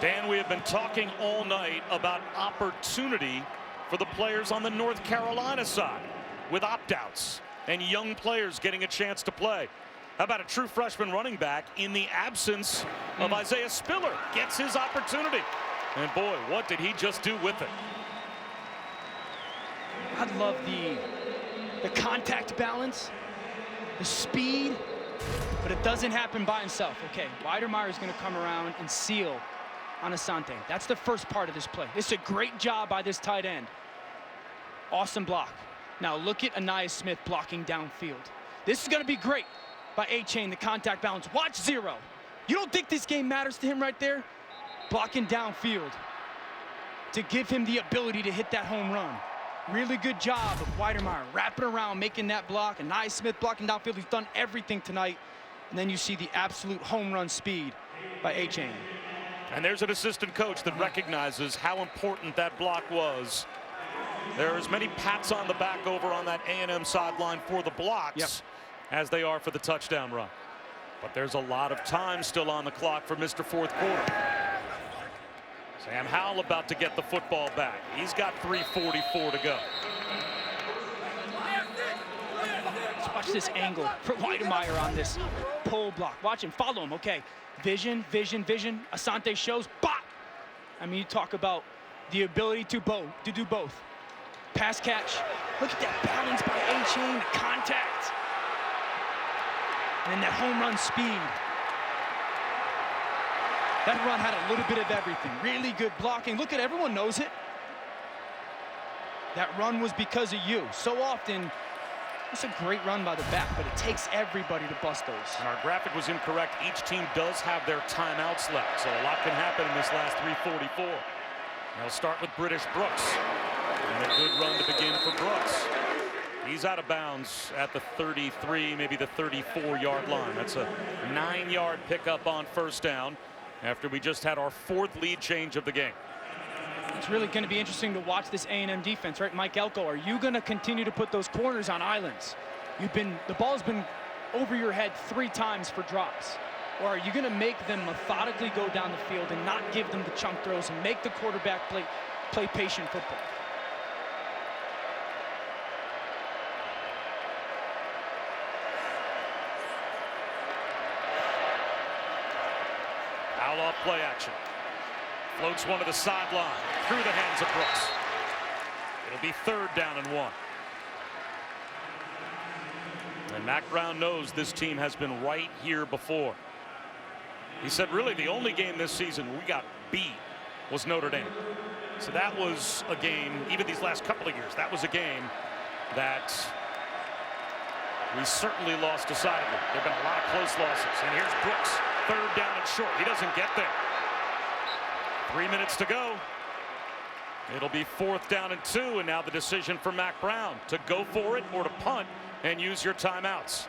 Dan, we have been talking all night about opportunity for the players on the North Carolina side with opt-outs and young players getting a chance to play. How about a true freshman running back in the absence of Isaiah Spiller gets his opportunity? And boy, what did he just do with it? I love the contact balance, the speed, but it doesn't happen by himself. Okay, Weidermeyer is going to come around and seal on Asante. That's the first part of this play. This is a great job by this tight end. Awesome block. Now look at Aniyah Smith blocking downfield. This is going to be great by A-Chain, the contact balance. Watch zero. You don't think this game matters to him right there? Blocking downfield to give him the ability to hit that home run. Really good job of Weidermeyer wrapping around, making that block. Aniyah Smith blocking downfield. He's done everything tonight. And then you see the absolute home run speed by A-Chain. And there's an assistant coach that recognizes how important that block was. There are as many pats on the back over on that A&M sideline for the blocks as they are for the touchdown run. But there's a lot of time still on the clock for Mr. Fourth Quarter. Sam Howell about to get the football back. He's got 3:44 to go. Let's watch this angle for Weidermeyer on this pull block. Watch him, follow him, okay. Vision, vision, vision. Asante shows, bop! I mean, you talk about the ability to do both. Pass catch. Look at that balance by A-Chain, the contact. And then that home run speed. That run had a little bit of everything. Really good blocking. Look at everyone knows it. That run was because of you. So often, it's a great run by the back, but it takes everybody to bust those. And our graphic was incorrect. Each team does have their timeouts left, so a lot can happen in this last 3:44. They'll start with British Brooks. And a good run to begin for Brooks. He's out of bounds at the 33, maybe the 34-yard line. That's a 9-yard pickup on first down after we just had our 4th lead change of the game. It's really going to be interesting to watch this A&M defense, right? Mike Elko, are you going to continue to put those corners on islands? The ball's been over your head 3 times for drops. Or are you going to make them methodically go down the field and not give them the chunk throws and make the quarterback play patient football? Foul off play action. Floats one to the sideline through the hands of Brooks. It'll be 3rd down and 1. And Mack Brown knows this team has been right here before. He said really the only game this season we got beat was Notre Dame. So that was a game, even these last couple of years, that was a game that we certainly lost decidedly. There have been a lot of close losses. And here's Brooks, 3rd down and short. He doesn't get there. 3 minutes to go. It'll be 4th down and 2, and now the decision for Mack Brown to go for it or to punt and use your timeouts.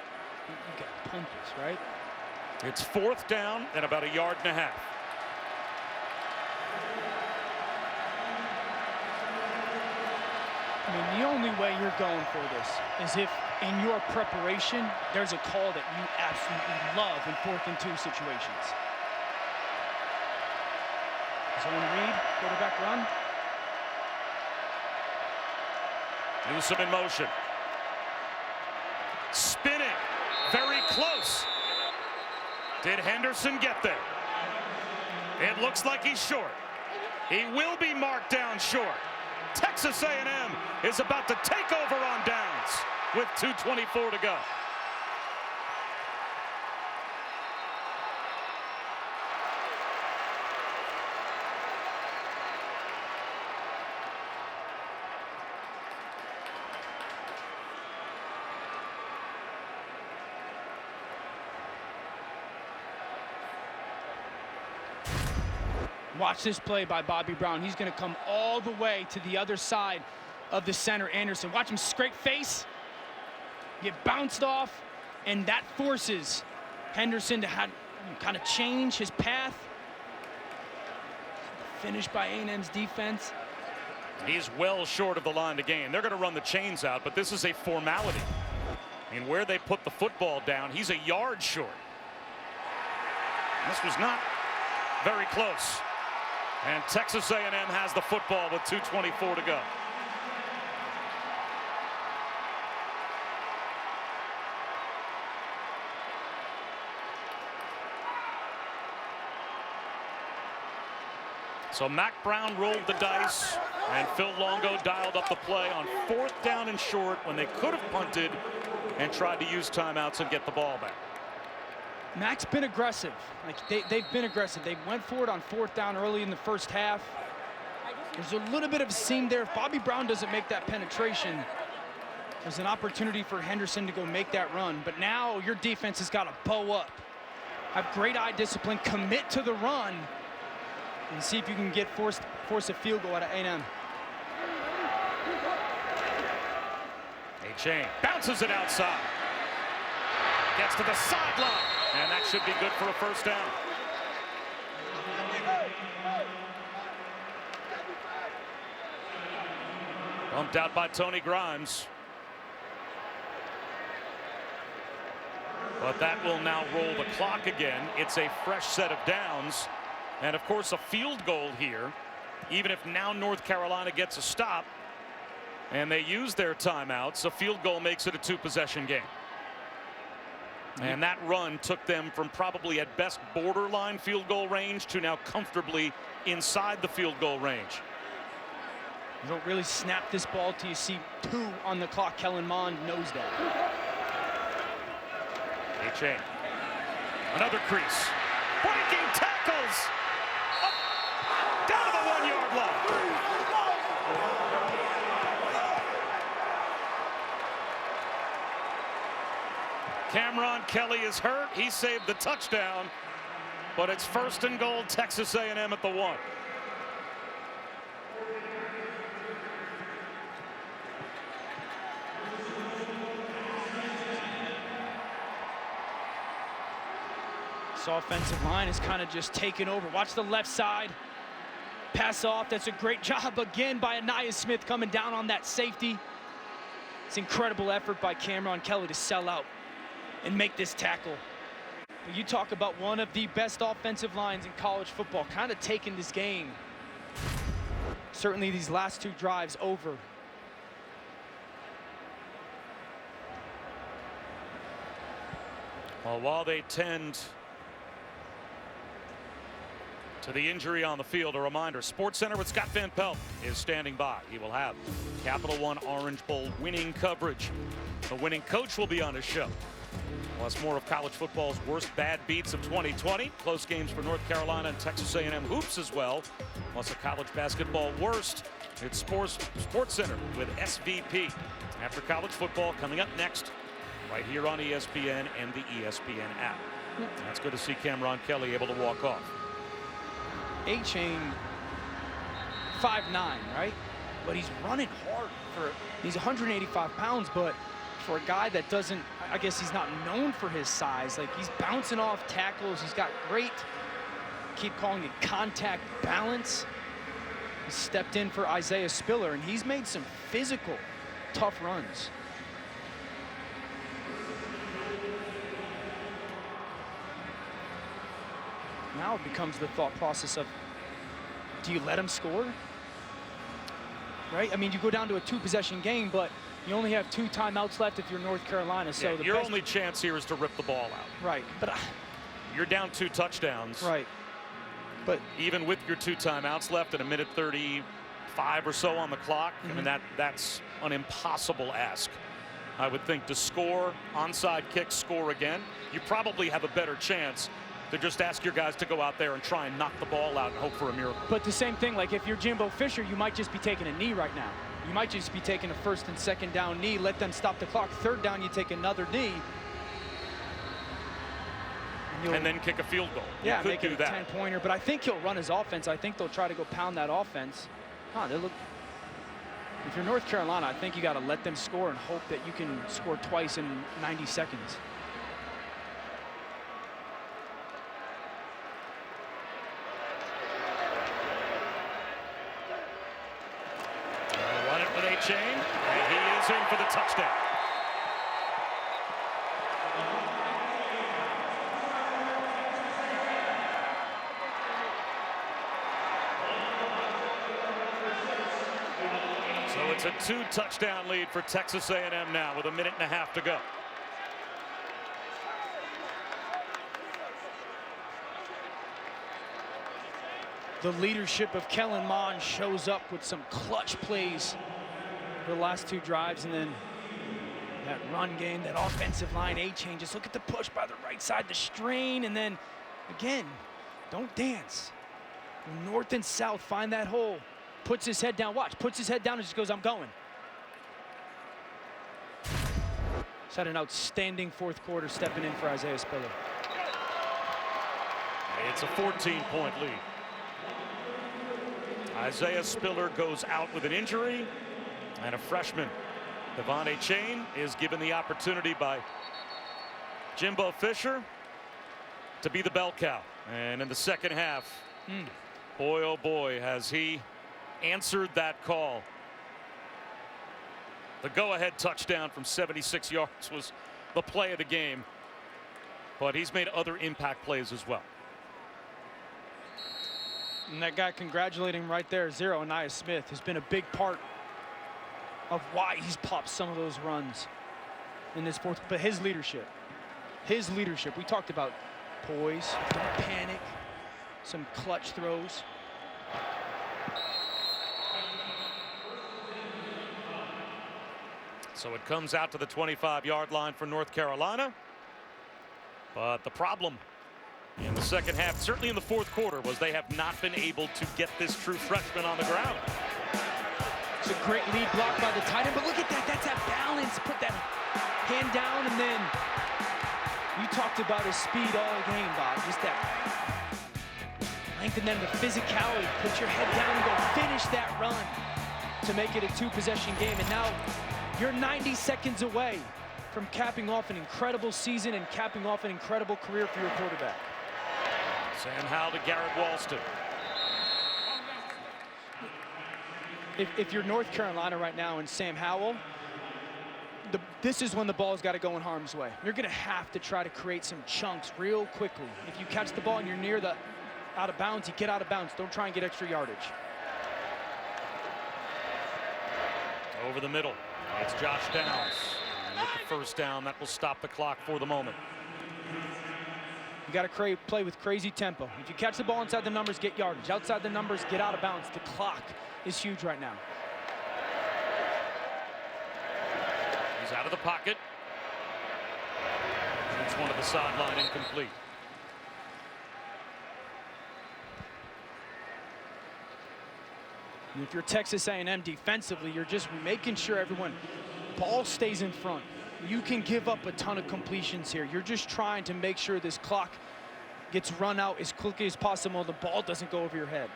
You got to punt this, right? It's 4th down and about 1.5 yards. I mean, the only way you're going for this is if in your preparation, there's a call that you absolutely love in 4th and 2 situations. Zone read, quarterback run. Newsome in motion. Spinning, very close. Did Henderson get there? It looks like he's short. He will be marked down short. Texas A&M is about to take over on downs with 2:24 to go. Watch this play by Bobby Brown. He's going to come all the way to the other side of the center, Anderson. Watch him scrape face, get bounced off, and that forces Henderson to kind of change his path. Finished by A&M's defense. He's well short of the line to gain. They're going to run the chains out, but this is a formality. I mean, where they put the football down, he's 1 yard short. This was not very close. And Texas A&M has the football with 2:24 to go. So Mac Brown rolled the dice, and Phil Longo dialed up the play on 4th down and short when they could have punted and tried to use timeouts and get the ball back. Mac's been aggressive. Like they've been aggressive. They went for it on 4th down early in the first half. There's a little bit of a seam there. If Bobby Brown doesn't make that penetration, there's an opportunity for Henderson to go make that run. But now your defense has got to bow up. Have great eye discipline, commit to the run, and see if you can force a field goal out of A&M. A-Chain bounces it outside. Gets to the sideline, and that should be good for a first down. Bumped out by Tony Grimes. But that will now roll the clock again. It's a fresh set of downs. And of course, a field goal here, even if now North Carolina gets a stop and they use their timeouts, a field goal makes it a 2-possession game. And that run took them from probably at best borderline field goal range to now comfortably inside the field goal range. You don't really snap this ball till you see 2 on the clock. Kellen Mond knows that. A-Chain. Another crease. Breaking tackles. Up, down to the 1-yard line. Cameron Kelly is hurt. He saved the touchdown, but it's 1st and goal, Texas A&M at the 1. This offensive line is kind of just taking over. Watch the left side. Pass off. That's a great job again by Anaya Smith coming down on that safety. It's incredible effort by Cameron Kelly to sell out and make this tackle. But you talk about one of the best offensive lines in college football, kind of taking this game, certainly these last 2 drives, over. Well, while they tend to the injury on the field, a reminder, SportsCenter with Scott Van Pelt is standing by. He will have Capital One Orange Bowl winning coverage. The winning coach will be on his show. Plus more of college football's worst bad beats of 2020. Close games for North Carolina and Texas A&M hoops as well. Plus a college basketball worst. It's SportsCenter with SVP. After college football coming up next, right here on ESPN and the ESPN app. That's good to see Cameron Kelly able to walk off. A-Chain 5'9", right? But he's running hard he's 185 pounds, but for a guy that doesn't, I guess he's not known for his size. Like, he's bouncing off tackles. He's got great, keep calling it contact balance. He stepped in for Isaiah Spiller, and he's made some physical, tough runs. Now it becomes the thought process of, do you let him score? Right? I mean, you go down to a 2-possession game, but you only have 2 timeouts left if you're North Carolina. So your only chance here is to rip the ball out. Right. But you're down 2 touchdowns. Right. But even with your 2 timeouts left and a minute 35 or so on the clock, I mean, that's an impossible ask. I would think to score, onside kick, score again. You probably have a better chance to just ask your guys to go out there and try and knock the ball out and hope for a miracle. But the same thing, like if you're Jimbo Fisher, you might just be taking a knee right now. You might just be taking a 1st and 2nd down knee, let them stop the clock. 3rd down, you take another knee. And then kick a field goal. Yeah, make it a 10-pointer. But I think he'll run his offense. I think they'll try to go pound that offense. If you're North Carolina, I think you got to let them score and hope that you can score twice in 90 seconds. Run it with A-Chain, and he is in for the touchdown. It's a 2-touchdown lead for Texas A&M now with 1.5 minutes to go. The leadership of Kellen Mond shows up with some clutch plays for the last 2 drives, and then that run game, that offensive line changes. Look at the push by the right side, the strain, and then again, don't dance. North and south, find that hole. Puts his head down, watch, puts his head down and just goes, I'm going. He's had an outstanding 4th quarter stepping in for Isaiah Spiller. It's a 14-point lead. Isaiah Spiller goes out with an injury, and a freshman, Devontae Chain, is given the opportunity by Jimbo Fisher to be the bell cow. And in the second half, boy, oh boy, has he answered that call. The go-ahead touchdown from 76 yards was the play of the game, but he's made other impact plays as well. And that guy congratulating right there, 0, Aniyah Smith, has been a big part of why he's popped some of those runs in this 4th. But his leadership, we talked about poise, don't panic, some clutch throws. So it comes out to the 25-yard line for North Carolina. But the problem in the second half, certainly in the 4th quarter, was they have not been able to get this true freshman on the ground. It's a great lead block by the tight end, but look at that, that's that balance. Put that hand down, and then you talked about his speed all game, Bob. Just that length and then the physicality. Put your head down and go finish that run to make it a 2-possession game. And now you're 90 seconds away from capping off an incredible season and capping off an incredible career for your quarterback. Sam Howell to Garrett Walston. If you're North Carolina right now and Sam Howell, this is when the ball's got to go in harm's way. You're going to have to try to create some chunks real quickly. If you catch the ball and you're near the out of bounds, you get out of bounds. Don't try and get extra yardage. Over the middle, it's Josh Downs. And with the first down, that will stop the clock for the moment. You got to play with crazy tempo. If you catch the ball inside the numbers, get yardage. Outside the numbers, get out of bounds. The clock is huge right now. He's out of the pocket. It's one of the sideline incomplete. And if you're Texas A&M defensively, you're just making sure ball stays in front. You can give up a ton of completions here. You're just trying to make sure this clock gets run out as quickly as possible. The ball doesn't go over your head.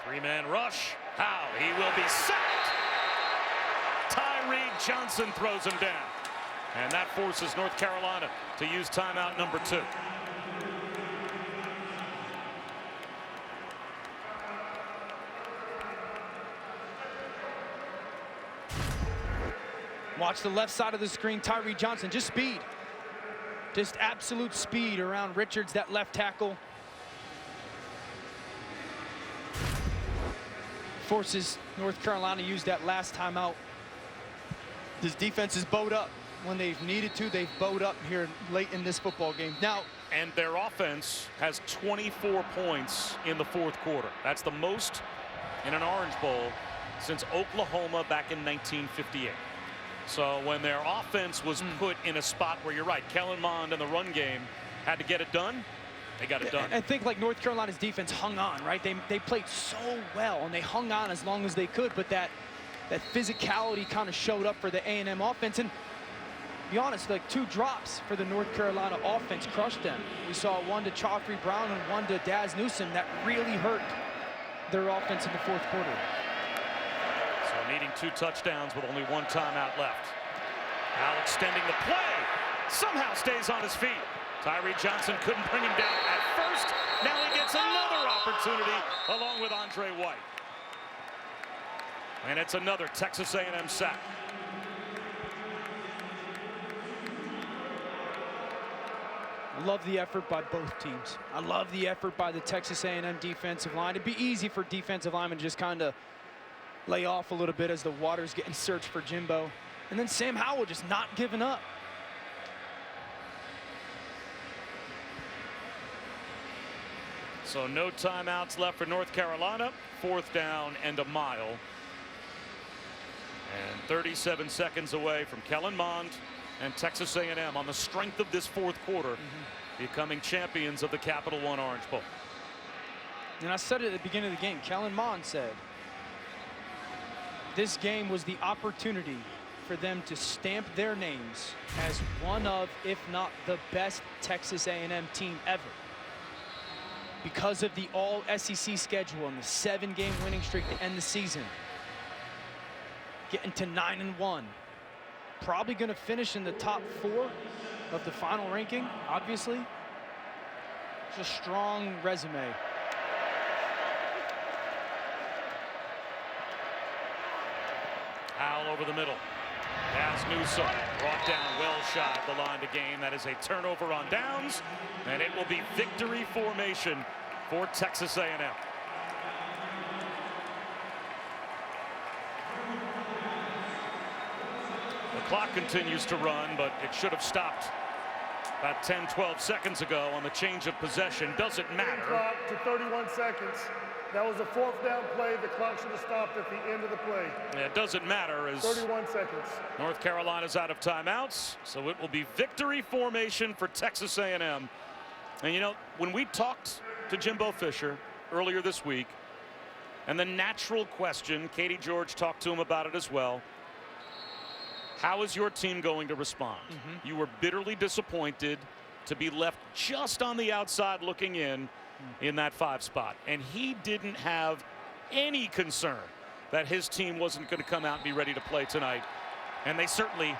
Three-man rush. How? He will be sacked. Tyree Johnson throws him down. And that forces North Carolina to use timeout number 2. Watch the left side of the screen, Tyree Johnson, just speed. Just absolute speed around Richards, that left tackle. Forces North Carolina to use that last timeout. This defense is bowed up. When they've needed to, they've bowed up here late in this football game. Now, and their offense has 24 points in the 4th quarter. That's the most in an Orange Bowl since Oklahoma back in 1958. So when their offense was put in a spot where, you're right, Kellen Mond and the run game had to get it done, they got it done. I think like North Carolina's defense hung on, right? They played so well, and they hung on as long as they could, but that physicality kind of showed up for the A&M offense. And to be honest, like 2 drops for the North Carolina offense crushed them. We saw one to Chaufrey Brown and one to Daz Newsome that really hurt their offense in the 4th quarter. So needing 2 touchdowns with only 1 timeout left. Now extending the play. Somehow stays on his feet. Tyree Johnson couldn't bring him down at first. Now he gets another opportunity along with Andre White. And it's another Texas A&M sack. I love the effort by both teams. I love the effort by the Texas A&M defensive line. It'd be easy for defensive linemen to just kind of lay off a little bit as the water's getting searched for Jimbo. And then Sam Howell just not giving up. So no timeouts left for North Carolina. 4th down and a mile. And 37 seconds away from Kellen Mond and Texas A&M on the strength of this 4th quarter, becoming champions of the Capital One Orange Bowl. And I said it at the beginning of the game. Kellen Mond said this game was the opportunity for them to stamp their names as one of, if not the best Texas A&M team ever. Because of the all-SEC schedule and the 7-game winning streak to end the season. Getting to 9-1. Probably going to finish in the top 4 of the final ranking, obviously. It's a strong resume. Howell over the middle. As Newsom brought down, well shy of the line to gain. That is a turnover on downs, and it will be victory formation for Texas A&M. The clock continues to run, but it should have stopped about 10-12 seconds ago on the change of possession. Doesn't matter. Clock to 31 seconds. That was a 4th down play. The clock should have stopped at the end of the play. Yeah, it doesn't matter as 31 seconds. North Carolina's out of timeouts, so it will be victory formation for Texas A&M. And you know, when we talked to Jimbo Fisher earlier this week, and the natural question, Katie George talked to him about it as well, how is your team going to respond? You were bitterly disappointed to be left just on the outside looking in that 5 spot. And he didn't have any concern that his team wasn't going to come out and be ready to play tonight. And they certainly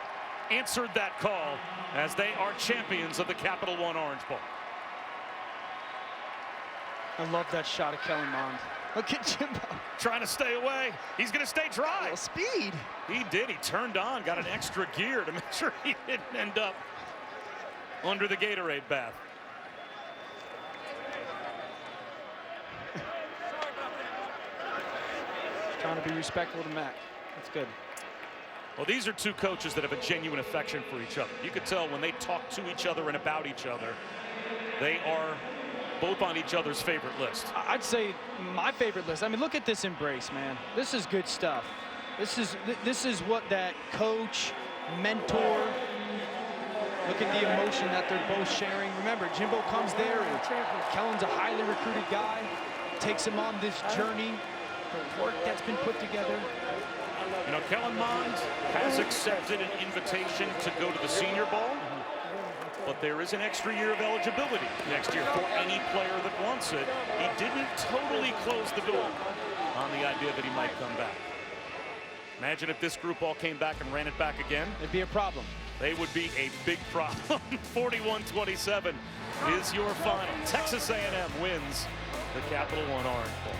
answered that call as they are champions of the Capital One Orange Bowl. I love that shot of Kellen Mond. Look at Jimbo. Trying to stay away. He's going to stay dry. Well, speed. He did. He turned on, got an extra gear to make sure he didn't end up under the Gatorade bath. Trying to be respectful to Mac. That's good. Well, these are two coaches that have a genuine affection for each other. You could tell when they talk to each other and about each other, they are both on each other's favorite list. I'd say my favorite list. I mean, look at this embrace, man. This is good stuff. This is what that coach, mentor, look at the emotion that they're both sharing. Remember, Jimbo comes there, and Kellen's a highly recruited guy, takes him on this journey, the work that's been put together. You know, Kellen Mond has accepted an invitation to go to the Senior Bowl, but there is an extra year of eligibility next year for any player that wants it. He didn't totally close the door on the idea that he might come back. Imagine if this group all came back and ran it back again. It'd be a problem. They would be a big problem. 41-27 is your final. Texas A&M wins the Capital One Orange Bowl.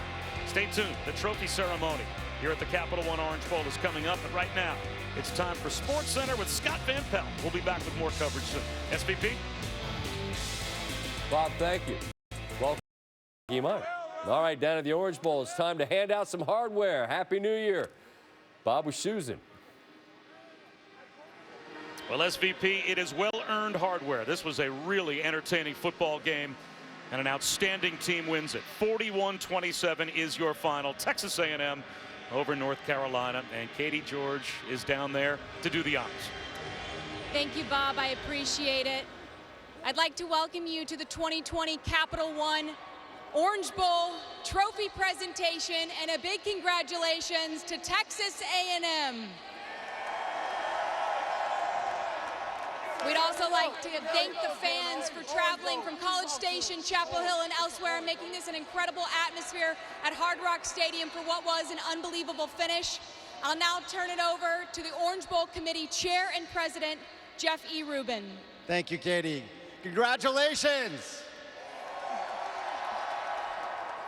Stay tuned. The trophy ceremony here at the Capital One Orange Bowl is coming up. And right now, it's time for Sports Center with Scott Van Pelt. We'll be back with more coverage soon. SVP? Bob, thank you. Welcome. All right, down at the Orange Bowl, it's time to hand out some hardware. Happy New Year. Bob with Susan. Well, SVP, it is well-earned hardware. This was a really entertaining football game, and an outstanding team wins it. 41-27 is your final. Texas A&M over North Carolina, and Katie George is down there to do the honors. Thank you, Bob. I appreciate it. I'd like to welcome you to the 2020 Capital One Orange Bowl trophy presentation, and a big congratulations to Texas A&M. We'd also like to thank the fans for traveling from College Station, Chapel Hill, and elsewhere, and making this an incredible atmosphere at Hard Rock Stadium for what was an unbelievable finish. I'll now turn it over to the Orange Bowl Committee Chair and President, Jeff E. Rubin. Thank you, Katie. Congratulations.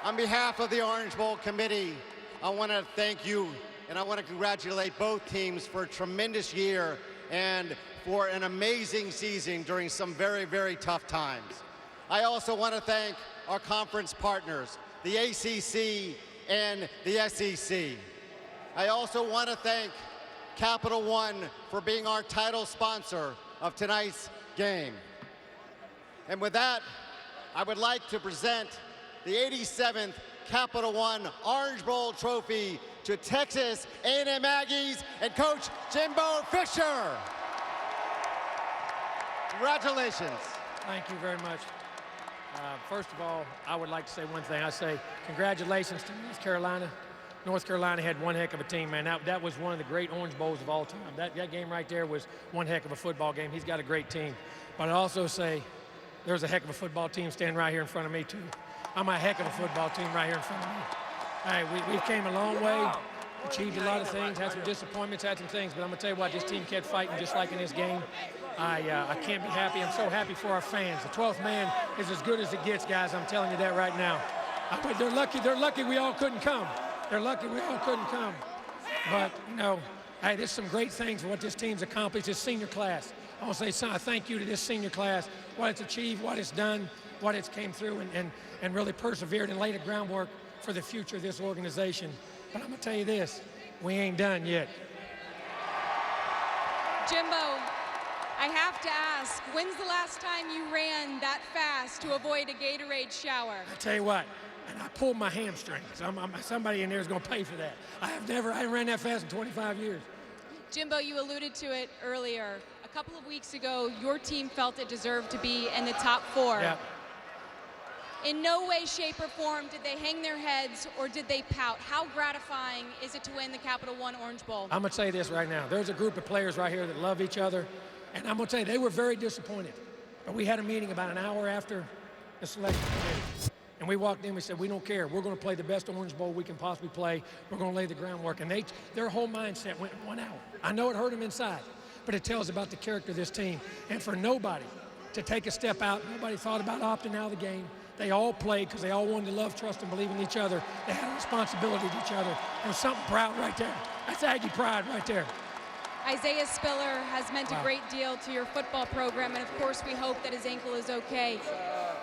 On behalf of the Orange Bowl Committee, I want to thank you and I want to congratulate both teams for a tremendous year and for an amazing season during some very, very tough times. I also want to thank our conference partners, the ACC and the SEC. I also want to thank Capital One for being our title sponsor of tonight's game. And with that, I would like to present the 87th Capital One Orange Bowl trophy to Texas A&M Aggies and Coach Jimbo Fisher. Congratulations. Thank you very much. First of all, I would like to say one thing. I say congratulations to North Carolina. North Carolina had one heck of a team, man. That was one of the great Orange Bowls of all time. That game right there was one heck of a football game. He's got a great team. But I also say there's a heck of a football team standing right here in front of me, too. I'm a heck of a football team right here in front of me. Hey, we came a long way, achieved a lot of things, had some disappointments, had some things, but I'm going to tell you what, this team kept fighting just like in this game. I can't be happy. I'm so happy for our fans. The 12th man is as good as it gets, guys. I'm telling you that right now. They're lucky we all couldn't come. They're lucky we all couldn't come. But, you know, hey, there's some great things for what this team's accomplished, this senior class. I want to say son, thank you to this senior class, what it's achieved, what it's done, what it's came through, and really persevered and laid the groundwork for the future of this organization. But I'm going to tell you this, we ain't done yet. Jimbo, I have to ask, when's the last time you ran that fast to avoid a Gatorade shower? I tell you what, and I pulled my hamstring. Somebody in there is going to pay for that. I ran that fast in 25 years. Jimbo, you alluded to it earlier. A couple of weeks ago, your team felt it deserved to be in the top 4. Yep. In no way, shape, or form did they hang their heads or did they pout. How gratifying is it to win the Capital One Orange Bowl? I'm going to say this right now. There's a group of players right here that love each other, and I'm going to tell you, they were very disappointed. But we had a meeting about an hour after the selection committee. And we walked in, we said, we don't care. We're going to play the best Orange Bowl we can possibly play. We're going to lay the groundwork. And their whole mindset went in 1 hour. I know it hurt them inside, but it tells about the character of this team. And for nobody to take a step out, nobody thought about opting out of the game. They all played because they all wanted to love, trust, and believe in each other. They had a responsibility to each other. There's something proud right there. That's Aggie pride right there. Isaiah Spiller has meant a great deal to your football program, and of course we hope that his ankle is okay.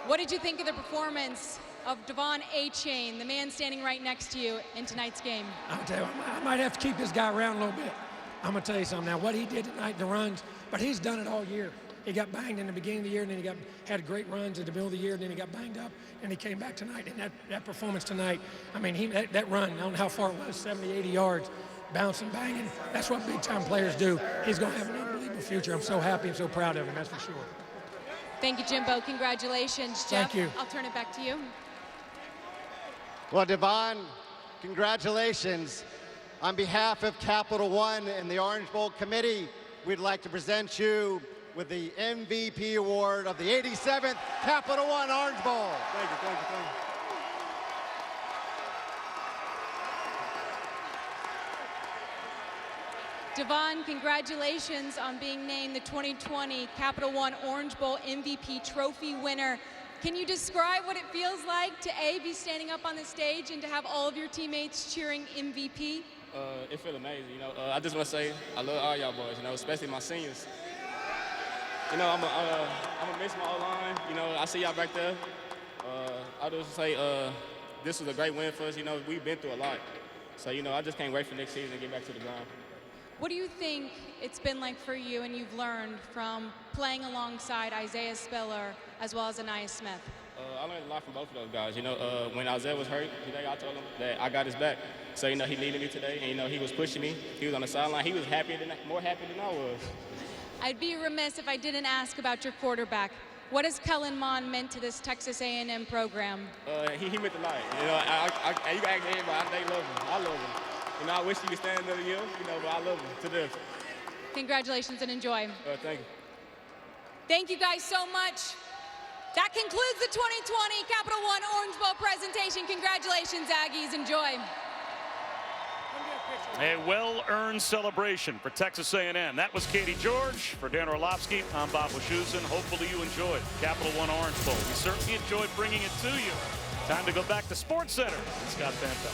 What did you think of the performance of Devon A-Chain, the man standing right next to you in tonight's game? I'll tell you, I might have to keep this guy around a little bit. I'm going to tell you something now. What he did tonight, the runs, but he's done it all year. He got banged in the beginning of the year, and then he had great runs at the middle of the year, and then he got banged up, and he came back tonight. And that performance tonight, I mean, that run, I don't know how far it was, 70, 80 yards, bouncing, banging. That's what big-time players do. He's going to have an unbelievable future. I'm so happy and so proud of him, that's for sure. Thank you, Jimbo. Congratulations. Jeff, thank you. I'll turn it back to you. Well, Devon, congratulations. On behalf of Capital One and the Orange Bowl Committee, we'd like to present you with the MVP award of the 87th Capital One Orange Bowl. Thank you, thank you, thank you. Devon, congratulations on being named the 2020 Capital One Orange Bowl MVP trophy winner. Can you describe what it feels like to be standing up on the stage and to have all of your teammates cheering MVP? It feels amazing, you know. I just want to say I love all y'all boys, you know, especially my seniors. You know, I'm a miss my O-line. You know, I see y'all back there. I just say this was a great win for us. You know, we've been through a lot. So, you know, I just can't wait for next season to get back to the ground. What do you think it's been like for you and you've learned from playing alongside Isaiah Spiller as well as Anais Smith? I learned a lot from both of those guys. You know, when Isaiah was hurt today, I told him that I got his back. So, you know, he needed me today, and, you know, he was pushing me. He was on the sideline. He was more happy than I was. I'd be remiss if I didn't ask about your quarterback. What has Kellen Mond meant to this Texas A&M program? He meant a lot. You know, you can ask everybody, they love him. I love him. You know, I wish he could stand another year, you know, but I love him to death. Congratulations and enjoy. Thank you. Thank you guys so much. That concludes the 2020 Capital One Orange Bowl presentation. Congratulations, Aggies. Enjoy. A well-earned celebration for Texas A&M. That was Katie George. For Dan Orlovsky, I'm Bob Wischusen. Hopefully you enjoyed Capital One Orange Bowl. We certainly enjoyed bringing it to you. Time to go back to SportsCenter. Scott Van Pelt.